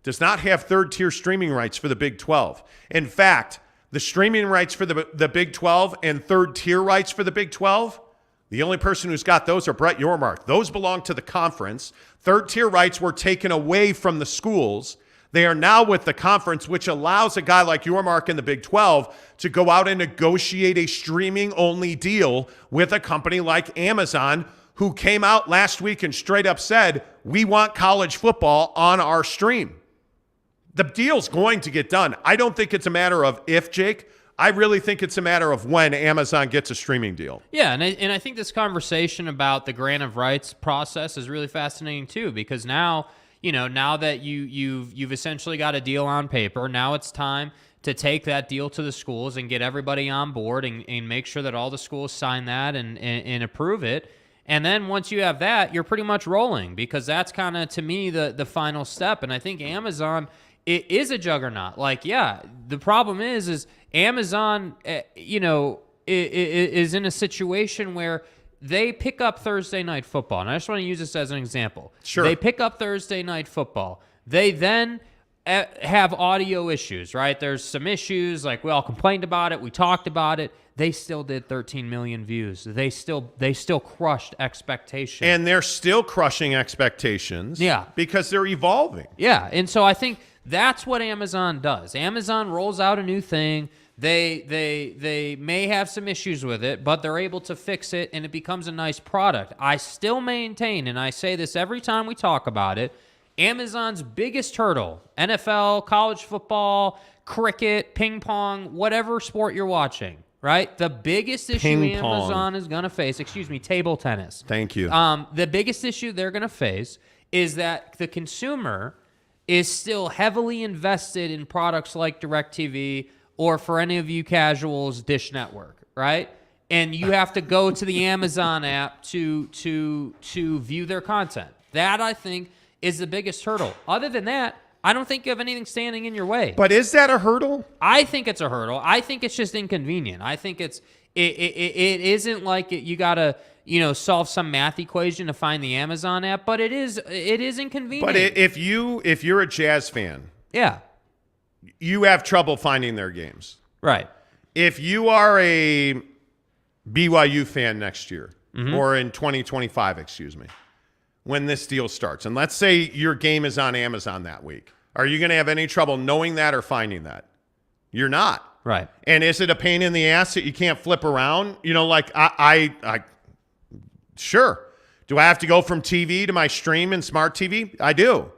does not have third-tier streaming rights for the Big 12. In fact, the streaming rights for the Big 12 and third-tier rights for the Big 12, the only person who's got those are Brett Yormark. Those belong to the conference. Third-tier rights were taken away from the schools. They are now with the conference, which allows a guy like Yormark in the Big 12 to go out and negotiate a streaming-only deal with a company like Amazon, who came out last week and straight up said, we want college football on our stream. The deal's going to get done. I don't think it's a matter of if, Jake. I really think it's a matter of when Amazon gets a streaming deal. Yeah, and I think this conversation about the grant of rights process is really fascinating too, because now, now that you've essentially got a deal on paper, now it's time to take that deal to the schools and get everybody on board and make sure that all the schools sign that and approve it. And then once you have that, you're pretty much rolling, because that's kind of, to me, the final step. And I think Amazon, it is a juggernaut. Like, yeah, the problem is Amazon, is in a situation where they pick up Thursday Night Football. And I just want to use this as an example. Sure. They pick up Thursday Night Football. They then have audio issues, right? There's some issues, like we all complained about it, we talked about it. They still did 13 million views. They still crushed expectations. And they're still crushing expectations. Yeah. Because they're evolving. Yeah, and so I think that's what Amazon does. Amazon rolls out a new thing. They may have some issues with it, but they're able to fix it, and it becomes a nice product. I still maintain, and I say this every time we talk about it, Amazon's biggest hurdle, NFL, college football, cricket, ping pong, whatever sport you're watching, right? The biggest issue Amazon is going to face, table tennis. Thank you. The biggest issue they're going to face is that the consumer is still heavily invested in products like DirecTV, or for any of you casuals, Dish Network, right? And you have to go to the Amazon app to view their content. That, I think, is the biggest hurdle. Other than that, I don't think you have anything standing in your way. But is that a hurdle? I think it's a hurdle. I think it's just inconvenient. I think it isn't like you got to solve some math equation to find the Amazon app, but it is inconvenient. But if you're a Jazz fan, yeah, you have trouble finding their games. Right. If you are a BYU fan next year, or in 2025, when this deal starts, and let's say your game is on Amazon that week, are you going to have any trouble knowing that or finding that? You're not. Right. And is it a pain in the ass that you can't flip around? Sure. Do I have to go from TV to my stream and smart TV? I do.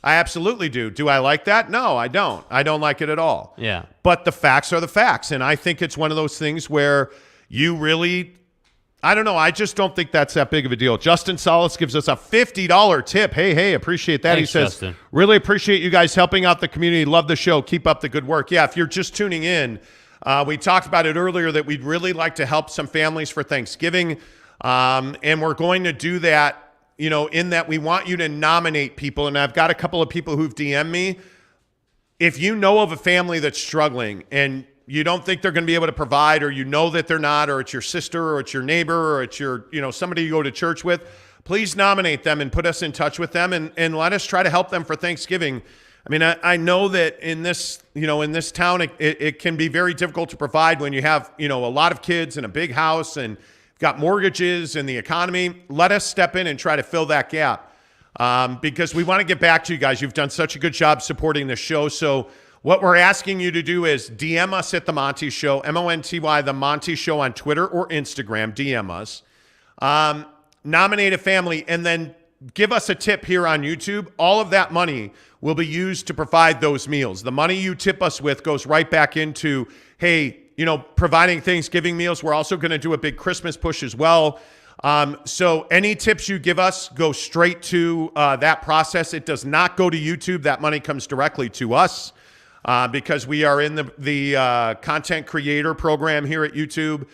I absolutely do. Do I like that? No, I don't. I don't like it at all. Yeah. But the facts are the facts. And I think it's one of those things where you really, I don't know. I just don't think that's that big of a deal. Justin Solis gives us a $50 tip. Hey, appreciate that. Thanks, he says, Justin. Really appreciate you guys helping out the community. Love the show. Keep up the good work. Yeah, if you're just tuning in, we talked about it earlier that we'd really like to help some families for Thanksgiving. And we're going to do that, in that we want you to nominate people. And I've got a couple of people who've DM'd me. If you know of a family that's struggling and you don't think they're going to be able to provide, or that they're not, or it's your sister, or it's your neighbor, or it's your, somebody you go to church with, please nominate them and put us in touch with them and let us try to help them for Thanksgiving. I mean, I know that in this, in this town, it can be very difficult to provide when you have, a lot of kids and a big house and got mortgages and the economy. Let us step in and try to fill that gap, because we want to get back to you guys. You've done such a good job supporting the show. So what we're asking you to do is DM us at The Monty Show, Monty, The Monty Show on Twitter or Instagram. DM us. Nominate a family, and then give us a tip here on YouTube. All of that money will be used to provide those meals. The money you tip us with goes right back into, providing Thanksgiving meals. We're also going to do a big Christmas push as well. So any tips you give us go straight to that process. It does not go to YouTube. That money comes directly to us. Because we are in the content creator program here at YouTube.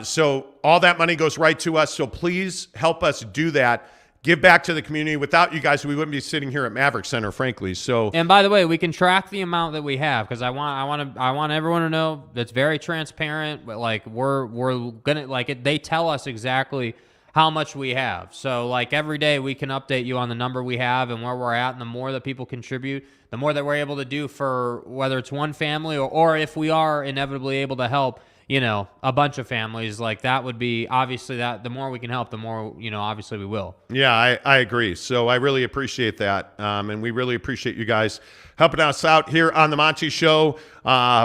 So all that money goes right to us. So please help us do that. Give back to the community. Without you guys, we wouldn't be sitting here at Maverick Center, frankly. So, and by the way, we can track the amount that we have, because I want everyone to know that's very transparent. But we're gonna they tell us exactly how much we have. So every day we can update you on the number we have and where we're at, and the more that people contribute, the more that we're able to do for whether it's one family or if we are inevitably able to help, a bunch of families. That would be obviously that the more we can help, the more, obviously we will. Yeah, I agree. So I really appreciate that. And we really appreciate you guys helping us out here on the Monty Show,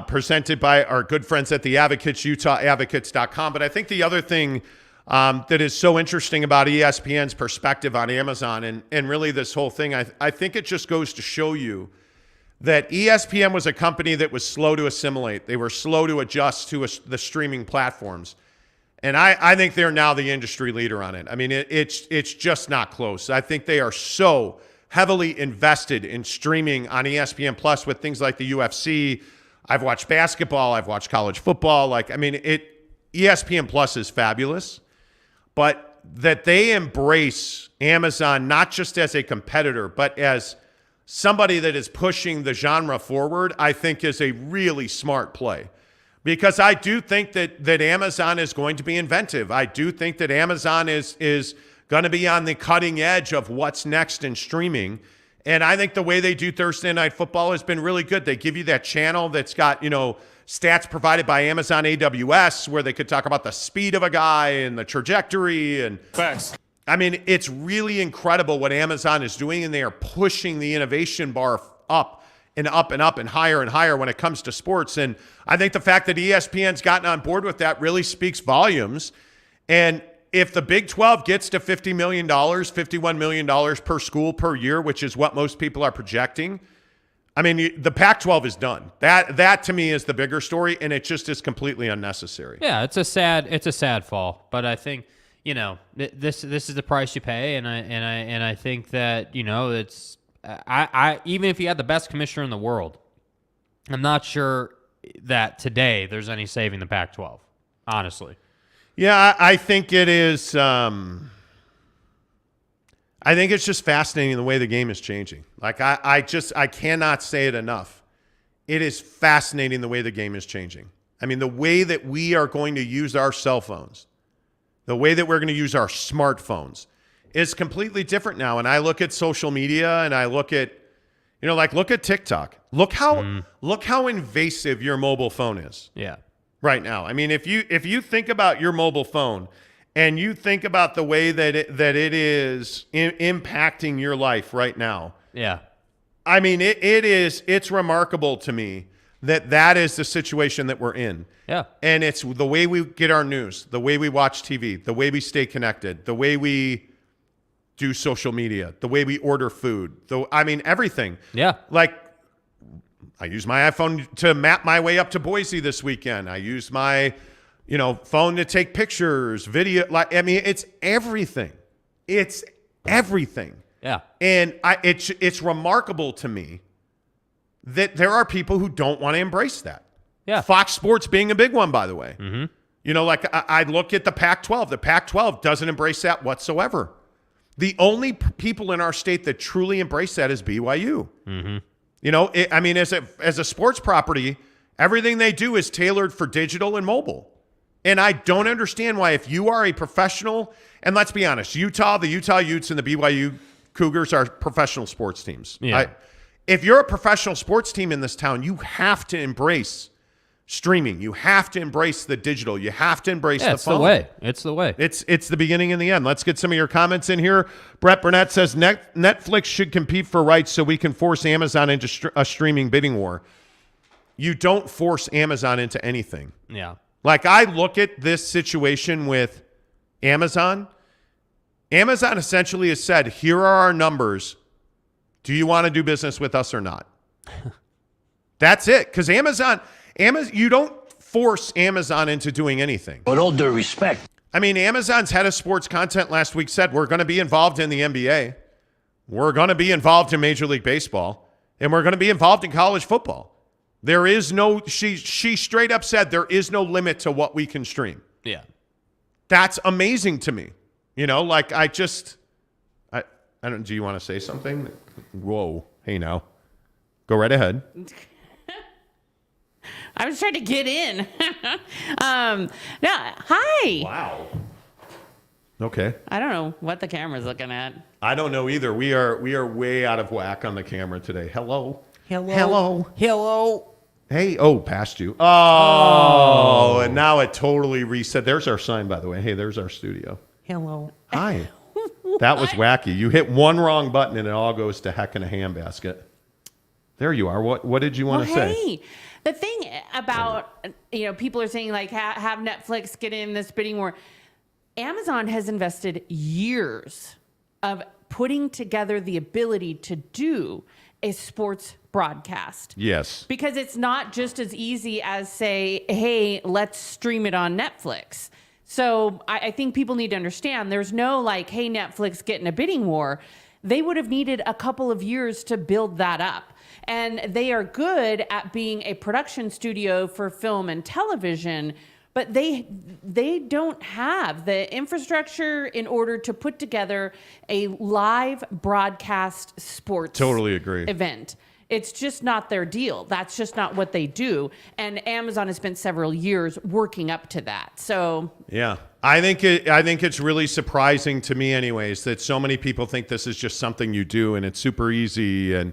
presented by our good friends at the Advocates, UtahAdvocates.com. But I think the other thing that is so interesting about ESPN's perspective on Amazon and really this whole thing, I think it just goes to show you that ESPN was a company that was slow to assimilate. They were slow to adjust to the streaming platforms. And I think they're now the industry leader on it. I mean, it's just not close. I think they are so heavily invested in streaming on ESPN Plus with things like the UFC, I've watched basketball. I've watched college football. ESPN Plus is fabulous, but that they embrace Amazon not just as a competitor, but as somebody that is pushing the genre forward, I think is a really smart play. Because I do think that Amazon is going to be inventive. I do think that Amazon is going to be on the cutting edge of what's next in streaming. And I think the way they do Thursday Night Football has been really good. They give you that channel that's got, stats provided by Amazon AWS where they could talk about the speed of a guy and the trajectory. And Facts. I mean, it's really incredible what Amazon is doing, and they are pushing the innovation bar up and up and up and higher when it comes to sports. And I think the fact that ESPN's gotten on board with that really speaks volumes. And if the Big 12 gets to $50 million, $51 million per school per year, which is what most people are projecting, I mean, the Pac-12 is done. That to me is the bigger story, and it just is completely unnecessary. Yeah, it's a sad fall, but I think this is the price you pay, and I think that it's I even if you had the best commissioner in the world, I'm not sure that today there's any saving the Pac-12, honestly. Yeah, I think it is. I think it's just fascinating the way the game is changing. I cannot say it enough. It is fascinating the way the game is changing. I mean, the way that we are going to use our cell phones, the way that we're going to use our smartphones is completely different now. And I look at social media and I look at, look at TikTok. Look how invasive your mobile phone is. Yeah. Right now. I mean, if you think about your mobile phone and you think about the way that it is impacting your life right now. Yeah. I mean, it's remarkable to me that is the situation that we're in. Yeah. And it's the way we get our news, the way we watch TV, the way we stay connected, the way we do social media, the way we order food. Everything. Yeah. I use my iPhone to map my way up to Boise this weekend. I use my, phone to take pictures, video. It's everything. It's everything. Yeah. And it's remarkable to me that there are people who don't want to embrace that. Yeah. Fox Sports being a big one, by the way. Mm-hmm. I look at the Pac-12. The Pac-12 doesn't embrace that whatsoever. The only people in our state that truly embrace that is BYU. Mm-hmm. As a sports property, everything they do is tailored for digital and mobile. And I don't understand why, if you are a professional, and let's be honest, the Utah Utes and the BYU Cougars are professional sports teams. Yeah. If you're a professional sports team in this town, you have to embrace streaming. You have to embrace the digital. You have to embrace the phone. It's the way. It's the way. It's the beginning and the end. Let's get some of your comments in here. Brett Burnett says Netflix should compete for rights so we can force Amazon into a streaming bidding war. You don't force Amazon into anything. Yeah. I look at this situation with Amazon. Amazon essentially has said, here are our numbers. Do you want to do business with us or not? That's it. Because Amazon, you don't force Amazon into doing anything. With all due respect. I mean, Amazon's head of sports content last week said, we're going to be involved in the NBA. We're going to be involved in Major League Baseball. And we're going to be involved in college football. There is no, she straight up said, there is no limit to what we can stream. Yeah. That's amazing to me. I don't, do you want to say something? Whoa. Hey, now. Go right ahead. I was trying to get in. Hi. Wow. Okay. I don't know what the camera's looking at. I don't know either. We are way out of whack on the camera today. Hello. Hey, past you. Oh, and now it totally reset. There's our sign, by the way. Hey, there's our studio. Hello. Hi. That was wacky. You hit one wrong button and it all goes to heck in a handbasket. There you are. What did you want to say? Hey, the thing about, people are saying have Netflix get in this bidding war. Amazon has invested years of putting together the ability to do a sports broadcast. Yes. Because it's not just as easy as say, hey, let's stream it on Netflix. So I think people need to understand there's no hey, Netflix, get in a bidding war. they would have needed a couple of years to build that up. And they are good at being a production studio for film and television, but they don't have the infrastructure in order to put together a live broadcast sports Totally agree. event. It's just not their deal. That's just not what they do. And Amazon has spent several years working up to that. So yeah, I think it's really surprising to me, anyways, that so many people think this is just something you do and it's super easy, and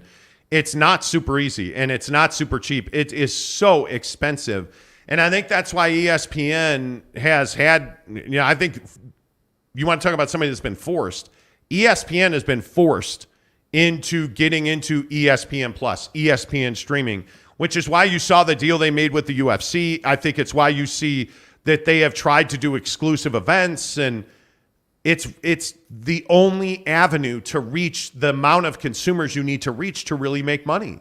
it's not super easy and it's not super cheap. It is so expensive, and I think that's why ESPN has had. I think you want to talk about somebody that's been forced. ESPN has been forced into getting into ESPN Plus, ESPN streaming, which is why you saw the deal they made with the UFC. I think it's why you see that they have tried to do exclusive events, and it's the only avenue to reach the amount of consumers you need to reach to really make money.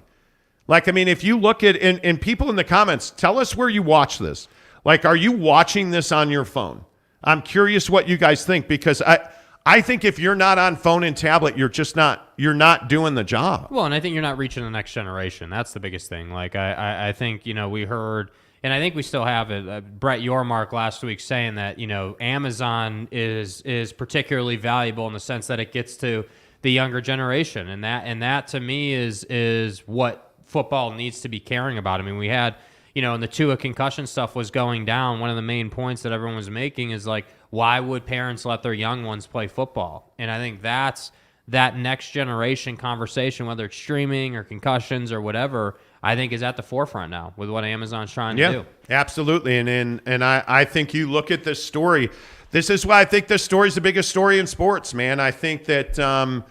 Like, I mean, if you look at, and people in the comments, tell us where you watch this. Like, are you watching this on your phone? I'm curious what you guys think, because I think if you're not on phone and tablet, you're not doing the job. Well, and I think you're not reaching the next generation. That's the biggest thing. Like, I think, we heard, and I think we still have it, Brett Yormark last week saying that, Amazon is particularly valuable in the sense that it gets to the younger generation. And that to me is what football needs to be caring about. I mean, we had, and the Tua concussion stuff was going down. One of the main points that everyone was making is like, why would parents let their young ones play football? And I think that's that next generation conversation, whether it's streaming or concussions or whatever, I think is at the forefront now with what Amazon's trying to do. Absolutely. And I think you look at this story. This is why I think this story is the biggest story in sports, man. I think that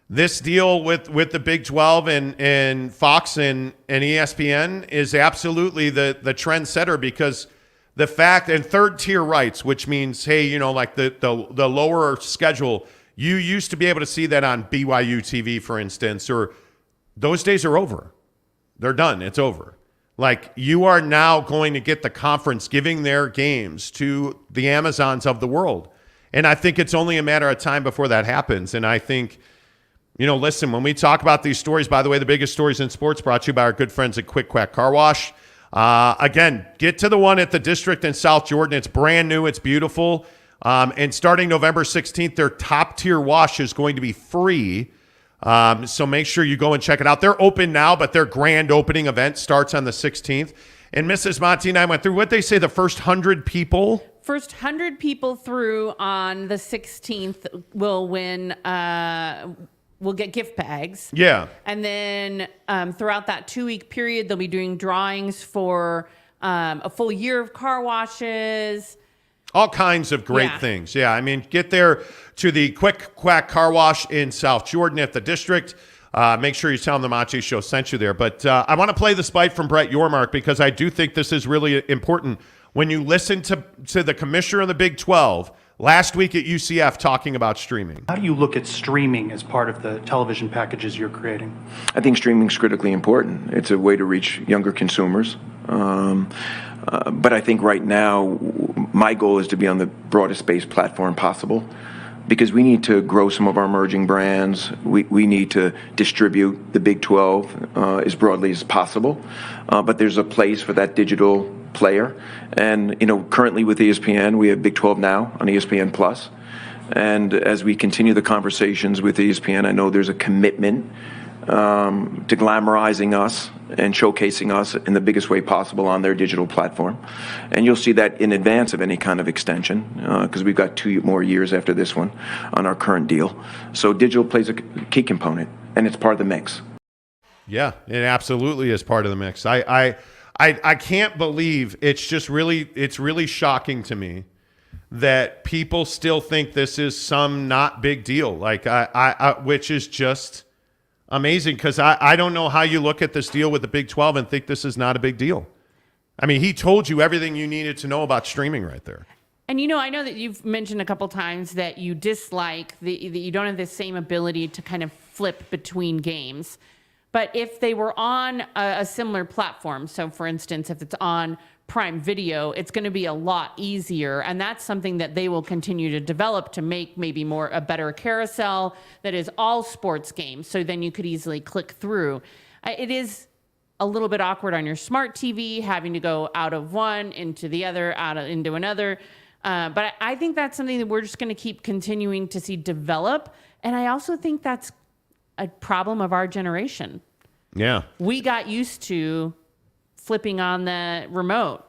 this deal with the Big 12 and Fox and ESPN is absolutely the trendsetter, because the fact, and third tier rights, which means, hey, like the lower schedule, you used to be able to see that on BYU TV, for instance, or those days are over. They're done. It's over. Like, you are now going to get the conference giving their games to the Amazons of the world. And I think it's only a matter of time before that happens. And I think, listen, when we talk about these stories, by the way, the biggest stories in sports brought to you by our good friends at Quack Car Wash. Again, get to the one at the District in South Jordan. It's brand new. It's beautiful. And starting November 16th, their top tier wash is going to be free. So make sure you go and check it out. They're open now, but their grand opening event starts on the 16th. And Mrs. Monty and I went through what they say the first 100 people. First 100 people through on the 16th will win. We'll get gift bags. Yeah. And then throughout that 2-week period, they'll be doing drawings for a full year of car washes. All kinds of great things. Yeah, I mean, get there to the Quack Car Wash in South Jordan at the District. Make sure you tell them the Monty Show sent you there. But I want to play the spite from Brett Yormark, because I do think this is really important. When you listen to the commissioner of the Big 12 last week at UCF talking about streaming. How do you look at streaming as part of the television packages you're creating? I think streaming is critically important. It's a way to reach younger consumers. But I think right now, my goal is to be on the broadest based platform possible, because we need to grow some of our emerging brands. We need to distribute the Big 12 as broadly as possible. But there's a place for that digital player. And, currently with ESPN, we have Big 12 now on ESPN Plus. And as we continue the conversations with ESPN, I know there's a commitment to glamorizing us and showcasing us in the biggest way possible on their digital platform. And you'll see that in advance of any kind of extension, because we've got 2 more years after this one on our current deal. So digital plays a key component, and it's part of the mix. Yeah, it absolutely is part of the mix. I can't believe it's really shocking to me that people still think this is some not big deal. Like which is just amazing, because I don't know how you look at this deal with the Big 12 and think this is not a big deal. I mean, he told you everything you needed to know about streaming right there. And I know that you've mentioned a couple times that you dislike that you don't have the same ability to kind of flip between games. But if they were on a similar platform, so for instance, if it's on Prime Video, it's going to be a lot easier. And that's something that they will continue to develop to make maybe a better carousel that is all sports games. So then you could easily click through. It is a little bit awkward on your smart TV, having to go out of one into the other, into another. But I think that's something that we're just going to keep continuing to see develop. And I also think that's a problem of our generation. Yeah. We got used to flipping on the remote.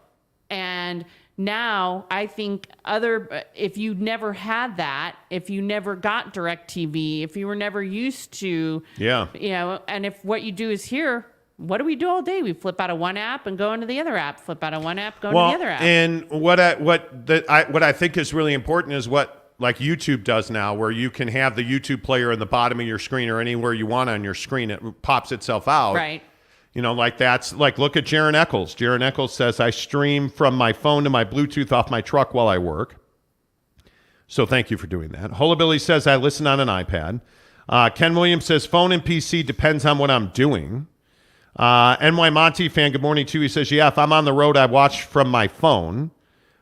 And now I think if you never had that, if you never got DirecTV, if you were never used to, and if what you do is here, what do we do all day? We flip out of one app and go into the other app, flip out of one app, go into the other app. And what I think is really important is what like YouTube does now, where you can have the YouTube player in the bottom of your screen or anywhere you want on your screen. It pops itself out. Right. Look at Jaron Eccles. Jaron Eccles says, I stream from my phone to my Bluetooth off my truck while I work. So thank you for doing that. Holabilly says, I listen on an iPad. Ken Williams says, phone and PC depends on what I'm doing. NY Monty fan, good morning too. He says, if I'm on the road, I watch from my phone.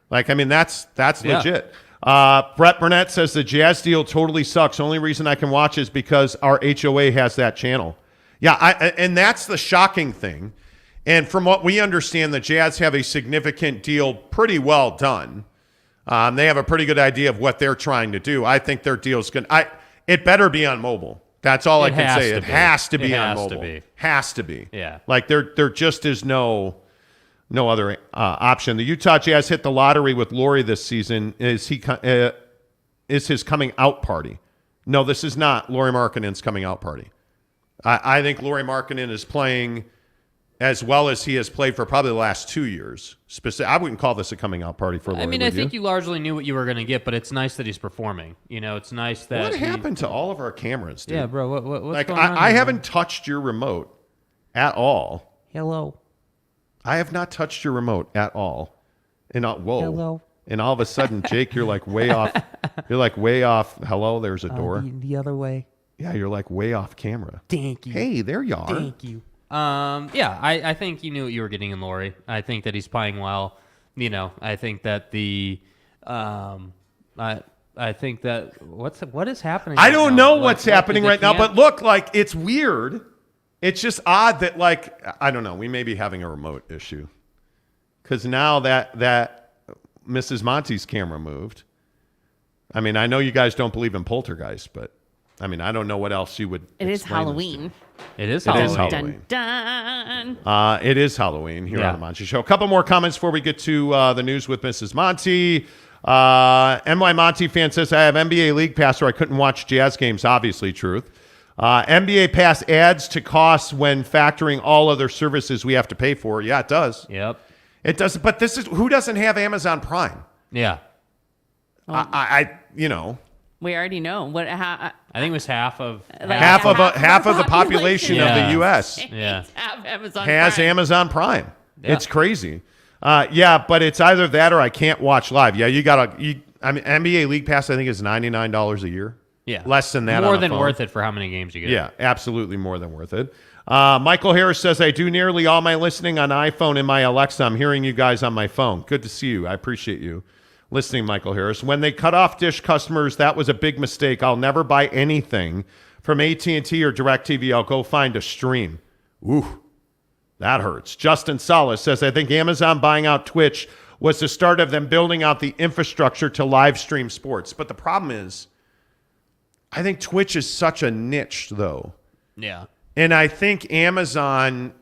That's legit. Brett Burnett says the Jazz deal totally sucks. Only reason I can watch is because our HOA has that channel. Yeah, and that's the shocking thing. And from what we understand, the Jazz have a significant deal pretty well done. They have a pretty good idea of what they're trying to do. I think their deal's going to – it better be on mobile. That's all I can say. It has to be on mobile. Has to be. Yeah. There just is no other option. The Utah Jazz hit the lottery with Lauri this season. Is his coming out party? No, this is not Lauri Markkanen's coming out party. I think Lauri Markkanen is playing as well as he has played for probably the last 2 years. I wouldn't call this a coming out party for Lauri. I think you largely knew what you were going to get, but it's nice that he's performing. It's nice that. What happened to all of our cameras, dude? Yeah, bro. What's going on? I haven't touched your remote at all. Hello. I have not touched your remote at all. And whoa. Hello. And all of a sudden, Jake, you're like way off. You're like way off. Hello, there's a door. The other way. Yeah, you're like way off camera. Thank you. Hey, there you are. Thank you. I think you knew what you were getting in Lauri. I think that he's playing well. I think that I think that what is happening? I don't know what's happening right now, but look, it's weird. It's just odd that I don't know. We may be having a remote issue because now that Mrs. Monty's camera moved. I mean, I know you guys don't believe in poltergeist, but I mean, I don't know what else you would. It is Halloween. It is Halloween. Dun, dun. It is Halloween here on the Monty Show. A couple more comments before we get to the news with Mrs. Monty. NY Monty fan says, I have NBA League Pass, or I couldn't watch Jazz games. Obviously, truth. NBA Pass adds to costs when factoring all other services we have to pay for. Yeah, it does. Yep. It does. But who doesn't have Amazon Prime? Yeah. We already know I think it was half of the population of the U.S. Yeah. has Amazon Prime. Yeah. It's crazy. But it's either that or I can't watch live. Yeah, NBA League Pass I think is $99 a year. Yeah, less than that. More than worth it for how many games you get. Yeah, absolutely more than worth it. Michael Harris says, I do nearly all my listening on iPhone and my Alexa. I'm hearing you guys on my phone. Good to see you. I appreciate you listening, Michael Harris. When they cut off Dish customers, that was a big mistake. I'll never buy anything from AT&T or DirecTV. I'll go find a stream. Ooh, that hurts. Justin Salas says, I think Amazon buying out Twitch was the start of them building out the infrastructure to live stream sports. But the problem is, I think Twitch is such a niche, though. Yeah. And I think Amazon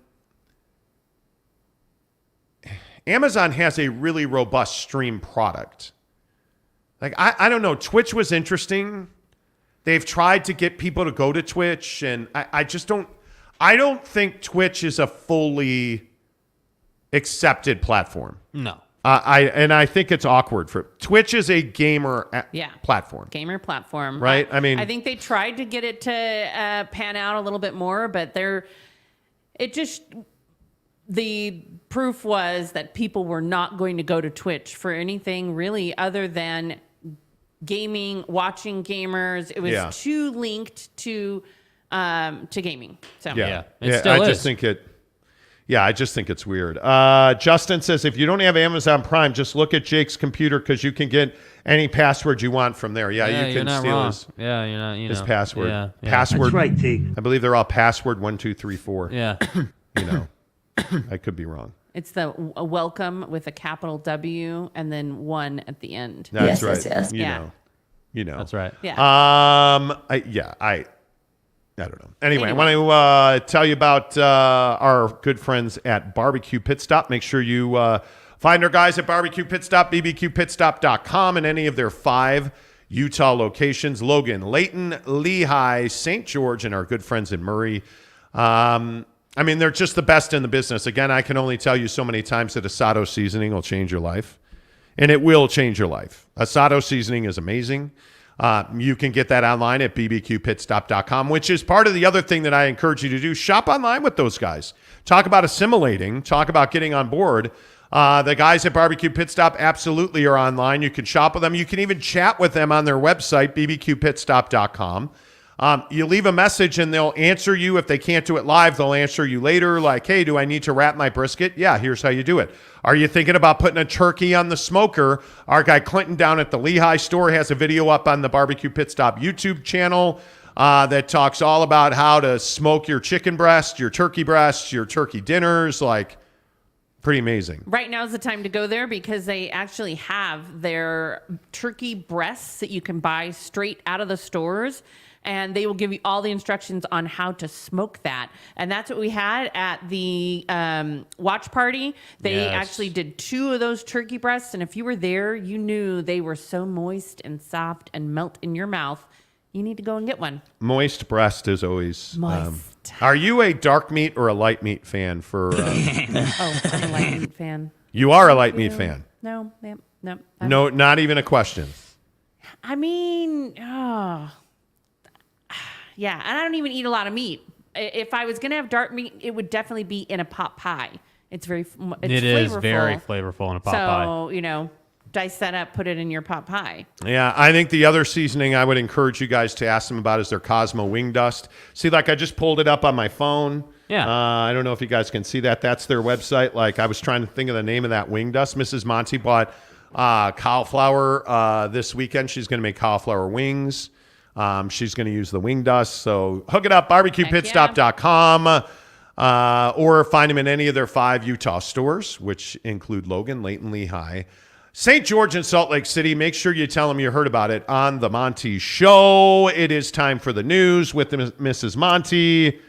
has a really robust stream product. I don't know. Twitch was interesting. They've tried to get people to go to Twitch, and I don't think Twitch is a fully accepted platform. No. I think it's awkward for Twitch is a gamer platform. Gamer platform. Right? I think they tried to get it to pan out a little bit more, but the proof was that people were not going to go to Twitch for anything really other than gaming, watching gamers. It was too linked to to gaming. So I just think it's weird. Justin says, if you don't have Amazon Prime, just look at Jake's computer because you can get any password you want from there. Yeah, you can steal his password. Yeah. Password. That's right, T. I believe they're all password 1234. Yeah. I could be wrong. It's the welcome with a capital W and then 1 at the end. That's right. Yes. You know. That's right. Yeah. I don't know. Anyway, I want to tell you about our good friends at Barbecue Pit Stop. Make sure you find our guys at Barbecue Pit Stop, bbqpitstop.com, and any of their 5 Utah locations: Logan, Layton, Lehigh, St. George, and our good friends in Murray. They're just the best in the business. Again, I can only tell you so many times that Asado seasoning will change your life, and it will change your life. Asado seasoning is amazing. You can get that online at bbqpitstop.com, which is part of the other thing that I encourage you to do. Shop online with those guys. Talk about assimilating. Talk about getting on board. The guys at Barbecue Pit Stop absolutely are online. You can shop with them. You can even chat with them on their website, bbqpitstop.com. You leave a message and they'll answer you. If they can't do it live, they'll answer you later. Like, hey, do I need to wrap my brisket? Yeah, here's how you do it. Are you thinking about putting a turkey on the smoker? Our guy Clinton down at the Lehigh store has a video up on the Barbecue Pit Stop YouTube channel that talks all about how to smoke your chicken breast, your turkey breasts, your turkey dinners. Like, pretty amazing. Right now is the time to go there because they actually have their turkey breasts that you can buy straight out of the stores. And they will give you all the instructions on how to smoke that. And that's what we had at the watch party. They actually did 2 of those turkey breasts. And if you were there, you knew they were so moist and soft and melt in your mouth. You need to go and get one. Moist breast is always... moist. Are you a dark meat or a light meat fan for... I'm a light meat fan. You are a light meat fan? No. No, not even a question. Yeah, and I don't even eat a lot of meat. If I was going to have dark meat, it would definitely be in a pot pie. It's flavorful. It is very flavorful in a pot pie. So, dice that up, put it in your pot pie. Yeah, I think the other seasoning I would encourage you guys to ask them about is their Cosmo Wing Dust. See, like I just pulled it up on my phone. Yeah. I don't know if you guys can see that. That's their website. Like I was trying to think of the name of that wing dust. Mrs. Monty bought cauliflower this weekend. She's going to make cauliflower wings. She's going to use the wing dust. So hook it up, barbecuepitstop.com, or find them in any of their 5 Utah stores, which include Logan, Layton, Lehigh, St. George, and Salt Lake City. Make sure you tell them you heard about it on the Monty Show. It is time for the news with Mrs. Monty.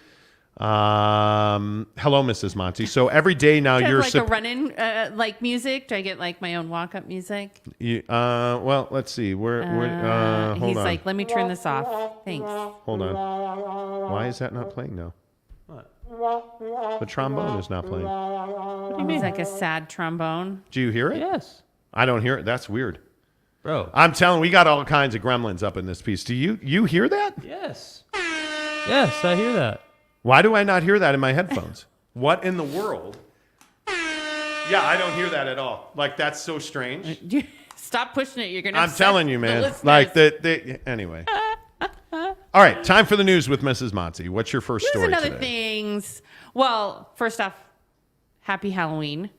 Hello, Mrs. Monty. So every day now you're like a run-in like music. Do I get like my own walk-up music? Well, let's see. Hold he's on. like, let me turn this off. Thanks. Hold on. Why is that not playing now? What? The trombone is not playing. What do you mean? It's like a sad trombone. Do you hear it? Yes. I don't hear it. That's weird. Bro. I'm telling you, we got all kinds of gremlins up in this piece. Do you hear that? Yes. Yes, I hear that. Why do I not hear that in my headphones? What in the world? Yeah, I don't hear that at all. Like, that's so strange. Stop pushing it. You're going to I'm telling you, man. Like, anyway. All right, time for the news with Mrs. Monty. What's your first story today? Other things. Well, first off, happy Halloween.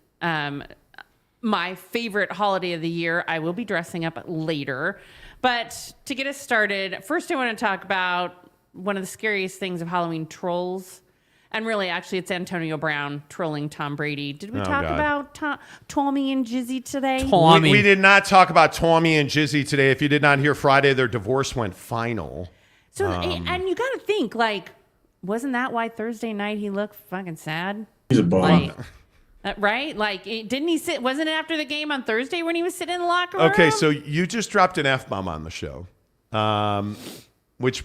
My favorite holiday of the year. I will be dressing up later. But to get us started, first I want to talk about one of the scariest things of Halloween, trolls. And really, actually, it's Antonio Brown trolling Tom Brady. Did we talk about Tommy and Jizzy today? We did not talk about Tommy and Jizzy today. If you did not hear Friday, their divorce went final. So, and you got to think, like, wasn't that why Thursday night he looked fucking sad? He's a bum. Like, right? Like, didn't he sit? Wasn't it after the game on Thursday when he was sitting in the locker room? Okay, so you just dropped an F-bomb on the show, which...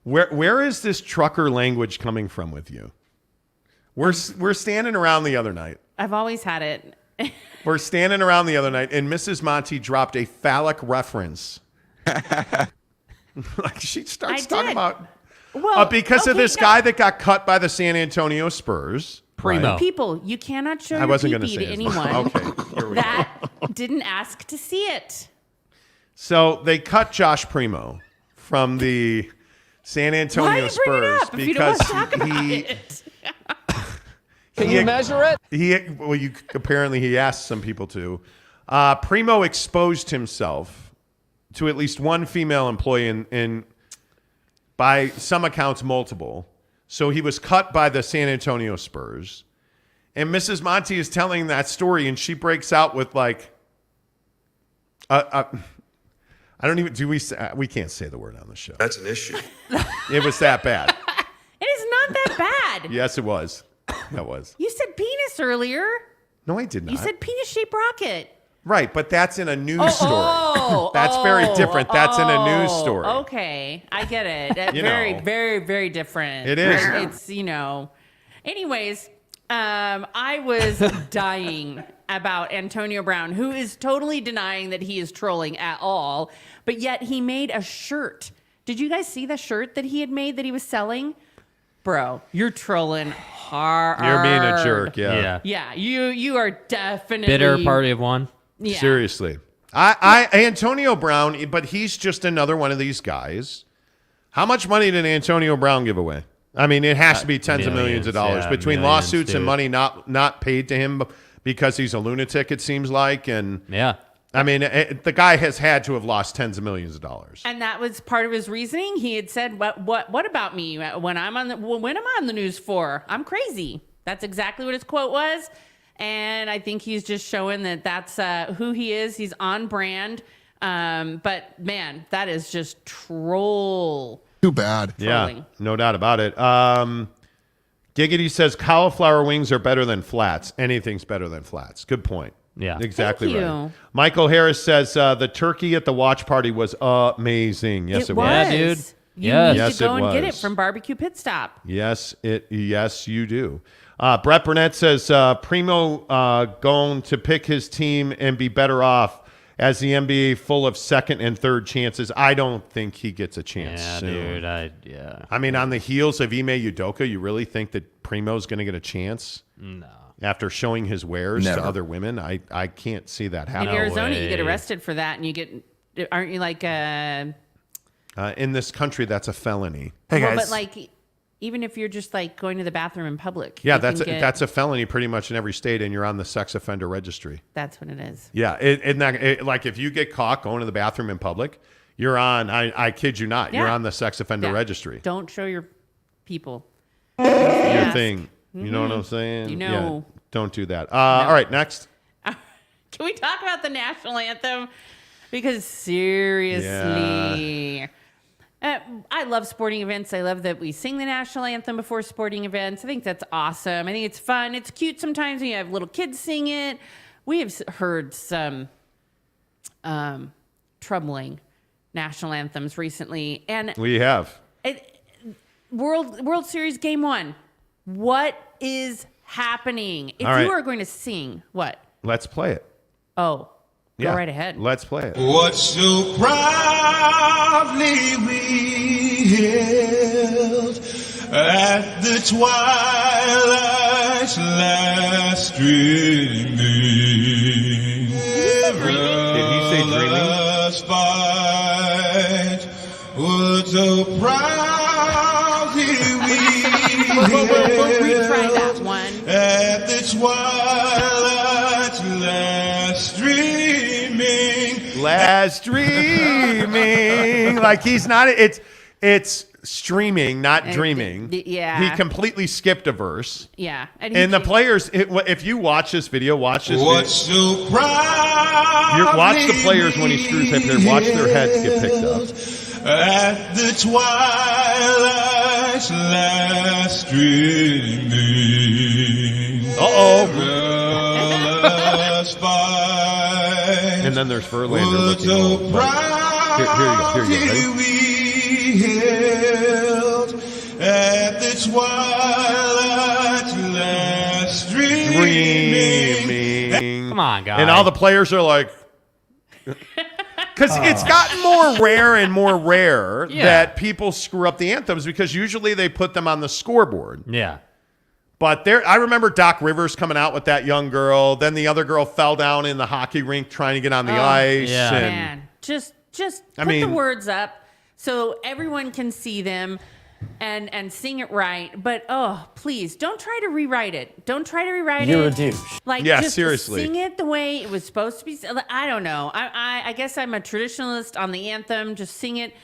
Where is this trucker language coming from with you? We're standing around the other night. I've always had it. We're standing around the other night, and Mrs. Monty dropped a phallic reference. Like she starts talking about because of this guy that got cut by the San Antonio Spurs. Primo. Right? People, you cannot show your pee-pee to anyone that didn't ask to see it. So they cut Josh Primo from the San Antonio Spurs because Can you measure it? He asked some people to. Primo exposed himself to at least one female employee and by some accounts multiple. So he was cut by the San Antonio Spurs. And Mrs. Monty is telling that story, and she breaks out with like, I don't even, we can't say the word on the show. That's an issue. It was that bad. It is not that bad. Yes, it was. That was. You said penis earlier. No, I did not. You said penis-shaped rocket. Right, but that's in a news story. That's very different. That's in a news story. Okay, I get it. Very, very different. It is. It's, Anyways, I was dying about Antonio Brown, who is totally denying that he is trolling at all, but yet he made a shirt. Did you guys see the shirt that he had made that he was selling? Bro, you're trolling hard. You're being a jerk, yeah. Yeah, you are definitely... Bitter party of one. Yeah. Seriously. Antonio Brown, but he's just another one of these guys. How much money did Antonio Brown give away? I mean, it has to be tens of millions of dollars between lawsuits and money not paid to him because he's a lunatic, it seems like. And yeah. I mean, the guy has had to have lost tens of millions of dollars. And that was part of his reasoning. He had said, "What about me when I'm on the news for? I'm crazy." That's exactly what his quote was. And I think he's just showing that that's who he is. He's on brand. But man, that is just troll. Too bad. Trolling. Yeah, no doubt about it. Giggity says cauliflower wings are better than flats. Anything's better than flats. Good point. Yeah, exactly Thank right. you. Michael Harris says the turkey at the watch party was amazing. Yes, it was. Yeah, dude. You need to go and get it from Barbecue Pit Stop. Yes, you do. Brett Burnett says Primo going to pick his team and be better off as the NBA full of second and third chances. I don't think he gets a chance soon. Dude. I mean, on the heels of Ime Udoka, you really think that Primo's going to get a chance? No. After showing his wares to other women, I can't see that happening. In Arizona, you get arrested for that, and you get, aren't you like in this country, that's a felony. Hey guys, but like, even if you're just like going to the bathroom in public. Yeah, that's a felony pretty much in every state, and you're on the sex offender registry. That's what it is. Yeah, like if you get caught going to the bathroom in public, you're on. I kid you not, you're on the sex offender registry. Don't show your people. Your thing. You know what I'm saying? Yeah, don't do that. All right, next. Can we talk about the national anthem? Because seriously, I love sporting events. I love that we sing the national anthem before sporting events. I think that's awesome. I think it's fun. It's cute sometimes when you have little kids sing it. We have heard some troubling national anthems recently. And we have. World Series Game 1. What is happening? If you are going to sing, what? Let's play it. Oh, go right ahead. Let's play it. What so proudly we hailed at the twilight's last streaming. Did he say dreaming? What so proudly we We'll retry that one. At the twilight's last streaming. Last streaming. Like he's not. It's streaming, not dreaming. Yeah. He completely skipped a verse. Yeah. And the players, if you watch this video, What's so proud? Watch the players when he screws up there. Watch their heads get picked up. At the twilight's last streaming. And then there's Verlander looking all here you go. At the twilight's last streaming. Come on, guys. And all the players are like, because it's gotten more rare and more rare that people screw up the anthems because usually they put them on the scoreboard. Yeah. But I remember Doc Rivers coming out with that young girl. Then the other girl fell down in the hockey rink trying to get on the ice. Yeah. Man, just put the words up so everyone can see them and sing it right. But please don't try to rewrite it. Don't try to rewrite it. You're a douche. Like, yeah, just seriously. sing it the way it was supposed to be. I don't know. I guess I'm a traditionalist on the anthem. Just sing it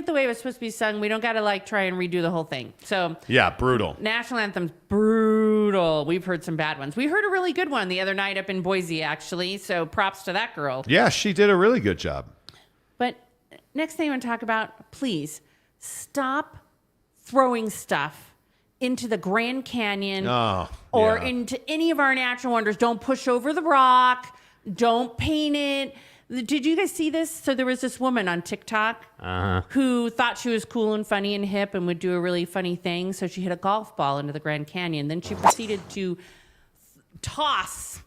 the way it was supposed to be sung. We don't got to try and redo the whole thing. So yeah, brutal. National anthem's brutal. We've heard some bad ones. We heard a really good one the other night up in Boise, actually. So props to that girl. Yeah, she did a really good job. But next thing I want to talk about, please stop throwing stuff into the Grand Canyon or into any of our natural wonders. Don't push over the rock. Don't paint it. Did you guys see this? So there was this woman on TikTok who thought she was cool and funny and hip and would do a really funny thing. So she hit a golf ball into the Grand Canyon. Then she proceeded to toss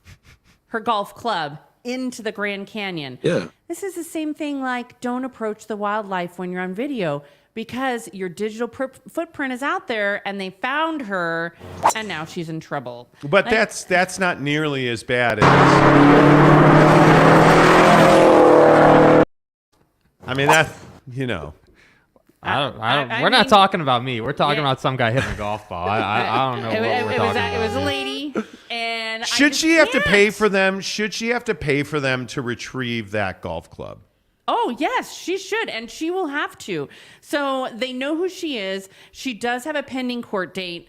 her golf club into the Grand Canyon. Yeah. This is the same thing like don't approach the wildlife when you're on video because your digital footprint is out there and they found her and now she's in trouble. But that's not nearly as bad as... I mean, that's, we're not talking about me. We're talking about some guy hitting a golf ball. I don't know what we're talking about. It was a lady. And Should she have to pay for them? Should she have to pay for them to retrieve that golf club? Oh, yes, she should, and she will have to. So they know who she is. She does have a pending court date.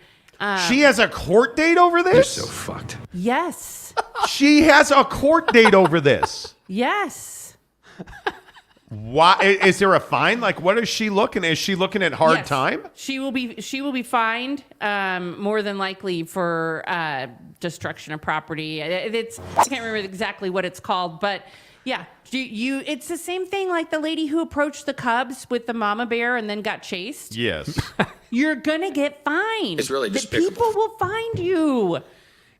She has a court date over this? You're so fucked. Yes. She has a court date over this? Yes. Why? Is there a fine? Like, what is she looking at? Is she looking at hard time? She will be fined more than likely for destruction of property. I can't remember exactly what it's called, but yeah, it's the same thing like the lady who approached the cubs with the mama bear and then got chased. Yes. You're gonna get fined. It's really despicable. The people will find you.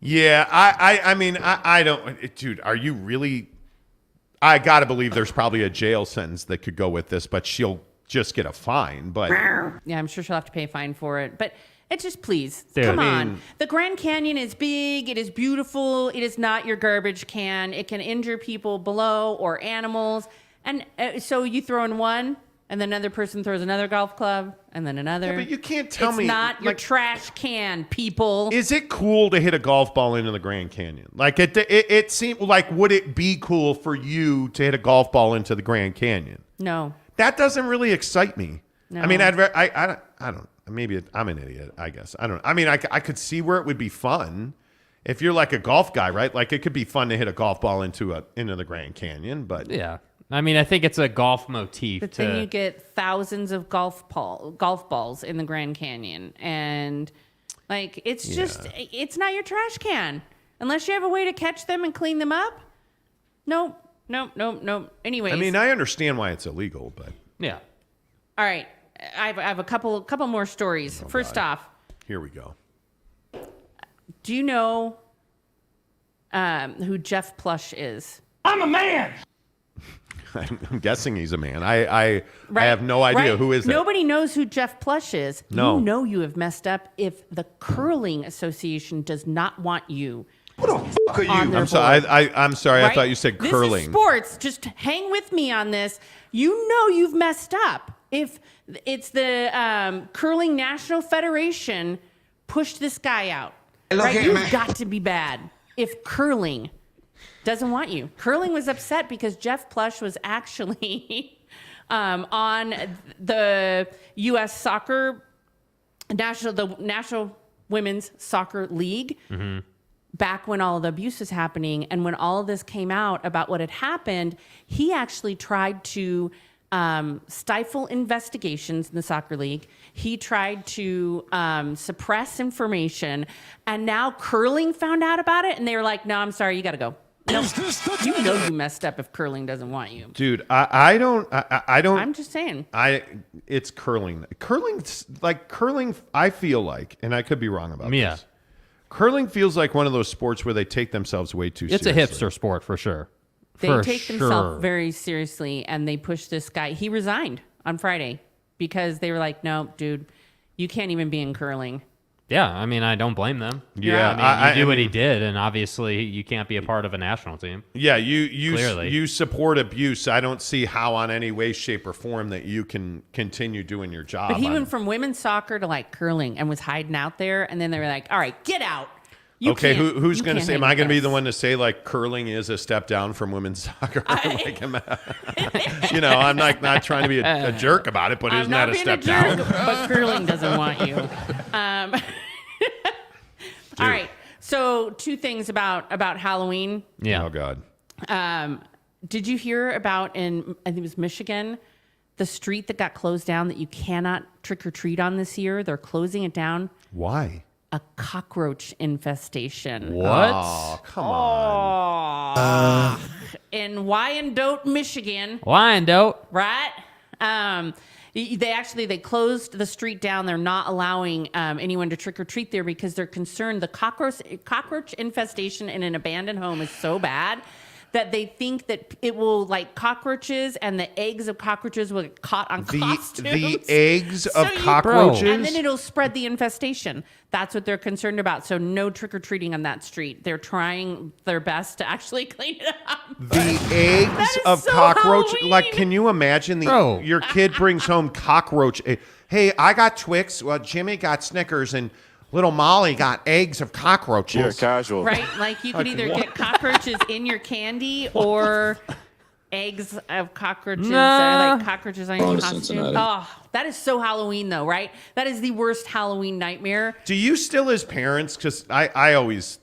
Yeah, I mean, I don't, dude, are you really? I got to believe there's probably a jail sentence that could go with this, but she'll just get a fine. But yeah, I'm sure she'll have to pay a fine for it. But it's just, please, Dude, come on. The Grand Canyon is big. It is beautiful. It is not your garbage can. It can injure people below or animals. And so you throw in one, and then another person throws another golf club, and then another. Yeah, but you can't tell me. It's not your trash can, people. Is it cool to hit a golf ball into the Grand Canyon? Like it seemed like, would it be cool for you to hit a golf ball into the Grand Canyon? No. That doesn't really excite me. No. I mean, I don't. Maybe I'm an idiot. I guess I don't. I mean, I could see where it would be fun if you're like a golf guy, right? Like it could be fun to hit a golf ball into the Grand Canyon, but yeah. I mean, I think it's a golf motif. But then you get thousands of golf balls in the Grand Canyon. And, like, it's just, it's not your trash can. Unless you have a way to catch them and clean them up. Nope. Anyways. I mean, I understand why it's illegal, but. Yeah. All right. I have a couple more stories. First off. Here we go. Do you know who Jeff Plush is? I'm a man! I'm guessing he's a man. I have no idea. Who is that? Nobody knows who Jeff Plush is. No. You know you have messed up if the Curling Association does not want you. What the fuck are you? I'm sorry. I'm sorry. Right? I thought you said curling. This is sports. Just hang with me on this. You know you've messed up if it's the Curling National Federation pushed this guy out. Right? You've got to be bad if curling doesn't want you. Curling was upset because Jeff Plush was actually on the U.S. soccer National Women's Soccer League back when all of the abuse was happening. And when all of this came out about what had happened, he actually tried to stifle investigations in the soccer league. He tried to suppress information. And now curling found out about it. And they were like, no, I'm sorry, you got to go. No, you know you messed up if curling doesn't want you. Dude, I don't. I'm just saying. It's curling. Curling, I feel like, and I could be wrong about this. Curling feels like one of those sports where they take themselves way too seriously. It's a hipster sport for sure. They take themselves very seriously, and they push this guy. He resigned on Friday because they were like, no, dude, you can't even be in curling. Yeah, I mean, I don't blame them. Yeah, I mean, you do what he did, and obviously you can't be a part of a national team. Yeah, you Clearly. you support abuse. I don't see how, on any way, shape, or form, that you can continue doing your job. But he went from women's soccer to like curling and was hiding out there, and then they were like, "All right, get out." Okay, who's going to say? Am I going to be the one to say like curling is a step down from women's soccer? You know, I'm like not trying to be a jerk about it, but isn't that a step down? But curling doesn't want you. All right. So 2 things about Halloween. Yeah. Oh God. Did you hear about I think it was Michigan, the street that got closed down that you cannot trick or treat on this year? They're closing it down. Why? A cockroach infestation. What? Oh, come on. In Wyandotte, Michigan. Wyandotte. Right? They closed the street down. They're not allowing anyone to trick or treat there because they're concerned the cockroach infestation in an abandoned home is so bad that they think that it will, like, cockroaches and the eggs of cockroaches will get caught on costumes. The eggs of cockroaches? And then it'll spread the infestation. That's what they're concerned about. So no trick-or-treating on that street. They're trying their best to actually clean it up. The eggs of so cockroach? Halloween. Like, can you imagine your kid brings home cockroach? Hey, I got Twix. Well, Jimmy got Snickers, and little Molly got eggs of cockroaches. You're casual. Right? Like you could either get cockroaches in your candy or eggs of cockroaches or like cockroaches on your costume. Oh, that is so Halloween though, right? That is the worst Halloween nightmare. Do you still, as parents, because I always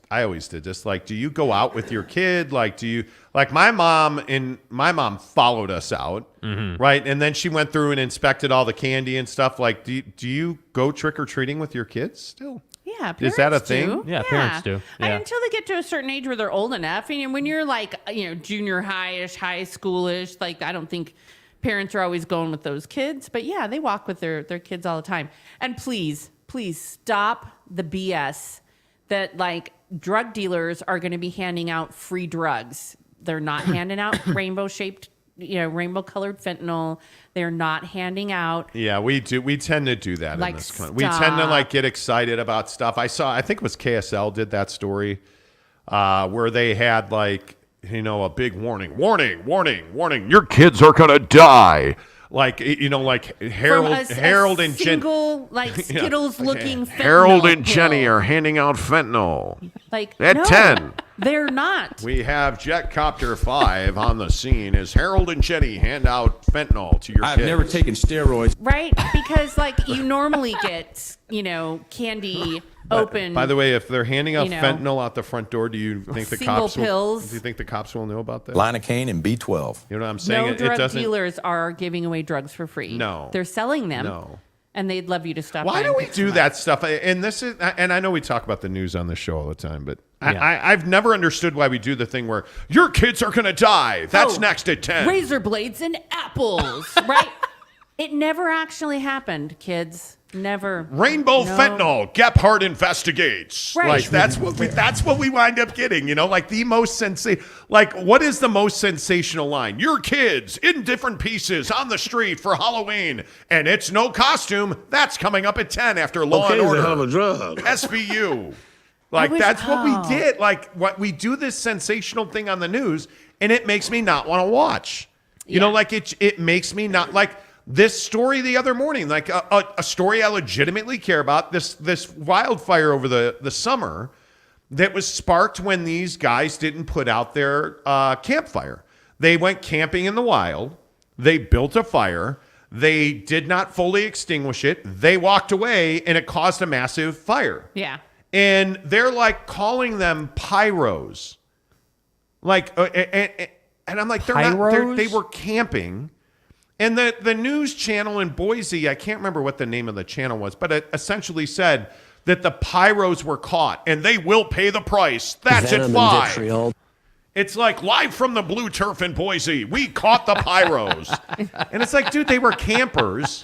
did this, like, do you go out with your kid? Like, do you, like my mom followed us out, right? And then she went through and inspected all the candy and stuff. Like, do you go trick-or-treating with your kids still? Yeah, is that a thing? do. Yeah, parents do. And Yeah. until they get to a certain age where they're old enough. And when you're like, junior high-ish, high schoolish, like I don't think parents are always going with those kids. But yeah, they walk with their kids all the time. And please stop the BS that like drug dealers are going to be handing out free drugs. They're not handing out rainbow-shaped, rainbow-colored fentanyl. They're not handing out. Yeah, we do. We tend to do that Like, in this country. We tend to like get excited about stuff. I think it was KSL did that story where they had like, a big warning, your kids are gonna die. Like, like Harold and Jenny, like Skittles-looking fentanyl Harold and pill. Jenny are handing out fentanyl. Like at 10. They're not. We have Jetcopter 5 on the scene as Harold and Jenny hand out fentanyl to your kids. I've never taken steroids. Right? Because like you normally get, candy open. By the way, if they're handing out fentanyl out the front door, do you think the cops pills. do you think the cops will know about that? Lidocaine and B12. You know what I'm saying? No drug dealers are giving away drugs for free. No. They're selling them. No. And they'd love you to stop. Why by do and we pick do some that up. stuff? And I know we talk about the news on the show all the time, but Yeah. I've never understood why we do the thing where your kids are going to die. That's next at 10. Razor blades and apples, right? It never actually happened, kids. Never. Rainbow fentanyl. Gephardt investigates. Right. Like that's what we wind up getting. Like the most what is the most sensational line? Your kids in different pieces on the street for Halloween, and it's no costume. That's coming up at 10 after Law and Order. It's a hell of a drug. SVU. Like that's what we did. Like what we do this sensational thing on the news, and it makes me not want to watch. It makes me not like. This story the other morning, like a story I legitimately care about, this wildfire over the summer that was sparked when these guys didn't put out their campfire. They went camping in the wild. They built a fire. They did not fully extinguish it. They walked away, and it caused a massive fire. Yeah. And they're like calling them pyros. Like, and I'm like, they're not. They were camping. And the news channel in Boise, I can't remember what the name of the channel was, but it essentially said that the pyros were caught and they will pay the price. That's at 5. It's like live from the blue turf in Boise. We caught the pyros. And it's like, dude, they were campers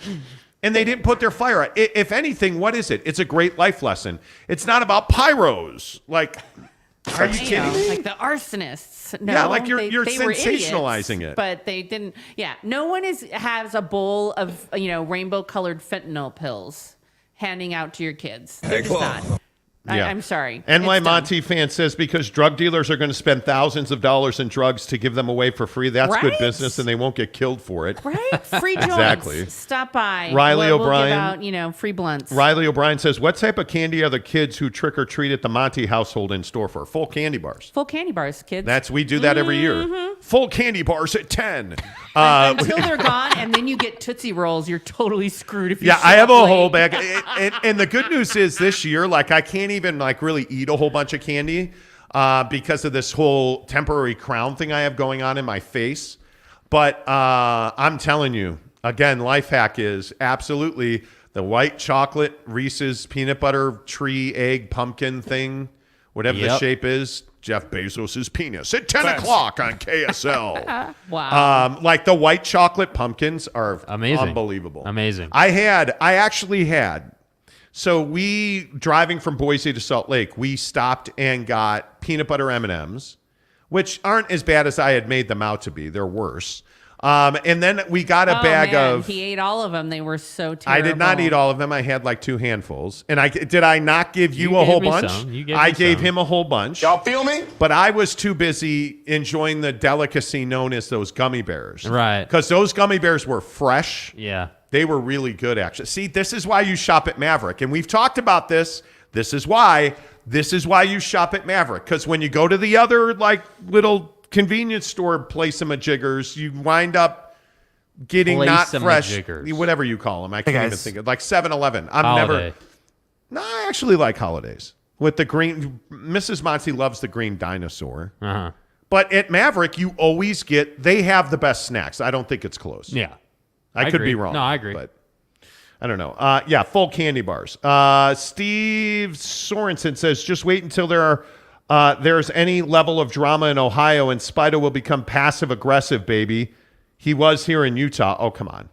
and they didn't put their fire out. If anything, what is it? It's a great life lesson. It's not about pyros. Like, are you kidding me? Like the arsonists. No, yeah, like you're they were sensationalizing idiots, it. But they didn't. Yeah, no one has a bowl of rainbow colored fentanyl pills handing out to your kids. They're just not. Yeah. I'm sorry. NY It's Monty fan says because drug dealers are going to spend thousands of dollars in drugs to give them away for free. That's good Right? business, and they won't get killed for it. Right? Free joints. Exactly. Stop by. Riley We'll O'Brien. give out, free blunts. Riley O'Brien says, what type of candy are the kids who trick or treat at the Monty household in store for? Full candy bars. Full candy bars, kids. We do that every year. Full candy bars at 10. Until they're gone, and then you get Tootsie Rolls. You're totally screwed if you Yeah, show I have up a late. whole bag. And the good news is this year, I can't even really eat a whole bunch of candy because of this whole temporary crown thing I have going on in my face. But I'm telling you, again, life hack is absolutely the white chocolate Reese's peanut butter tree egg pumpkin thing, whatever the shape is. Jeff Bezos' penis at 10 o'clock on KSL. Wow. The white chocolate pumpkins are Amazing. unbelievable. Amazing. I actually had. So driving from Boise to Salt Lake, we stopped and got peanut butter M&Ms, which aren't as bad as I had made them out to be. They're worse. And then we got a bag of. He ate all of them. They were so terrible. I did not eat all of them. I had 2 handfuls. And did I not give you a whole bunch? I gave him a whole bunch. Y'all feel me? But I was too busy enjoying the delicacy known as those gummy bears. Right. Because those gummy bears were fresh. Yeah. They were really good, actually. See, this is why you shop at Maverick. And we've talked about this. This is why you shop at Maverick. Because when you go to the other, little convenience store play-some-a-jiggers, you wind up getting not fresh, whatever you call them. I can't even think of 7-Eleven. No, I actually like Holidays with the green. Mrs. Monty loves the green dinosaur. But at Maverick, you always they have the best snacks. I don't think it's close. Yeah. I could agree. be wrong. No, I agree. But I don't know. Full candy bars. Steve Sorensen says, just wait until there's any level of drama in Ohio and Spider will become passive-aggressive, baby. He was here in Utah. Oh, come on.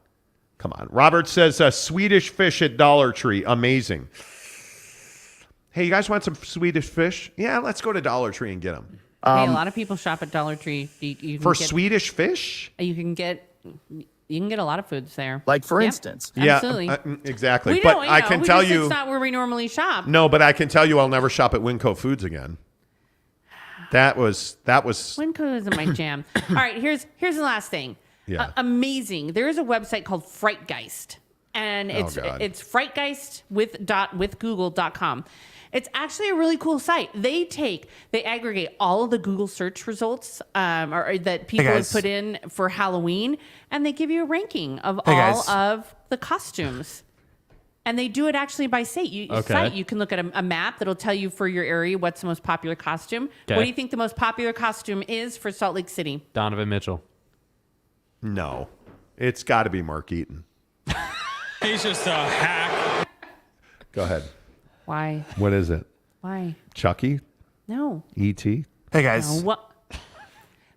Robert says, Swedish fish at Dollar Tree. Amazing. Hey, you guys want some Swedish fish? Yeah, let's go to Dollar Tree and get them. A lot of people shop at Dollar Tree. You can for Swedish fish? You can get a lot of foods there. For instance. Yeah, absolutely. Exactly. I can tell you. It's not where we normally shop. No, but I can tell you I'll never shop at Winco Foods again. That was Winco isn't my jam. All right, here's the last thing. Yeah. Amazing. There is a website called Frightgeist, and it's Frightgeist with Google.com. It's actually a really cool site. They aggregate all of the Google search results or that people have put in for Halloween, and they give you a ranking of all of the costumes. And they do it actually by site. You can look at a map that'll tell you for your area what's the most popular costume. Okay. What do you think the most popular costume is for Salt Lake City? Donovan Mitchell. No. It's got to be Mark Eaton. He's just a hack. Go ahead. Why? What is it? Why? Chucky? No. E.T.? Hey, guys. No, what?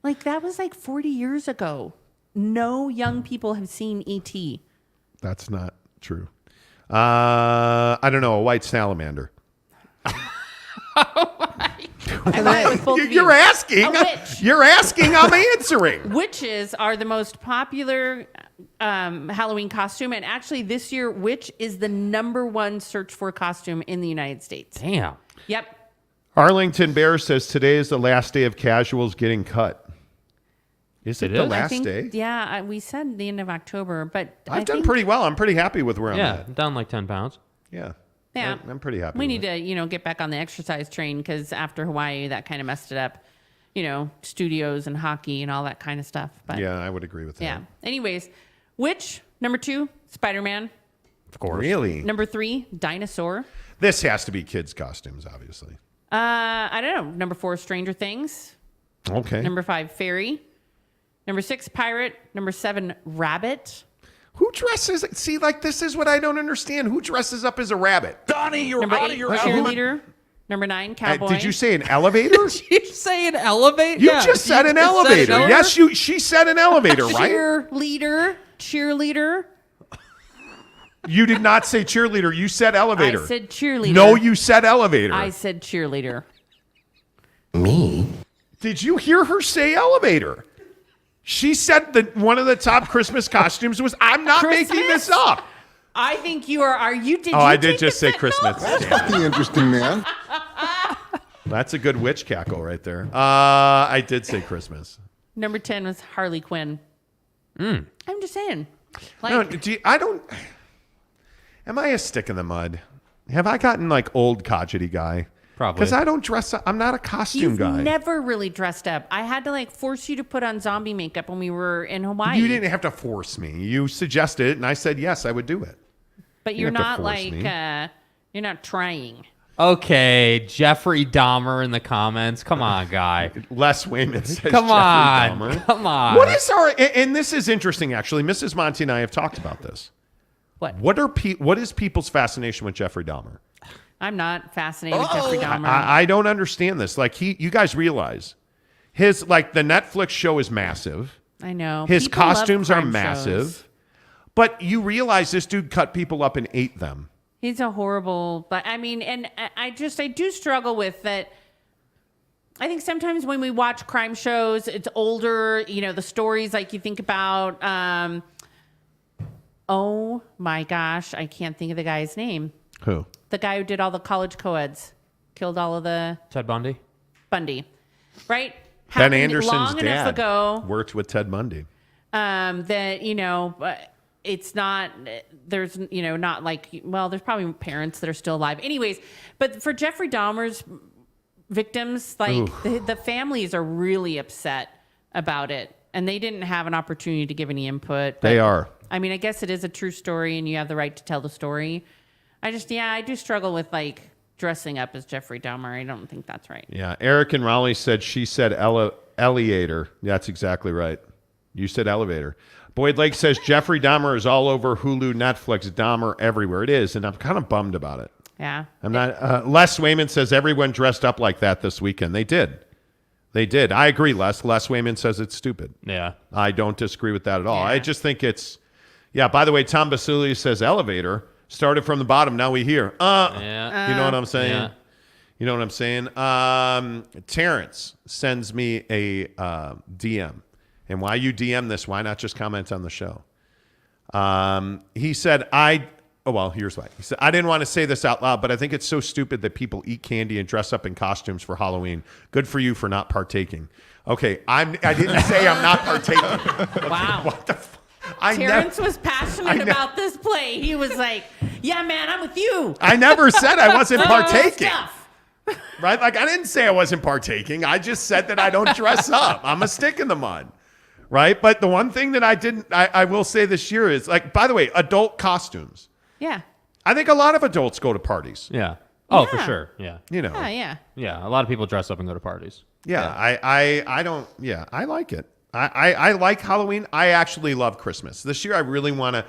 That was 40 years ago. No young people have seen E.T. That's not true. I don't know. A white salamander. You're asking. You're asking. I'm answering. Witches are the most popular Halloween costume, and actually this year, witch is the #1 search for costume in the United States. Damn. Yep. Arlington Bear says today is the last day of casuals getting cut. Is it the last day? Yeah, we said the end of October, but I've done pretty well. I'm pretty happy with where I'm at. Yeah, down 10 pounds. Yeah. Yeah, I'm pretty happy. We need to, get back on the exercise train because after Hawaii, that kind of messed it up. Studios and hockey and all that kind of stuff. But yeah, I would agree with that. Yeah. Anyways, which #2, Spider-Man. Of course. Really? #3, dinosaur. This has to be kids' costumes, obviously. I don't know. #4, Stranger Things. Okay. #5, fairy. #6, pirate. #7, rabbit. Who dresses? See, this is what I don't understand. Who dresses up as a rabbit? Donnie, you're out of your cheerleader. #9, cowboy. Did you say an elevator? Did you say an elevator? You just said an elevator. Yes, she said an elevator, right? Cheerleader. You did not say cheerleader. You said elevator. I said cheerleader. No, you said elevator. I said cheerleader. Me? Did you hear her say elevator? She said that one of the top Christmas costumes was, I'm not making this up. I think you are. Are you? Did I you did just say Christmas. That's fucking interesting, man. That's a good witch cackle right there. I did say Christmas. Number 10 was Harley Quinn. I'm just saying. Like, No, am I a stick in the mud? Have I gotten like old codgety guy? Probably. Because I don't dress up. I'm not a costume guy. You've never really dressed up. I had to like force you to put on zombie makeup when we were in Hawaii. You didn't have to force me. You suggested it, and I said yes, I would do it. But you're not like you're not trying. Okay, Jeffrey Dahmer in the comments. Come on, guy. Les Wayman says Come on. Jeffrey Dahmer. Come on. What is and this is interesting actually. Mrs. Monty and I have talked about this. What is people's fascination with Jeffrey Dahmer? I'm not fascinated with Jeffrey Dahmer. I don't understand this. Like you guys realize his the Netflix show is massive. I know. His People love costumes are crime massive. shows. But you realize this dude cut people up and ate them. He's a horrible, but I mean, and I do struggle with that. I think sometimes when we watch crime shows, it's older, the stories like you think about, oh my gosh, I can't think of the guy's name. Who? The guy who did all the college co-eds, killed all of the... Ted Bundy? Bundy, right? Ben Happened Anderson's long dad enough ago, worked with Ted Bundy. that, it's not, there's, not like, well, there's probably parents that are still alive. Anyways, but for Jeffrey Dahmer's victims, like the families are really upset about it. And they didn't have an opportunity to give any input. They are. I mean, I guess it is a true story and you have the right to tell the story. I do struggle with like dressing up as Jeffrey Dahmer. I don't think that's right. Yeah. Eric and Raleigh she said elevator. That's exactly right. You said elevator. Boyd Lake says Jeffrey Dahmer is all over Hulu, Netflix, Dahmer everywhere. It is, and I'm kind of bummed about it. Yeah. I'm not. Les Wayman says everyone dressed up like that this weekend. They did. I agree, Les. Les Wayman says it's stupid. Yeah. I don't disagree with that at all. Yeah. I just think it's. Yeah. By the way, Tom Basilius says elevator started from the bottom. Now we hear. Yeah. You know what I'm saying? Yeah. You know what I'm saying? Terrence sends me a DM. And why you DM this? Why not just comment on the show? He said, here's why. He said, I didn't want to say this out loud, but I think it's so stupid that people eat candy and dress up in costumes for Halloween. Good for you for not partaking. Okay, I didn't say I'm not partaking. Wow. What the Terrence was passionate about this play. He was like, yeah, man, I'm with you. I never said I wasn't partaking. Stuff. Right? Like, I didn't say I wasn't partaking. I just said that I don't dress up. I'm a stick in the mud. Right? But the one thing that I will say this year is, like, by the way, adult costumes. Yeah. I think a lot of adults go to parties. Yeah. Oh, Yeah. for sure. Yeah. Yeah. Yeah. A lot of people dress up and go to parties. Yeah. I don't. Yeah. I like it. I like Halloween. I actually love Christmas. This year, I really want to.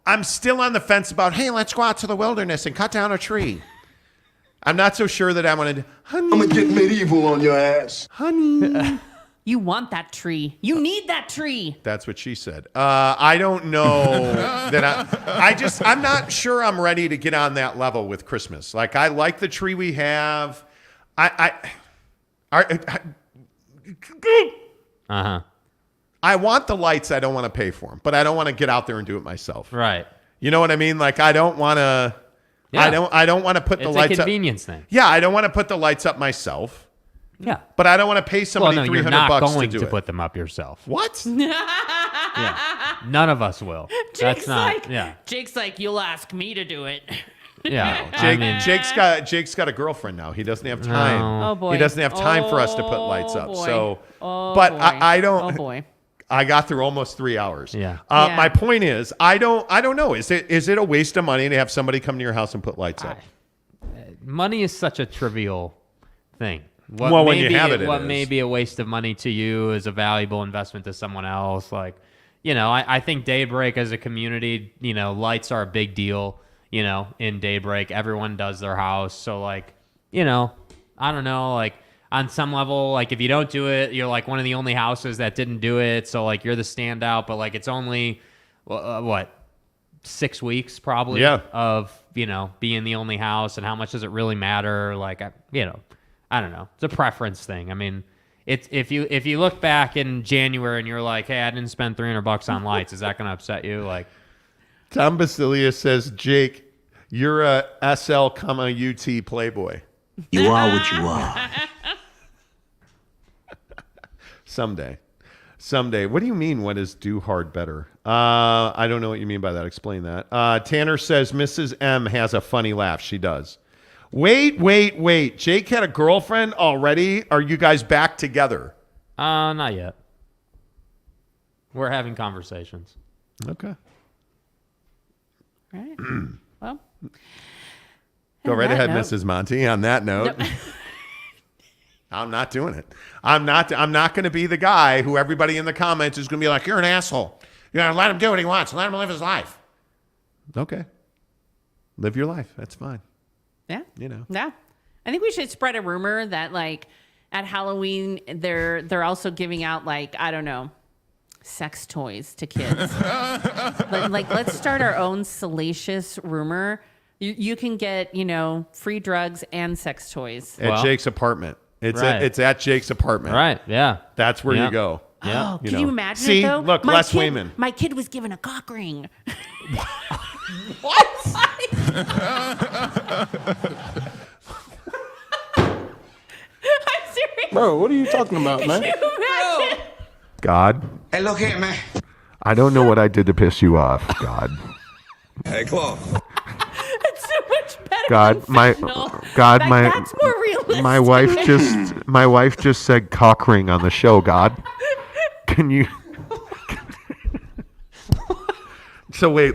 I'm still on the fence about, hey, let's go out to the wilderness and cut down a tree. I'm not so sure that I want to. Honey, I'm gonna get medieval on your ass. Honey. You want that tree. You need that tree. That's what she said. I don't know that I'm not sure I'm ready to get on that level with Christmas. Like, I like the tree we have. I want the lights. I don't want to pay for them, but I don't want to get out there and do it myself. Right. You know what I mean? Like, I don't want to. Yeah. I don't want to put the lights up. It's a convenience thing. Yeah, I don't want to put the lights up myself. Yeah. But I don't want to pay somebody $300 you're not to going do to it. put them up yourself. What? Yeah. None of us will. Jake's That's not. like, yeah. Jake's like, you'll ask me to do it. Yeah. Jake's got a girlfriend now. He doesn't have time. No. Oh boy. He doesn't have time for us to put lights up. boy. So, Oh, but boy. I don't. Oh boy. I got through almost 3 hours. Yeah. Yeah. My point is, I don't know. Is it a waste of money to have somebody come to your house and put lights up? Money is such a trivial thing. When you have it, what is. may be a waste of money to you is a valuable investment to someone else. Like, I think Daybreak as a community, lights are a big deal, in Daybreak. Everyone does their house. So, like, I don't know, like, on some level, like, if you don't do it, you're, like, one of the only houses that didn't do it. So, like, you're the standout. But, like, it's only, 6 weeks probably of, being the only house. And how much does it really matter? Like, I don't know. It's a preference thing. I mean, it's if you look back in January and you're like, hey, I didn't spend $300 on lights, is that going to upset you? Like, Tom Basilius says, Jake, you're a SL, UT playboy. You are what you are. Someday. What do you mean, what is do hard better? I don't know what you mean by that. Explain that. Tanner says, Mrs. M has a funny laugh. She does. Wait. Jake had a girlfriend already? Are you guys back together? Not yet. We're having conversations. Okay. Right. Well. Go right ahead, Mrs. Monty. On that note. No. I'm not doing it. I'm not going to be the guy who everybody in the comments is going to be like, you're an asshole. You got to let him do what he wants. Let him live his life. Okay. Live your life. That's fine. Yeah. Yeah. I think we should spread a rumor that like at Halloween they're also giving out like, I don't know, sex toys to kids. like let's start our own salacious rumor. You can get, free drugs and sex toys. At Jake's apartment. It's at Jake's apartment. Right, yeah. That's where you go. Yeah. Oh, can you imagine See, it, though? look, Les Wayman. My kid was given a cock ring. What? I'm serious. Bro, what are you talking about, man? Can you imagine? God. Hey, look here, man. I don't know what I did to piss you off, God. Hey, Claw. It's so much better. God, than fentanyl. That's more realistic. My wife just said cock ring on the show, God. Can you So wait,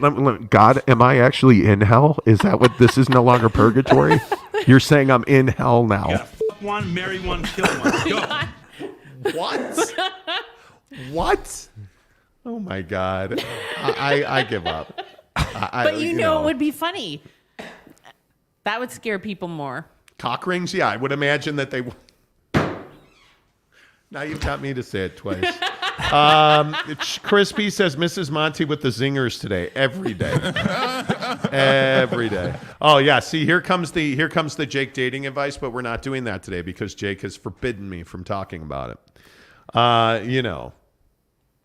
God, am I actually in hell? Is that what this is? No longer purgatory? You're saying I'm in hell now. Yeah, fuck one, marry one, kill one. Go. What? Oh my God. I give up. But it would be funny. That would scare people more. Cock rings? Yeah, I would imagine that they... Now you've got me to say it twice. Crispy says, Mrs. Monty with the zingers today. Every day. Every day. Oh, yeah. See, here comes the Jake dating advice, but we're not doing that today because Jake has forbidden me from talking about it.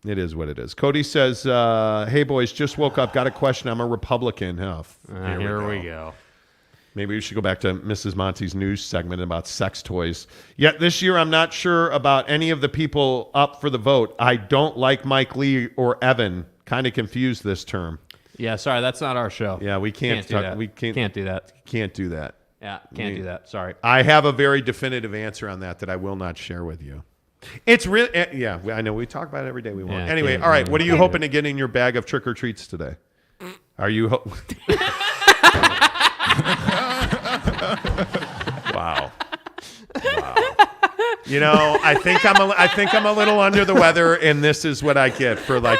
It is what it is. Cody says, hey, boys, just woke up. Got a question. I'm a Republican. Here we go. Maybe we should go back to Mrs. Monty's news segment about sex toys. Yet this year, I'm not sure about any of the people up for the vote. I don't like Mike Lee or Evan. Kind of confused this term. Yeah, sorry, that's not our show. Yeah, we can't do that. We can't do that. Can't do that. Yeah, can't do that. Sorry. I have a very definitive answer on that I will not share with you. It's really, yeah, I know. We talk about it every day we want. Yeah, anyway, all right. What are you hoping to get in your bag of trick or treats today? Are you? Wow. I think I'm a little under the weather, and this is what I get for like.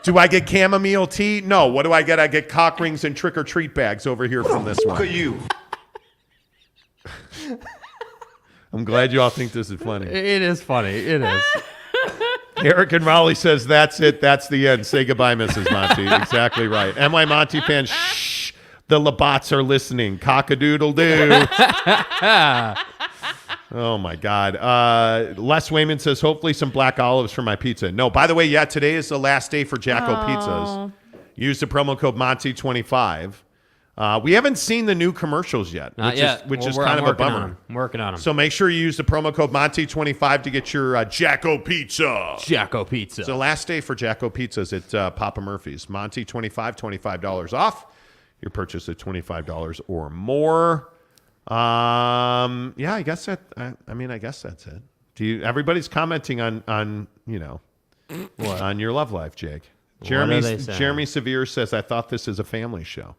Do I get chamomile tea? No. What do I get? I get cock rings and trick or treat bags over here from this one. Look at you. I'm glad you all think this is funny. It is funny. It is. Eric and Raleigh says, that's it. That's the end. Say goodbye, Mrs. Monty. Exactly right. MY Monty fans, shh. The Labots are listening. Cock-a-doodle-doo. Oh, my God. Les Wayman says, hopefully some black olives for my pizza. No, by the way, yeah, today is the last day for Jacko Pizzas. Use the promo code Monty25. We haven't seen the new commercials yet, which is kind of a bummer. I'm working on them. So make sure you use the promo code Monty25 to get your Jacko Pizza. Jacko Pizza. So last day for Jacko Pizzas at Papa Murphy's. Monty25, $25 off. Your purchase at $25 or more. Yeah, I guess that. I guess that's it. Everybody's commenting on what? On your love life, Jake. Jeremy Severe says, I thought this is a family show.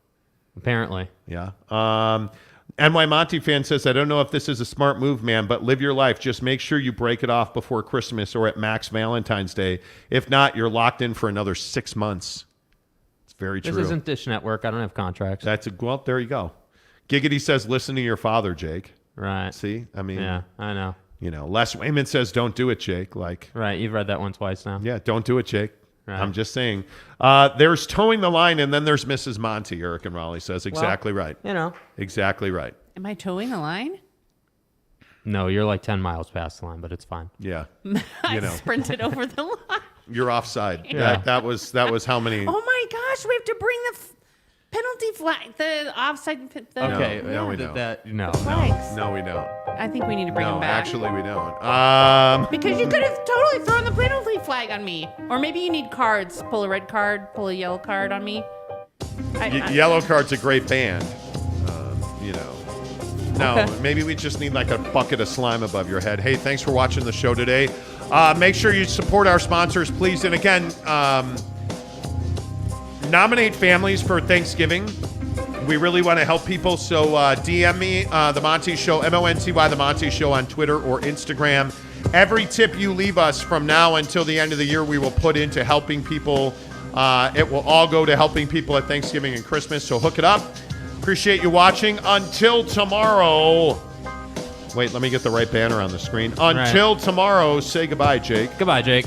Apparently. Yeah. NY Monty fan says, I don't know if this is a smart move, man, but live your life. Just make sure you break it off before Christmas or at Max Valentine's Day. If not, you're locked in for another 6 months. It's very true. This isn't Dish Network. I don't have contracts. Well, there you go. Giggity says, listen to your father, Jake. Right. See? Yeah, I know. Les Wayman says, don't do it, Jake. Right. You've read that one twice now. Yeah, don't do it, Jake. Right. I'm just saying. There's towing the line, and then there's Mrs. Monty, Eric and Raleigh says. Exactly right. Exactly right. Am I towing the line? No, you're like 10 miles past the line, but it's fine. Yeah. I sprinted over the line. You're offside. Yeah. That was how many. Oh, my gosh. We have to bring penalty flag, the offside. Okay, no, we don't. Flags. No, we don't. I think we need to bring No, them back. actually, we don't. Because you could have totally thrown the penalty flag on me. Or maybe you need cards. Pull a red card, pull a yellow card on me. Yellow Card's a great band. No, Okay. maybe we just need like a bucket of slime above your head. Hey, thanks for watching the show today. Make sure you support our sponsors, please. And again, nominate families for Thanksgiving. We really want to help people, so DM me, The Monty Show, MONTY, The Monty Show on Twitter or Instagram. Every tip you leave us from now until the end of the year, we will put into helping people. It will all go to helping people at Thanksgiving and Christmas, so hook it up. Appreciate you watching. Until tomorrow. Wait, let me get the right banner on the screen. Until tomorrow, say goodbye, Jake. Goodbye, Jake.